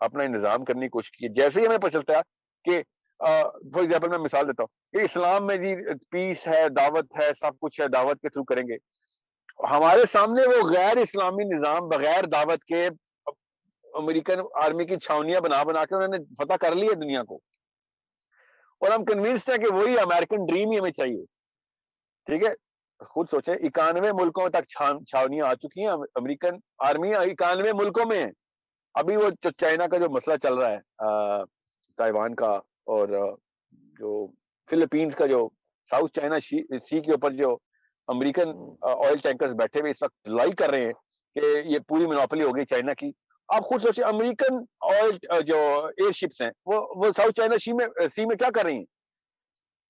اپنا انتظام کرنے کی کوشش کی، جیسے ہی ہمیں پتہ چلتا ہے کہ فار ایگزامپل میں مثال دیتا ہوں کہ اسلام میں جی پیس ہے، دعوت ہے، سب کچھ ہے، دعوت کے تھرو کریں گے. ہمارے سامنے وہ غیر اسلامی نظام بغیر دعوت کے امریکن آرمی کی چھاونیاں بنا کے انہوں نے فتح کر لی ہے دنیا کو، اور ہم کنوینسڈ ہیں کہ وہی امریکن ڈریم ہی ہمیں چاہیے. ٹھیک ہے، خود سوچیں 91 ملکوں تک چھاونیاں آ چکی ہیں، امریکن آرمی 91 ملکوں میں ہے. ابھی وہ چائنا کا جو مسئلہ چل رہا ہے، تائیوان کا، اور جو فلپینز کا جو ساؤتھ چائنا سی کے اوپر جو امریکن آئل ٹینکرز بیٹھے ہوئے اس وقت لڑائی کر رہے ہیں کہ یہ پوری منوپلی ہو گئی چائنا کی. آپ خود سوچیں امریکن آئل جو ایئر شپس ہیں وہ ساؤتھ چائنا سی میں کیا کر رہی ہیں.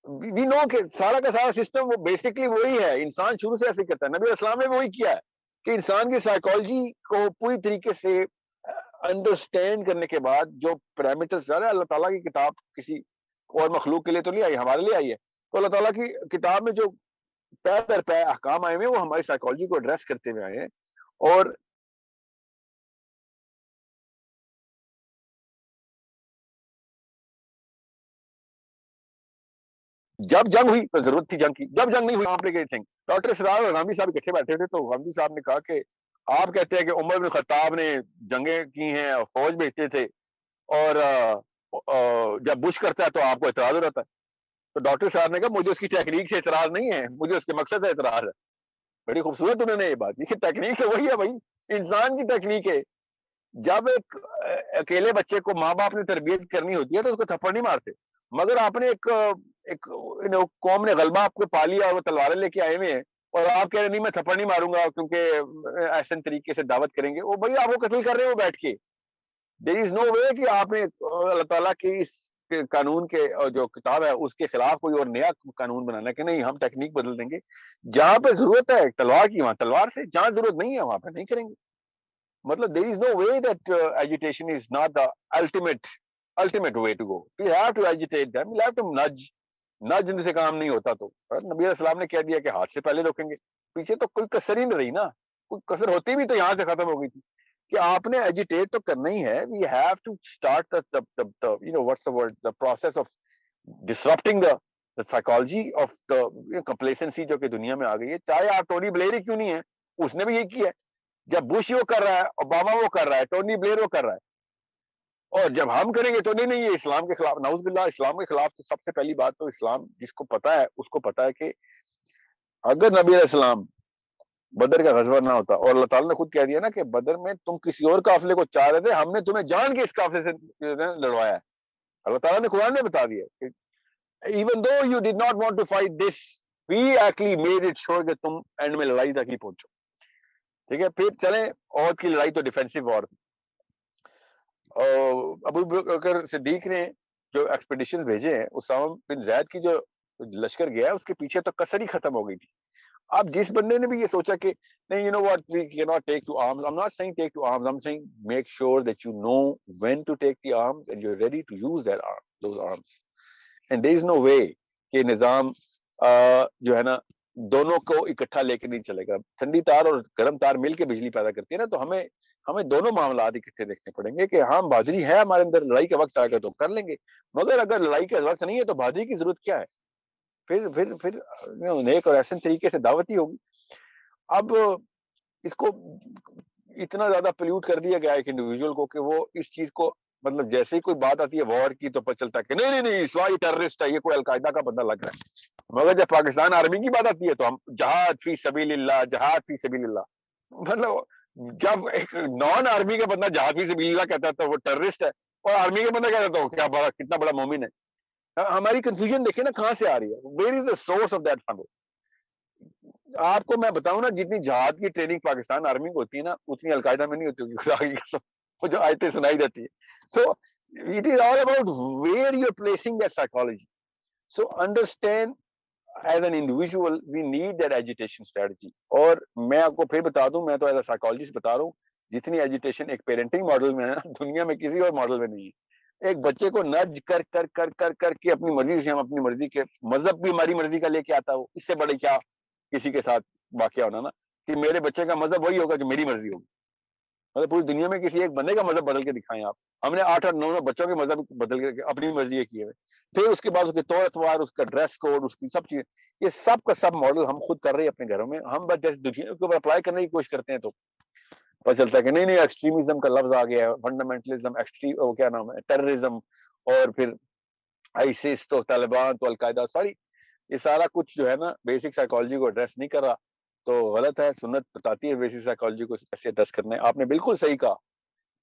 وی نو کہ سارا کا سارا سسٹم وہ بیسکلی وہی ہے، انسان شروع سے ایسے کرتا ہے. نبی اسلام نے وہی کیا ہے کہ انسان کی سائیکالوجی کو پوری طریقے سے انڈرسٹینڈ کرنے کے بعد جو پیرامیٹرز، اللہ تعالیٰ کی کتاب کسی اور مخلوق کے لیے تو نہیں آئی, ہمارے لیے آئی ہے. تو اللہ تعالیٰ کی کتاب میں جو پے در پے احکام آئے ہوئے ہیں وہ ہماری سائیکالوجی کو ایڈریس کرتے ہوئے آئے ہیں. اور جب جنگ ہوئی تو ضرورت تھی جنگ کی, جب جنگ نہیں ہوئی کمپلیکیٹڈ تھنگ. ڈاکٹر اسرار اور غامدی صاحب اکٹھے بیٹھے تھے تو غامدی صاحب نے کہا کہ آپ کہتے ہیں کہ عمر بن خطاب نے جنگیں کی ہیں اور فوج بھیجتے تھے, اور جب بش کرتا ہے تو آپ کو اعتراض ہو جاتا ہے. تو ڈاکٹر صاحب نے کہا مجھے اس کی ٹیکنیک سے اعتراض نہیں ہے, مجھے اس کے مقصد سے اعتراض ہے. بڑی خوبصورت انہوں نے یہ بات, یہ ٹیکنیک تو وہی ہے بھائی, انسان کی ٹیکنیک ہے. جب ایک اکیلے بچے کو ماں باپ نے تربیت کرنی ہوتی ہے تو اس کو تھپڑ نہیں مارتے, مگر آپ نے ایک قوم نے غلبہ آپ کو پا لیا اور وہ تلواریں لے کے آئے ہوئے ہیں اور آپ کہہ رہے نہیں میں تھپڑ نہیں ماروں گا کیونکہ ایسے طریقے سے دعوت کریں گے, وہ بھائی آپ کو قتل کر رہے ہیں وہ بیٹھ کے. دیر از نو وے کہ آپ نے اللہ تعالیٰ کی اس قانون کے جو کتاب ہے اس کے خلاف کوئی اور نیا قانون بنانا ہے کہ نہیں ہم ٹیکنیک بدل دیں گے. جہاں پہ ضرورت ہے تلوار کی وہاں تلوار سے, جہاں ضرورت نہیں ہے وہاں پہ نہیں کریں گے. مطلب there is no way that agitation is not the ultimate way to go. We have to agitate them, we have to nudge سے کام نہیں ہوتا. تو نبی علیہ السلام نے کہہ دیا کہ ہاتھ سے پہلے روکیں گے, پیچھے تو کوئی کسر ہی نہیں رہی نا, کوئی کسر ہوتی بھی تو یہاں سے ختم ہو گئی تھی کہ آپ نے ایجیٹیٹ تو کرنا ہی ہے. We have to start the process of disrupting the psychology of the complacency جو کہ دنیا میں آ گئی ہے. چاہے آپ ٹونی بلیئر ہی کیوں نہیں ہے, اس نے بھی یہی کیا ہے. جب بش وہ کر رہا ہے, اوباما وہ کر رہا ہے, ٹونی بلیئر وہ کر رہا ہے, اور جب ہم کریں گے تو نہیں یہ اسلام کے خلاف, نعوذ باللہ. اسلام کے خلاف تو سب سے پہلی بات تو اسلام جس کو پتا ہے اس کو پتا ہے کہ اگر نبی علیہ السلام بدر کا غزوہ نہ ہوتا, اور اللہ تعالیٰ نے خود کہہ دیا نا کہ بدر میں تم کسی اور قافلے کو چاہ رہے تھے, ہم نے تمہیں جان کے اس قافلے سے لڑوایا ہے. اللہ تعالیٰ نے قرآن میں بتا دیا کہ even though you did not want to fight this, we actually made it sure کہ تم اینڈ میں لڑائی تک ہی پہنچو. ٹھیک ہے, پھر چلیں عہد کی لڑائی تو ڈیفینسو وار تھی. ابو بکر صدیق نے جو ایکسپیڈیشن بھیجے ہیں, اسامہ بن زید کی جو لشکر گیا ہے اس کے پیچھے تو کسر ہی ختم ہو گئی تھی. اب جس بندے نے بھی یہ سوچا کہ نہیں, you know what, we cannot take to arms. I'm not saying take to arms, I'm saying make sure that you know when to take the arms and you're ready to use those arms. And there is no way کہ نظام جو ہے نا دونوں کو اکٹھا لے کے نہیں چلے گا. ٹھنڈی تار اور گرم تار مل کے بجلی پیدا کرتی ہے نا, تو ہمیں دونوں معاملات اکٹھے دیکھنے پڑیں گے کہ ہم بہادری ہے ہمارے اندر, لڑائی کا وقت آئے گا تو کر لیں گے, مگر اگر لڑائی کا وقت نہیں ہے تو بہادری کی ضرورت کیا ہے. پھر نیک اور احسن طریقے سے دعوت ہی ہوگی. اب اس کو اتنا زیادہ پلیوٹ کر دیا گیا ایک انڈیویجول کو کہ وہ اس چیز کو مطلب جیسے ہی کوئی بات آتی ہے وار کی تو پتہ چلتا ہے کہ نہیں اسلامی ٹیررسٹ ہے, یہ کوئی القاعدہ کا بندہ لگ رہا ہے. مگر جب پاکستان آرمی کی بات آتی ہے تو ہم جہاد فی سبیل اللہ, مطلب جب ایک نان آرمی کا بندہ جہاد فی سبیل اللہ کہتا ہے تو وہ ٹیررسٹ ہے, اور آرمی کا بندہ کہتا ہے تو کتنا بڑا مومن ہے. ہماری کنفیوژن دیکھیں نا کہاں سے آ رہی ہے. Where is the source of that fund. آپ کو میں بتاؤں نا, جتنی جہاد کی ٹریننگ پاکستان آرمی کو ہوتی ہے نا اتنی القاعدہ میں نہیں ہوتی ہوگی, خدا کی قسم. وہ جو آیتیں سنائی جاتی ہے. So it is all about where you are placing that psychology. So understand as an individual we need that agitation strategy. اور میں آپ کو پھر بتا دوں, میں تو ایز اے سائیکالوجسٹ بتا رہا ہوں, جتنی ایجیٹیشن ایک پیرنٹنگ ماڈل میں ہے نا دنیا میں کسی اور ماڈل میں نہیں ہے. ایک بچے کو نج کر کر کر کر کر کے اپنی مرضی سے, ہم اپنی مرضی کے, مذہب بھی ہماری مرضی کا لے کے آتا ہو, اس سے بڑے کیا کسی کے ساتھ واقعہ ہونا نا کہ میرے بچے کا مذہب وہی ہوگا جو میری مرضی ہوگی. مطلب پوری دنیا میں کسی ایک بندے کا مذہب بدل کے دکھائیں آپ. ہم نے 8 اور 9 بچوں کے مذہب بدل کے اپنی مرضی کیے ہوئے, پھر اس کے بعد اس کے طور اتوار, اس کا ڈریس کوڈ, اس کی سب چیزیں, یہ سب کا سب ماڈل ہم خود کر رہے ہیں اپنے گھروں میں. ہم بس جیسے دنیا کے اوپر اپلائی کرنے کی کوشش کرتے ہیں تو پتہ چلتا ہے کہ نہیں ایکسٹریمزم کا لفظ آ گیا ہے, فنڈامنٹلزم, وہ کیا نام ہے, ٹیررزم, اور پھر آئیسس تو طالبان تو القاعدہ, ساری یہ سارا کچھ جو ہے نا بیسک سائیکالوجی کو ایڈریس نہیں کر رہا تو غلط ہے. سنت بتاتی ہے بیسک سائیکالوجی کو کیسے ایڈریس کرنا ہے. آپ نے بالکل صحیح کہا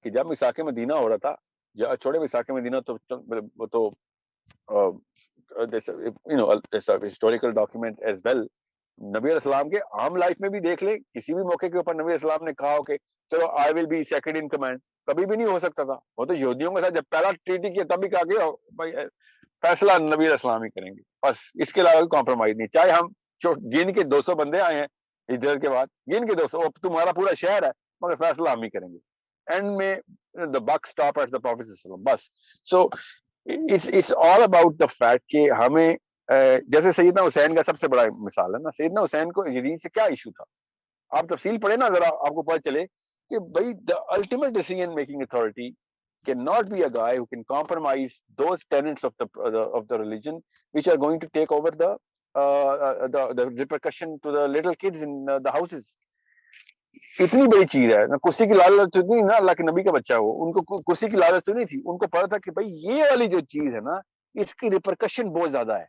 کہ جب میثاق مدینہ ہو رہا تھا, یا چھوڑے میثاق مدینہ تو ہسٹوریکل ڈاکیومنٹ ایز ویل, نبی علیہ السلام کے عام لائف میں بھی دیکھ لیں, کسی بھی موقع کے اوپر نبی علیہ السلام نے کہا ہو کہ چلو I will be second in command, کبھی بھی نہیں ہو سکتا تھا. وہ تو یہودیوں کے ساتھ جب پہلا ٹریٹی کیا تب بھی کہا کہ بھائی فیصلہ نبی علیہ السلام ہی کریں گے, بس اس کے علاوہ کمپرومائز نہیں. چاہے ہم گن کے 200 بندے آئے ہیں ہجرت کے بعد, گن کے 200, تمہارا پورا شہر ہے, مگر فیصلہ ہم ہی کریں گے. اینڈ میں the buck stop at the Prophet ﷺ, بس. So it's all about the fact کہ ہمیں جیسے سیدنا حسین کا سب سے بڑا مثال ہے نا, سیدنا حسین کو یزید سے کیا ایشو تھا, آپ تفصیل پڑھیں نا ذرا, آپ کو پتہ چلے کہ بھائی the ultimate decision making authority cannot be a guy who can compromise those tenets of the religion which are going to take over the repercussion to the little kids in the houses. اتنی بڑی چیز ہے نا, کرسی کی لالچ تو نہیں نا, اللہ کے نبی کا بچہ ہو, ان کو کرسی کی لالچ تو نہیں تھی, ان کو پتا تھا کہ بھائی یہ والی جو چیز ہے نا اس کی ریپرکشن بہت زیادہ ہے,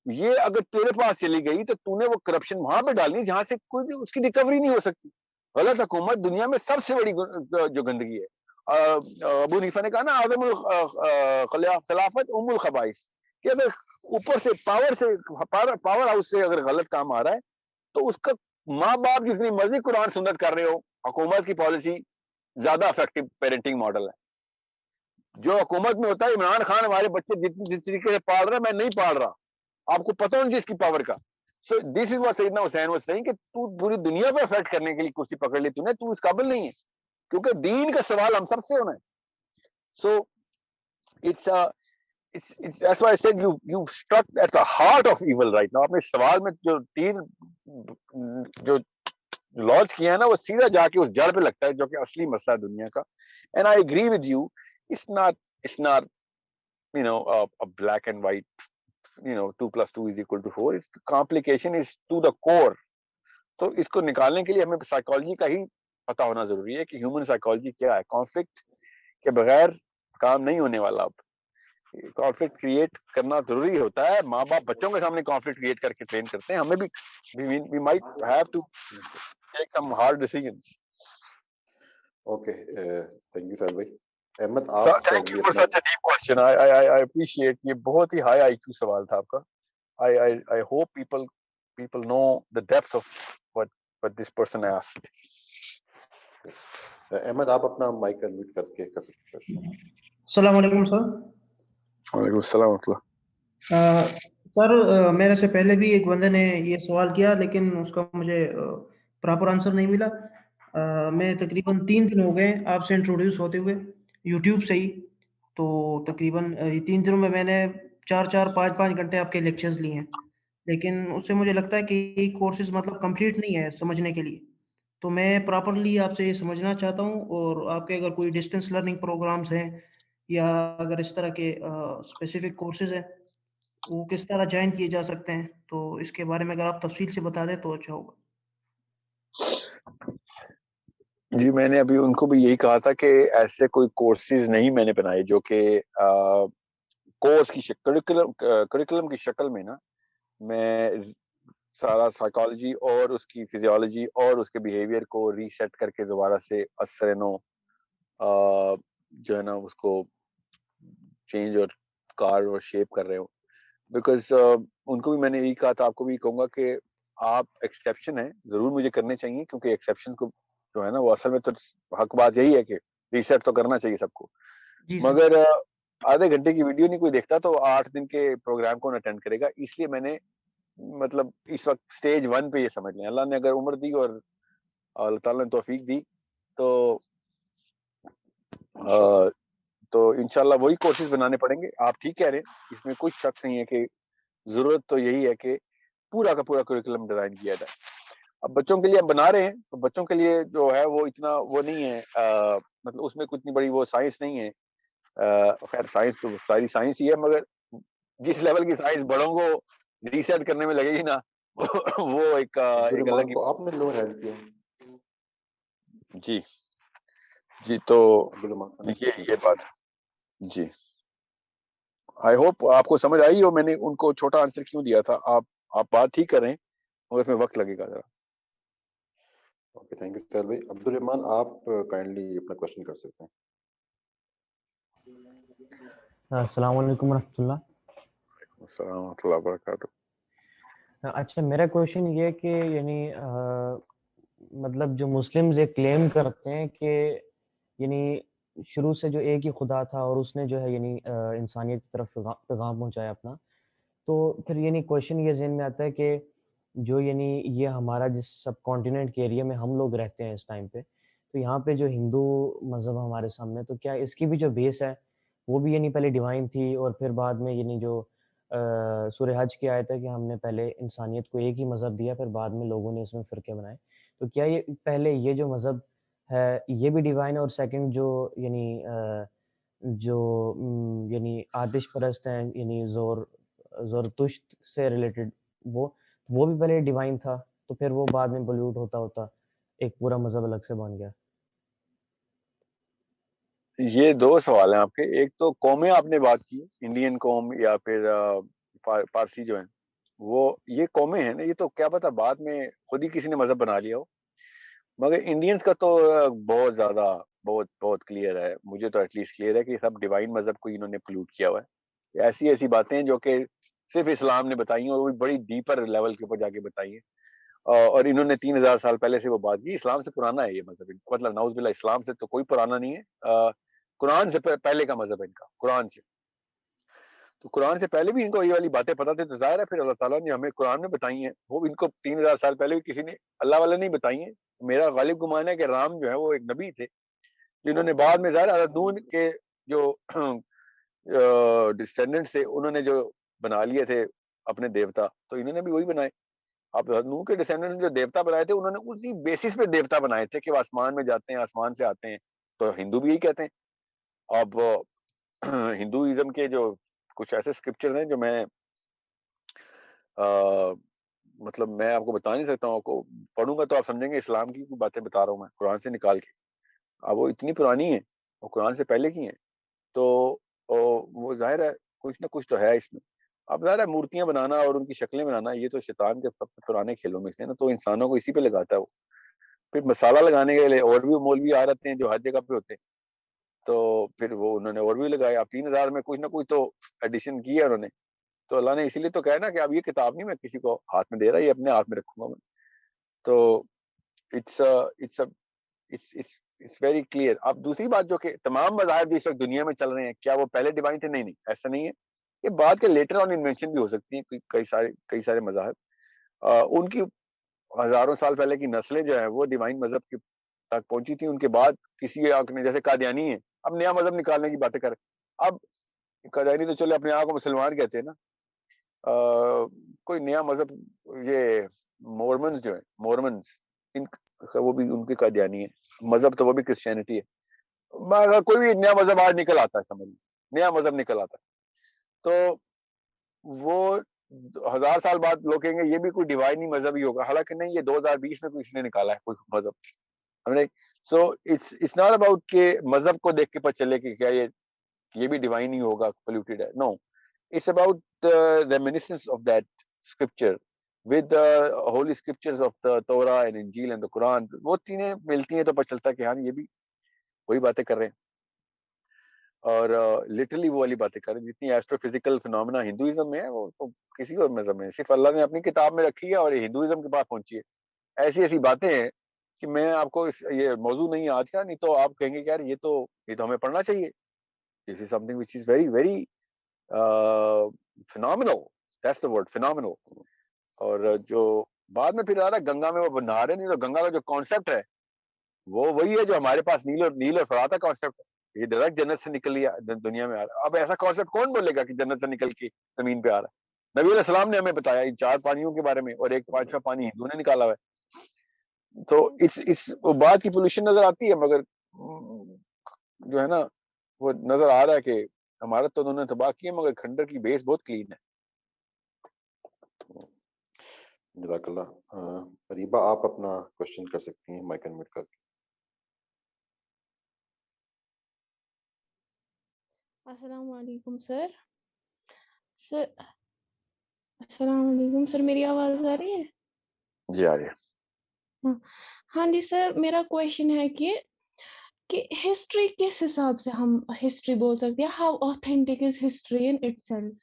یہ اگر تیرے پاس چلی گئی تو تو نے وہ کرپشن وہاں پہ ڈالنی جہاں سے کوئی اس کی ریکوری نہیں ہو سکتی. غلط حکومت دنیا میں سب سے بڑی جو گندگی ہے. ابو حنیفہ نے کہا نا اعظم الخلافت ام الخبائث, کہ اگر اوپر سے پاور ہاؤس سے اگر غلط کام آ رہا ہے تو اس کا ماں باپ جتنی مرضی قرآن سنت کر رہے ہو, حکومت کی پالیسی زیادہ افیکٹو پیرنٹنگ ماڈل ہے. جو حکومت میں ہوتا ہے عمران خان ہمارے بچے جس طریقے سے پال رہا ہے میں نہیں پال رہا, آپ کو پتہ نہیں اس کی پاور کا. سو دس از واٹ سیدنا حسین واز سیئنگ کہ تو پوری دنیا پہ افیکٹ کرنے کے لیے کرسی پکڑ لی, تو اس قابل نہیں ہے, کیونکہ دین کا سوال ہم سب سے ہونا ہے. سو that's why I said you struck at the heart of evil right now. آپ نے سوال میں جو تین جو لانچ کیا ہے نا وہ سیدھا جا کے اس جڑ پہ لگتا ہے جو کہ اصلی مسئلہ ہے دنیا کا. And I agree with you, it's not a black and white 2 + 2 = 4. It's the complication is to the core. تو اس کو نکالنے کے لیے ہمیں سائیکالوجی کا ہی پتہ ہونا ضروری ہے کہ ہیومن سائیکالوجی کیا ہے. کانفلکٹ کے بغیر کام نہیں ہونے والا. اب کانفلکٹ کریٹ کرنا ضروری ہوتا ہے. ماں باپ بچوں کے سامنے کانفلکٹ کریٹ کر کے ٹرین کرتے ہیں, ہمیں بھی we might have to take some hard decisions. Okay, thank you sir bhai. Ahmad آپ thank you for such a deep question. I appreciate. یہ بہت ہی high IQ سوال تھا آپ کا. I hope people know the depth of what this person asked. Ahmad آپ اپنا mic unmute کر کے کر سکتے ہیں. السلام علیکم سر. وعلیکم السلام ورحمۃ اللہ. سر میرے سے پہلے بھی ایک بندے نے یہ سوال کیا لیکن اس کا مجھے پراپر آنسر نہیں ملا. میں تقریباً 3 دن ہو گئے آپ سے انٹروڈیوس ہوتے ہوئے یوٹیوب سے ہی, تو تقریباً 3 دنوں میں نے 4-5 گھنٹے آپ کے لیکچرز لیے ہیں, لیکن اس سے مجھے لگتا ہے کہ یہ کورسز مطلب کمپلیٹ نہیں ہے سمجھنے کے لیے. تو میں پراپرلی آپ سے یہ سمجھنا چاہتا ہوں, اور آپ کے اگر کوئی ڈسٹینس لرننگ پروگرامز ہیں یا اگر اس طرح کے اسپیسیفک کورسز ہیں وہ کس طرح جوائن کیے جا سکتے ہیں, تو اس کے بارے میں اگر آپ تفصیل سے بتا دیں تو اچھا ہوگا. جی میں نے ابھی ان کو بھی یہی کہا تھا کہ ایسے کوئی کورسز نہیں میں نے بنائے جو کہ کورس کی کریکولم کی شکل میں نا میں سارا سائیکالوجی اور اس کی فزیولوجی اور اس کے بیہیویئر کو ریسیٹ کر کے دوبارہ سے اثر نو جو ہے نا اس کو چینج اور کار اور شیپ کر رہے ہوں. بیکاز ان کو بھی میں نے یہی کہا تھا, آپ کو بھی کہوں گا کہ آپ ایکسیپشن ہیں, ضرور مجھے کرنے چاہیے, کیونکہ ایکسیپشن کو جو ہے نا وہ اصل میں تو حق بات یہی ہے کہ ریسیٹ تو کرنا چاہیے سب کو. مگر آدھے گھنٹے کی ویڈیو نہیں کوئی دیکھتا تو 8 دن کے پروگرام کو اٹینڈ کرے گا. اس لیے میں نے مطلب اس وقت سٹیج 1 پہ یہ سمجھ لیں, اللہ نے اگر عمر دی اور اللہ تعالیٰ نے توفیق دی تو انشاءاللہ وہی کورسز بنانے پڑیں گے. آپ ٹھیک کہہ رہے ہیں, اس میں کوئی شک نہیں ہے کہ ضرورت تو یہی ہے کہ پورا کا پورا کریکولم ڈیزائن کیا جائے. اب بچوں کے لیے ہم بنا رہے ہیں تو بچوں کے لیے جو ہے وہ اتنا وہ نہیں ہے, مطلب اس میں اتنی بڑی وہ سائنس نہیں ہے. خیر سائنس تو ساری سائنس ہی ہے, مگر جس لیول کی سائنس بڑوں کو ریسرچ کرنے میں لگے گی نا وہ ایک الگ کو آپ نے لو ہینڈ کیا. جی تو یہ بات جی آئی ہوپ آپ کو سمجھ آئی ہو. میں نے ان کو چھوٹا آنسر کیوں دیا تھا, آپ بات ٹھیک کر رہے ہیں اور اس میں وقت لگے گا ذرا. اوکے تھینک یو سر بھائی. عبدالرحمان آپ کائنڈلی اپنا کوشچن کر سکتے ہیں. السلام علیکم ورحمۃ اللہ. السلام ورحمۃ اللہ وبرکاتہ. اچھا میرا کوشچن یہ کہ یعنی مطلب جو مسلمز ایک کلیم کرتے ہیں کہ یعنی شروع سے جو ایک ہی خدا تھا اور اس نے جو ہے یعنی انسانیت کی طرف پیغام پہنچایا اپنا, تو پھر یعنی کوشچن یہ ذہن میں آتا ہے کہ جو یعنی یہ ہمارا جس سب کانٹیننٹ کے ایریا میں ہم لوگ رہتے ہیں اس ٹائم پہ, تو یہاں پہ جو ہندو مذہب ہمارے سامنے, تو کیا اس کی بھی جو بیس ہے وہ بھی یعنی پہلے ڈیوائن تھی اور پھر بعد میں یعنی جو سورہ حج کی آیت ہے کہ ہم نے پہلے انسانیت کو ایک ہی مذہب دیا، پھر بعد میں لوگوں نے اس میں فرقے بنائے. تو کیا یہ پہلے یہ جو مذہب ہے یہ بھی ڈیوائن ہے، اور سیکنڈ جو یعنی یعنی آتش پرست ہیں یعنی زورتشت سے ریلیٹڈ وہ بھی پہلے ڈیوائن تھا، تو پھر وہ بعد میں پولیوٹ ہوتا ہوتا ایک پورا مذہب الگ سے بن گیا؟ یہ دو سوال ہیں آپ کے. ایک تو قومیں آپ نے بات کی، انڈین قوم یا پھر پارسی جو ہیں، وہ یہ قومیں ہیں نا، یہ تو کیا پتا بعد میں خود ہی کسی نے مذہب بنا لیا ہو. مگر انڈینز کا تو بہت زیادہ بہت کلیئر ہے، مجھے تو ایٹ لیسٹ کلیئر ہے کہ سب ڈیوائن مذہب کو انہوں نے پولیوٹ کیا ہوا ہے. ایسی باتیں جو کہ صرف اسلام نے بتائی ہیں، اور وہ بڑی ڈیپر لیول کے اوپر جا کے بتائی ہیں. اور انہوں نے 3000 سال پہلے سے وہ بات کی. اسلام سے پرانا ہے یہ مذہب، مطلب نعوذ باللہ اسلام سے تو کوئی پرانا نہیں ہے، قرآن سے پہلے کا مذہب ہے ان کا، قرآن سے. تو قرآن سے پہلے بھی ان کو یہ والی باتیں پتہ تھے، تو ظاہر ہے پھر اللہ تعالیٰ نے ہمیں قرآن میں بتائی ہیں. وہ ان کو 3000 سال پہلے بھی کسی نے اللہ والے نہیں بتائی ہیں. میرا غالب گمان ہے کہ رام جو ہے وہ ایک نبی تھے، جنہوں نے بعد میں ظاہر نون کے جو ڈسٹینڈنٹ تھے انہوں نے جو بنا لیے تھے اپنے دیوتا، تو انہوں نے بھی وہی بنائے. اب نوح کے ڈسینڈنٹ جو دیوتا بنائے تھے، انہوں نے اسی بیسس پہ دیوتا بنائے تھے کہ وہ آسمان میں جاتے ہیں، آسمان سے آتے ہیں. تو ہندو بھی یہی کہتے ہیں. اب ہندوازم کے جو کچھ ایسے اسکرپچر ہیں جو میں مطلب میں آپ کو بتا نہیں سکتا ہوں، آپ کو پڑھوں گا تو آپ سمجھیں گے اسلام کی باتیں بتا رہا ہوں میں قرآن سے نکال کے. اب وہ اتنی پرانی ہیں، وہ قرآن سے پہلے کی ہیں، تو وہ ظاہر ہے کچھ نہ کچھ تو ہے اس میں. اب ظاہر ہے مورتیاں بنانا اور ان کی شکلیں بنانا یہ تو شیطان کے سب پرانے کھیلوں میں سے نا، تو انسانوں کو اسی پہ لگاتا ہے وہ. پھر مسالہ لگانے کے لیے اور بھی مولوی آ رہتے ہیں جو ہر جگہ پہ ہوتے ہیں، تو پھر وہ انہوں نے اور بھی لگایا. اب 3000 میں کچھ نہ کچھ تو ایڈیشن کی ہے انہوں نے. تو اللہ نے اسی لیے تو کہا نا کہ اب یہ کتاب نہیں میں کسی کو ہاتھ میں دے رہا، یہ اپنے ہاتھ میں رکھوں گا میں. تو اٹس ویری کلیئر. اب دوسری بات جو کہ تمام مذاہب اس وقت دنیا میں چل رہے ہیں، کیا وہ پہلے ڈیوائن تھے؟ نہیں، ایسا نہیں ہے. یہ بعد کے لیٹر آن انوینشن بھی ہو سکتی ہیں. کئی سارے مذاہب ان کی ہزاروں سال پہلے کی نسلیں جو ہیں وہ ڈیوائن مذہب کی تک پہنچی تھی. ان کے بعد کسی نے جیسے قادیانی ہے، اب نیا مذہب نکالنے کی باتیں کریں. اب قادیانی تو چلے اپنے آپ کو مسلمان کہتے ہیں نا، کوئی نیا مذہب یہ مورمنز جو ہیں، مورمنز وہ بھی ان کی قادیانی ہے. مذہب تو وہ بھی کرسچینٹی ہے. کوئی بھی نیا مذہب آج نکل آتا ہے، سمجھ نیا مذہب نکل آتا ہے، تو وہ 1000 سال بعد لوگ کہیں گے یہ بھی کوئی ڈیوائن مذہب ہی ہوگا. حالانکہ نہیں، یہ 2020 میں کسی نے نکالا ہے کوئی مذہب. ہم نے سو اٹس ناٹ اباؤٹ کہ مذہب کو دیکھ کے پتہ چلے کہ کیا یہ بھی ڈیوائن ہی ہوگا، پولیوٹیڈ ہے. No, it's about reminiscence of that scripture with the holy scriptures of the Torah and Injil and the Quran. وہ تینیں ملتی ہیں تو پتہ چلتا ہے کہ ہاں یہ بھی وہی باتیں کر رہے ہیں، اور لٹرلی وہ والی باتیں کر رہے ہیں. جتنی ایسٹرو فزیکل فنومینا ہندوازم میں ہے وہ کسی اور مذہب میں صرف اللہ نے اپنی کتاب میں رکھی ہے اور ہندوازم کے پاس پہنچی ہے. ایسی باتیں ہیں کہ میں آپ کو یہ موضوع نہیں آج کا، نہیں تو آپ کہیں گے کہ یار یہ تو ہمیں پڑھنا چاہیے. This is something which is very very phenomenal. That's the word, phenomenal. اور جو بعد میں پھر آ رہا ہے گنگا میں وہ بنا رہے نہیں، تو گنگا کا جو کانسیپٹ ہے وہ وہی ہے جو ہمارے پاس نیل اور فرات کا کانسیپٹ ہے. یہ ڈائریکٹ جنت سے نکل دنیا میں آ رہا ہے. اب ایسا کانسیپٹ کون بولے گا کہ جنت سے نکل کے زمین پہ آ رہا ہے؟ نبی علیہ السلام نے ہمیں بتایا ان 4 پانیوں کے بارے میں، اور ایک 5واں پانی ہندو نے نکالا ہوا ہے. تو اس بات کی پولوشن نظر آتی ہے، مگر جو ہے نا وہ نظر آ رہا ہے کہ ہمارا تو انہوں نے تباہ کیا، مگر کھنڈر کی بیس بہت کلین ہے. جزاک اللہ. ریبا آپ اپنا کوشچن کر سکتی ہیں مائک انمیوٹ کر کے. السلام علیکم سر. السلام علیکم سر، میری آواز آ رہی ہے؟ جی آ رہی ہے. ہاں جی سر، میرا کویشچن ہے کہ ہسٹری کس حساب سے ہم ہسٹری بول سکتے ہیں؟ How authentic is history in it self?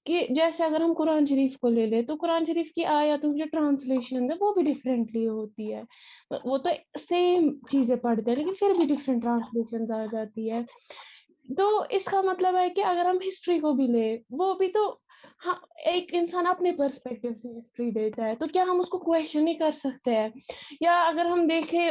کہ جیسے اگر ہم قرآن شریف کو لے لیں تو قرآن شریف کی آیاتوں کی جو ٹرانسلیشن ہے وہ بھی ڈفرینٹلی ہوتی ہے. وہ تو سیم چیزیں پڑھتے ہیں لیکن پھر بھی ڈفرینٹ ٹرانسلیشنز آ جاتی ہے. تو اس کا مطلب ہے کہ اگر ہم ہسٹری کو بھی لیں، وہ بھی تو ہاں ایک انسان اپنے پرسپیکٹیو سے ہسٹری دیتا ہے، تو کیا ہم اس کو کویشچن نہیں کر سکتے ہیں؟ یا اگر ہم دیکھیں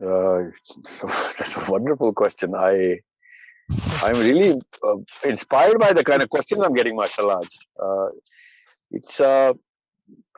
So that's a wonderful question. I'm really inspired by the kind of questions I'm getting, mashallah. It's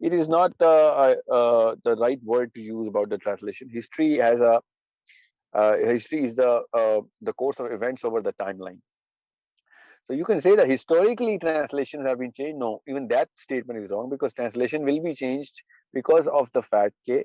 It is not the right word to use about the translation. History has history is the course of events over the timeline. So you can say that historically translations have been changed. No, even that statement is wrong, because translation will be changed because of the fact that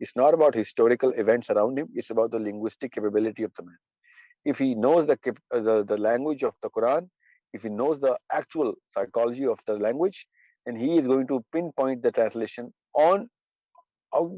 It's not about historical events around him. It's about the linguistic capability of the man. If he knows the language of the Quran, if he knows the actual psychology of the language, and he is going to pinpoint the translation on,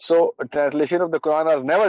So translation of the Quran are never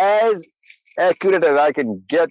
as accurate as I can get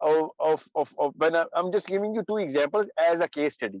of when I'm just giving you two examples as a case study.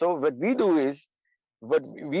So what we do is, what we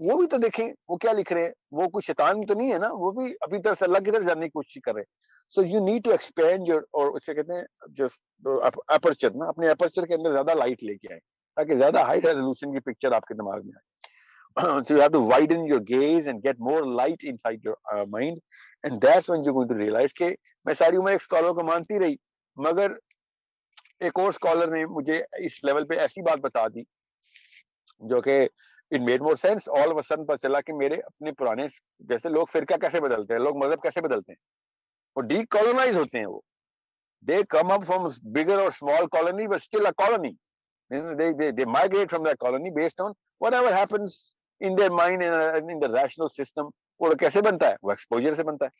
وہ بھی تو دیکھیں وہ کیا لکھ رہے ہیں, وہ کوئی شیطان تو نہیں ہے نا, وہ بھی اپنی طرف سے اللہ کی طرف جاننے کی کوشش کر رہے ہیں. So you need to expand your, اور اسے کہتے ہیں جو اپرچر نا, اپنے اپرچر کے اندر زیادہ لائٹ لے کے آئیں تاکہ زیادہ ہائی ریزولوشن کی پکچر آپ کے دماغ میں آئے. So you have to widen your gaze and get more light inside your mind, and that's when you're going to realize کہ میں ساری عمر ایک اسکالر کو مانتی رہی, مگر ایک اور اسکالر نے مجھے اس لیول پہ ایسی بات بتا دی جو کہ it made more sense. all of a sudden پتہ چلا کہ میرے اپنے پرانے, جیسے لوگ فرقہ کیسے بدلتے ہیں, لوگ مذہب کیسے بدلتے ہیں, وہ ڈی کالونائز ہوتے ہیں, وہ they come up from bigger or small colony but still a colony. They migrate from that colony based on whatever happens in their mind and in the rational system. وہ کیسے بنتا ہے, وہ exposure سے بنتا ہے.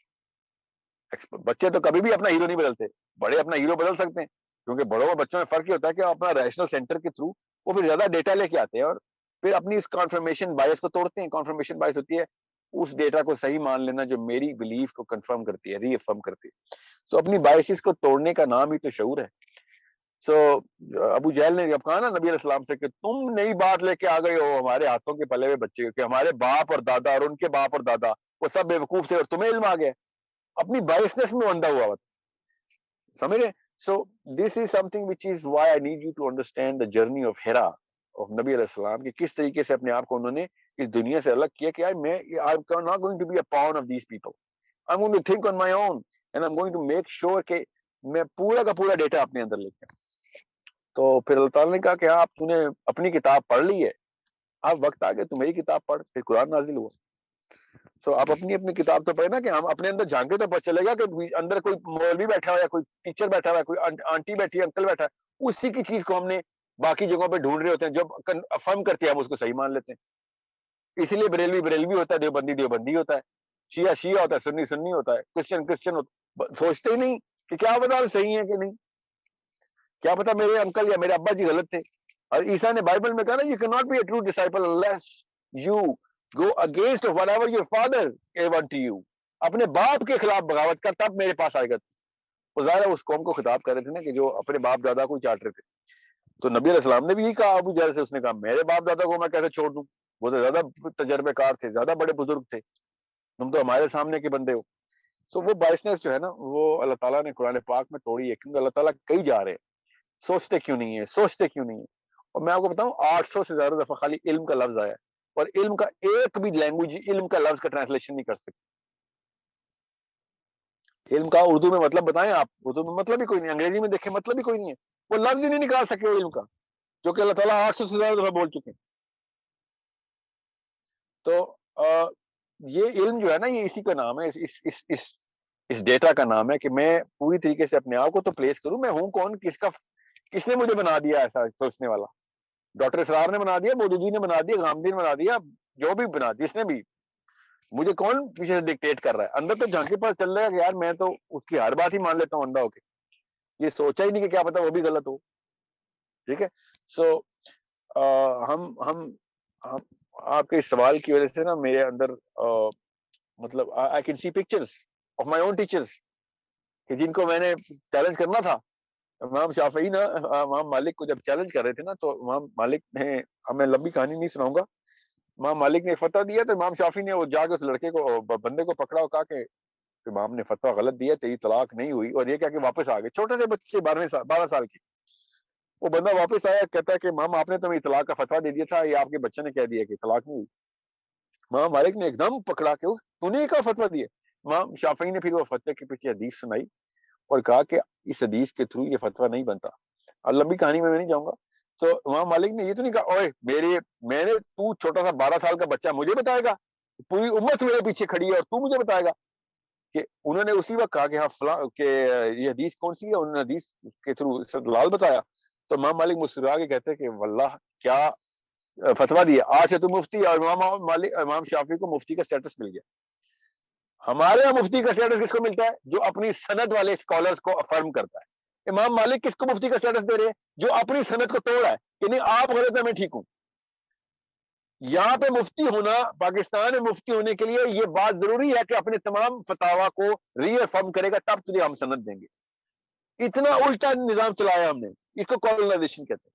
بچے تو کبھی بھی اپنا ہیرو نہیں بدلتے, بڑے اپنا ہیرو بدل سکتے ہیں, کیونکہ بڑوں اور بچوں میں فرق یہ ہوتا ہے کہ اپنا ریشنل سینٹر کے تھرو وہ پھر زیادہ ڈیٹا لے کے آتے ہیں اور پھر اپنی اس کانفرمیشن بائس کو توڑتے ہیں. کانفرمیشن بائس ہوتی ہے اس ڈیٹا کو صحیح مان لینا جو میری بلیف کو کنفرم کرتی ہے, ری افرم کرتی ہے. سو اپنی بائسز کو توڑنے کا نام ہی تو شعور ہے. سو ابو جہل نے جب کہا نا نبی علیہ السلام سے کہ تم نئی بات لے کے آ گئے ہو ہمارے ہاتھوں کے پلے ہوئے بچے, کہ ہمارے باپ اور دادا اور ان کے باپ اور دادا وہ سب بے وقوف تھے اور تمہیں علم آ گیا, اپنی بائسنس میں اندھا ہوا. سمجھ رہے؟ So this is something which is why I need you to understand the journey of Hira of نبی علیہ السلام, کہ کس طریقے سے اپنے آپ کو انہوں نے اس دنیا سے الگ کیا کہ میں I'm not going to be a pawn of these people. I'm going to think on my own and I'm going to make sure کہ میں پورا کا پورا ڈیٹا اپنے اندر لے کے. تو پھر اللہ تعالیٰ نے کہا کہ آپ نے اپنی کتاب پڑھ لی ہے, اب وقت آ گیا تو میری کتاب پڑھ. پھر قرآن نازل ہوا. سو آپ اپنی کتاب تو پڑھیں نا, کہ ہم اپنے اندر جھانکے تو پتہ چلے گا کہ اندر کوئی مولوی بیٹھا ہوا ہے, کوئی ٹیچر بیٹھا ہوا ہے, کوئی آنٹی بیٹھی ہے, انکل بیٹھا ہے, اسی کی چیز کو ہم نے باقی جگہوں پہ ڈھونڈ رہے ہوتے ہیں, جو افرم کرتی ہے ہم اس کو صحیح مان لیتے ہیں. اسی لیے بریلوی بریلوی ہوتا ہے, دیوبندی دیوبندی ہوتا ہے, شیعہ شیعہ ہوتا ہے, سنی سنی ہوتا ہے, کرسچن کرسچن ہوتا ہے. سوچتے ہی نہیں کہ کیا پتا صحیح ہے کہ نہیں, کیا پتا میرے انکل یا میرے ابا جی غلط تھے. اور عیسیٰ نے بائبل میں کہا نا, you cannot be a true disciple unless you go against whatever your father gave unto you. اپنے باپ کے خلاف بغاوت کر تب میرے پاس آئے گا. وہ ظاہر اس قوم کو خطاب کر رہے تھے نا کہ جو اپنے باپ دادا کو چاٹ رہے تھے. تو نبی علیہ السلام نے بھی یہی کہا ابو جہل سے, اس نے کہا میرے باپ دادا کو میں کیسے چھوڑ دوں, وہ تو زیادہ تجربے کار تھے, زیادہ بڑے بزرگ تھے, تم تو ہمارے سامنے کے بندے ہو. سو وہ بائسنس جو ہے نا وہ اللہ تعالیٰ نے قرآن پاک میں توڑی ہے, کیونکہ اللہ تعالیٰ کئی جا رہے ہیں, سوچتے کیوں نہیں ہے, سوچتے کیوں نہیں ہے. اور میں آپ کو بتاؤں 800 سے زیادہ دفعہ خالی علم کا لفظ آیا ہے, اور علم کا ایک بھی لینگویج علم کا لفظ کا ٹرانسلیشن نہیں کر سکتی. علم کا اردو میں مطلب بتائیں آپ, اردو میں مطلب ہی کوئی نہیں, انگریزی میں دیکھیں مطلب ہی کوئی نہیں ہے, وہ لفظ ہی نہیں نکال سکے علم کا, جو کہ اللہ تعالیٰ 800 سے زیادہ دفعہ بول چکے ہیں. تو یہ علم جو ہے نا, یہ اسی کا نام ہے, اس ڈیٹا کا نام ہے کہ میں پوری طریقے سے اپنے آپ کو تو پلیس کروں, میں ہوں کون, کس نے مجھے بنا دیا ایسا سوچنے والا. ڈاکٹر اسرار نے بنا دیا, مودودی نے بنا دیا, غامدی نے بنا دیا, جو بھی بنا دیا, جس نے بھی, مجھے کون پیچھے سے ڈکٹیٹ کر رہا ہے. اندر تو جھانکی پر چل رہا ہے کہ یار میں تو اس کی ہر بات ہی مان لیتا ہوں اندھا ہو کے, یہ سوچا ہی نہیں کہ کیا پتا وہ بھی غلط ہو. ٹھیک ہے. سو ہم آپ کے اس سوال کی وجہ سے نا میرے اندر مطلب I can see pictures of my own teachers کہ جن کو میں نے چیلنج کرنا تھا. امام شافعی نا امام مالک کو جب چیلنج کر رہے تھے نا, تو امام مالک نے, ہمیں لمبی کہانی نہیں سناؤں گا, امام مالک نے فتویٰ دیا تو امام شافعی نے وہ جا کے اس لڑکے کو, بندے کو پکڑا اور کہا کہ امام نے فتویٰ غلط دیا, تیری طلاق نہیں ہوئی, اور یہ کہا کہ واپس آ گئے. چھوٹے سے بچے 12 سال کی, وہ بندہ واپس آیا, کہتا ہے کہ امام آپ نے تو میری طلاق کا فتویٰ دے دیا تھا, یہ آپ کے بچے نے کہہ دیا کہ طلاق نہیں ہوئی. امام مالک نے ایک دم پکڑا کہ تو نے کا فتویٰ دیا. امام شافعی نے پھر وہ فتوے کے پیچھے حدیث سنائی اور کہا کہ اس حدیث کے تھرو یہ فتویٰ نہیں بنتا. اور لمبی کہانی میں نہیں جاؤں گا. تو امام مالک نے یہ تو نہیں کہا اوئے میں نے, تو چھوٹا سا 12 سال کا بچہ مجھے بتائے گا, پوری امت میرے پیچھے کھڑی ہے اور تو مجھے بتائے گا. کہ انہوں نے اسی وقت کہا کہ ہاں فلاں کہ یہ حدیث کون سی ہے, انہوں نے حدیث کے تھرو استدلال بتایا. تو امام مالک مسکرا کے کہتے کہ واللہ کیا فتویٰ دیا, آج سے تو مفتی. اور امام شافعی کو مفتی کا سٹیٹس مل گیا. ہمارے یہاں مفتی کا سٹیٹس کس کو ملتا ہے؟ جو اپنی سند والے اسکالرز کو افرم کرتا ہے. امام مالک کس کو مفتی کا سٹیٹس دے رہے ہیں؟ جو اپنی سند کو توڑا ہے کہ نہیں آپ غلط ہیں میں ٹھیک ہوں. یہاں پہ مفتی ہونا, پاکستان میں مفتی ہونے کے لیے یہ بات ضروری ہے کہ اپنے تمام فتاوا کو ری افرم کرے گا, تب تجھے ہم سند دیں گے. اتنا الٹا نظام چلایا ہم نے, اس کو کالونائزیشن کہتے ہیں.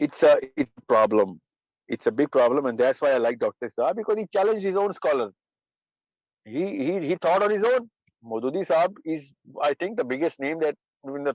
it's a problem. It's a big problem, and that's why I like Dr. Saab, because he challenged his own scholar. He thought on his own. Maududi Saab is, I think, the biggest name that in the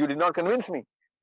you did not convince me.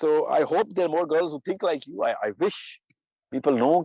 So I hope there are more girls who think like you. I wish people know